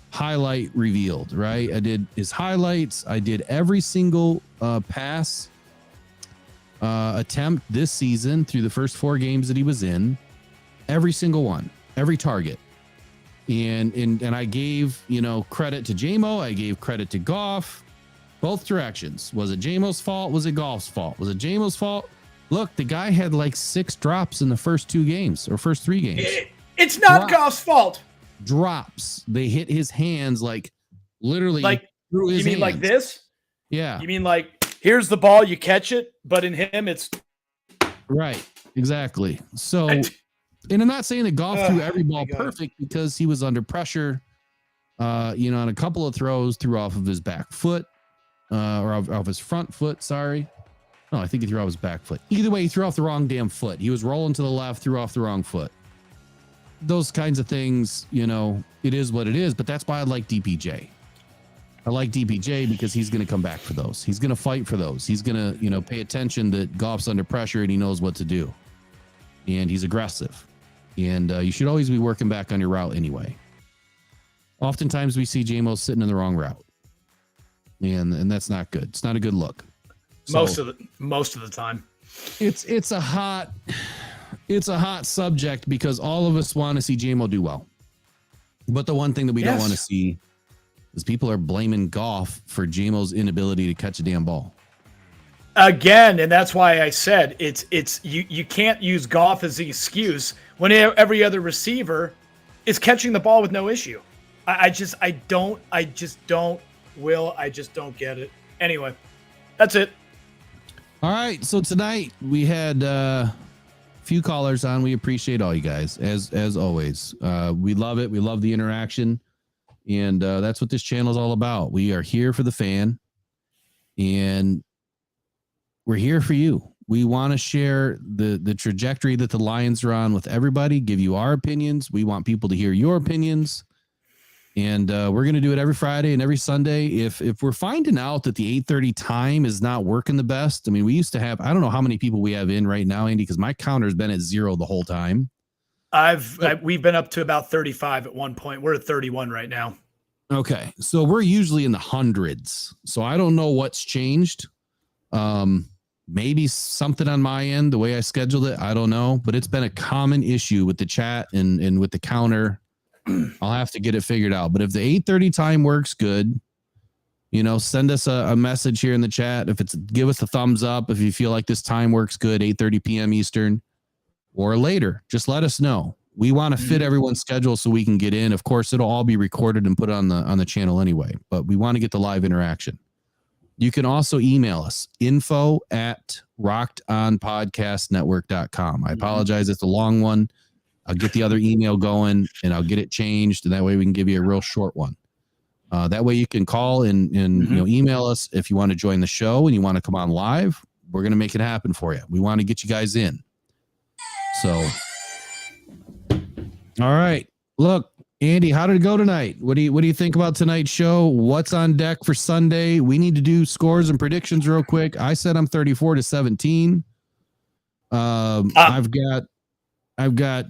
highlight revealed, right? I did his highlights. I did every single pass attempt this season through the first 4 games that he was in. Every single one, every target. And I gave, credit to JMO. I gave credit to Goff, both directions. Was it JMO's fault? Was it Goff's fault? Was it JMO's fault? Look, the guy had like 6 drops in the first 2 games or first 3 games. It's not Goff's fault. Drops. They hit his hands like literally through his hands. You mean like this? Yeah. You mean like here's the ball, you catch it, but in him it's right. Exactly. So, and I'm not saying that Goff threw every ball perfect because he was under pressure. On a couple of throws, threw off of his back foot, or off his front foot. Sorry. No, I think he threw off his back foot. Either way, he threw off the wrong damn foot. He was rolling to the left, threw off the wrong foot. Those kinds of things, it is what it is, but that's why I like DPJ. I like DPJ because he's going to come back for those. He's going to fight for those. He's going to, pay attention that Goff's under pressure and he knows what to do. And he's aggressive. And you should always be working back on your route anyway. Oftentimes we see JMO sitting in the wrong route. And that's not good. It's not a good look. So, most of the time. It's a hot subject because all of us want to see JMO do well. But the one thing that we don't want to see is people are blaming Goff for JMO's inability to catch a damn ball. Again, and that's why I said it's you can't use Goff as the excuse when every other receiver is catching the ball with no issue. I just don't get it. Anyway, that's it. All right, so tonight we had few callers on. We appreciate all you guys as always. We love it. We love the interaction, and that's what this channel is all about. We are here for the fan, and we're here for you. We want to share the trajectory that the Lions are on with everybody, give you our opinions. We want people to hear your opinions. And we're going to do it every Friday and every Sunday. If we're finding out that the 8:30 time is not working the best, I mean, we used to have, I don't know how many people we have in right now, Andy, because my counter's been at 0 the whole time. We've been up to about 35 at one point. We're at 31 right now. Okay. So we're usually in the hundreds. So I don't know what's changed. Maybe something on my end, the way I scheduled it, I don't know, but it's been a common issue with the chat and with the counter. I'll have to get it figured out. But if the 8:30 time works good, send us a message here in the chat. Give us a thumbs up if you feel like this time works good, 8:30 p.m. Eastern or later. Just let us know. We want to fit everyone's schedule so we can get in. Of course, it'll all be recorded and put on the channel anyway, but we want to get the live interaction. You can also email us, info@rockedonpodcastnetwork.com. I apologize. It's a long one. I'll get the other email going and I'll get it changed. And that way we can give you a real short one. That way you can call and email us if you want to join the show and you want to come on live. We're going to make it happen for you. We want to get you guys in. So, all right. Look, Andy, how did it go tonight? What do you think about tonight's show? What's on deck for Sunday? We need to do scores and predictions real quick. I said I'm 34-17. I've got I've got,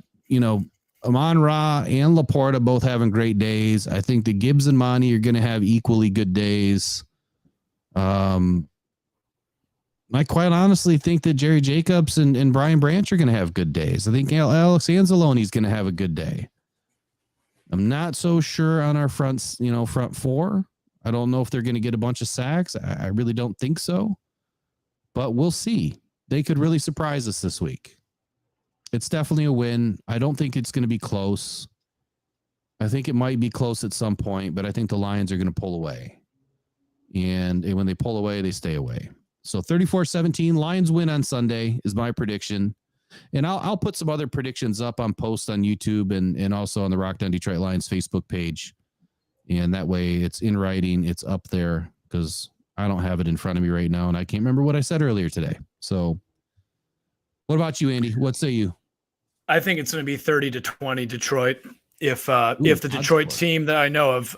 amon-ra and Laporta both having great days. I think the Gibbs and Monty are going to have equally good days. I quite honestly think that Jerry Jacobs and Brian Branch are going to have good days. I think Alex Anzalone is going to have a good day. I'm not so sure on our front four. I don't know if they're going to get a bunch of sacks. I really don't think so, but we'll see. They could really surprise us this week. It's definitely a win. I don't think it's going to be close. I think it might be close at some point, but I think the Lions are going to pull away. And when they pull away, they stay away. So 34-17, Lions win on Sunday is my prediction. And I'll put some other predictions up on posts on YouTube and also on the Rock Down Detroit Lions Facebook page. And that way it's in writing. It's up there because I don't have it in front of me right now. And I can't remember what I said earlier today. So what about you, Andy? What say you? I think it's going to be 30-20 Detroit. If the Detroit team that I know of,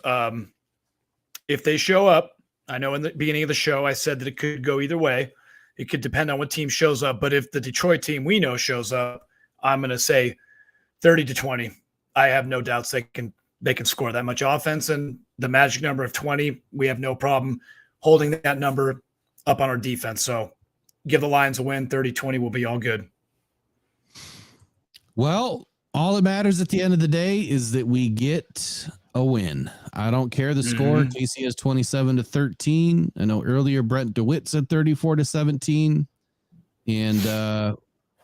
if they show up, I know in the beginning of the show, I said that it could go either way. It could depend on what team shows up. But if the Detroit team we know shows up, I'm going to say 30-20. I have no doubts they can score that much offense. And the magic number of 20, we have no problem holding that number up on our defense. So give the Lions a win. 30-20 will be all good. Well, all that matters at the end of the day is that we get a win. I don't care the score. Casey has 27-13. I know earlier Brent DeWitt said 34-17. And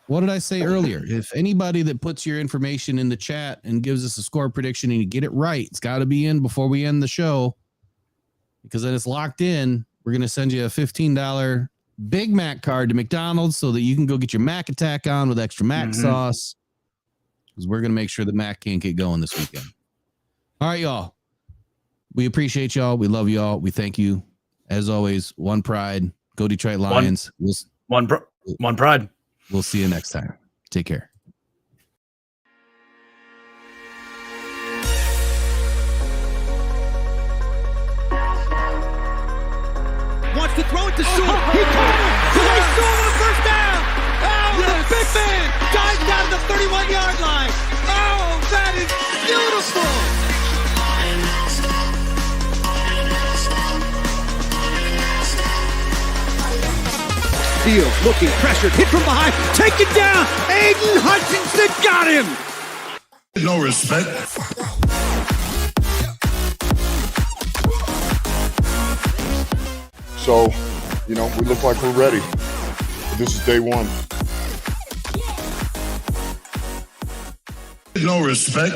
what did I say earlier? If anybody that puts your information in the chat and gives us a score prediction and you get it right, it's got to be in before we end the show, because then it's locked in. We're going to send you a $15 Big Mac card to McDonald's so that you can go get your Mac Attack on with extra Mac sauce, because we're going to make sure the Mac can't get going this weekend. All right, y'all. We appreciate y'all. We love y'all. We thank you. As always, one pride. Go Detroit Lions. One pride. We'll see you next time. Take care. Wants to throw it to Sewell. He caught it. They stole the first down. Oh, the big man dives down to the 31-yard line. Oh, that is beautiful. Fields looking pressured, hit from behind, taken down. Aiden Hutchinson got him. No respect. So, we look like we're ready. This is day one. No respect.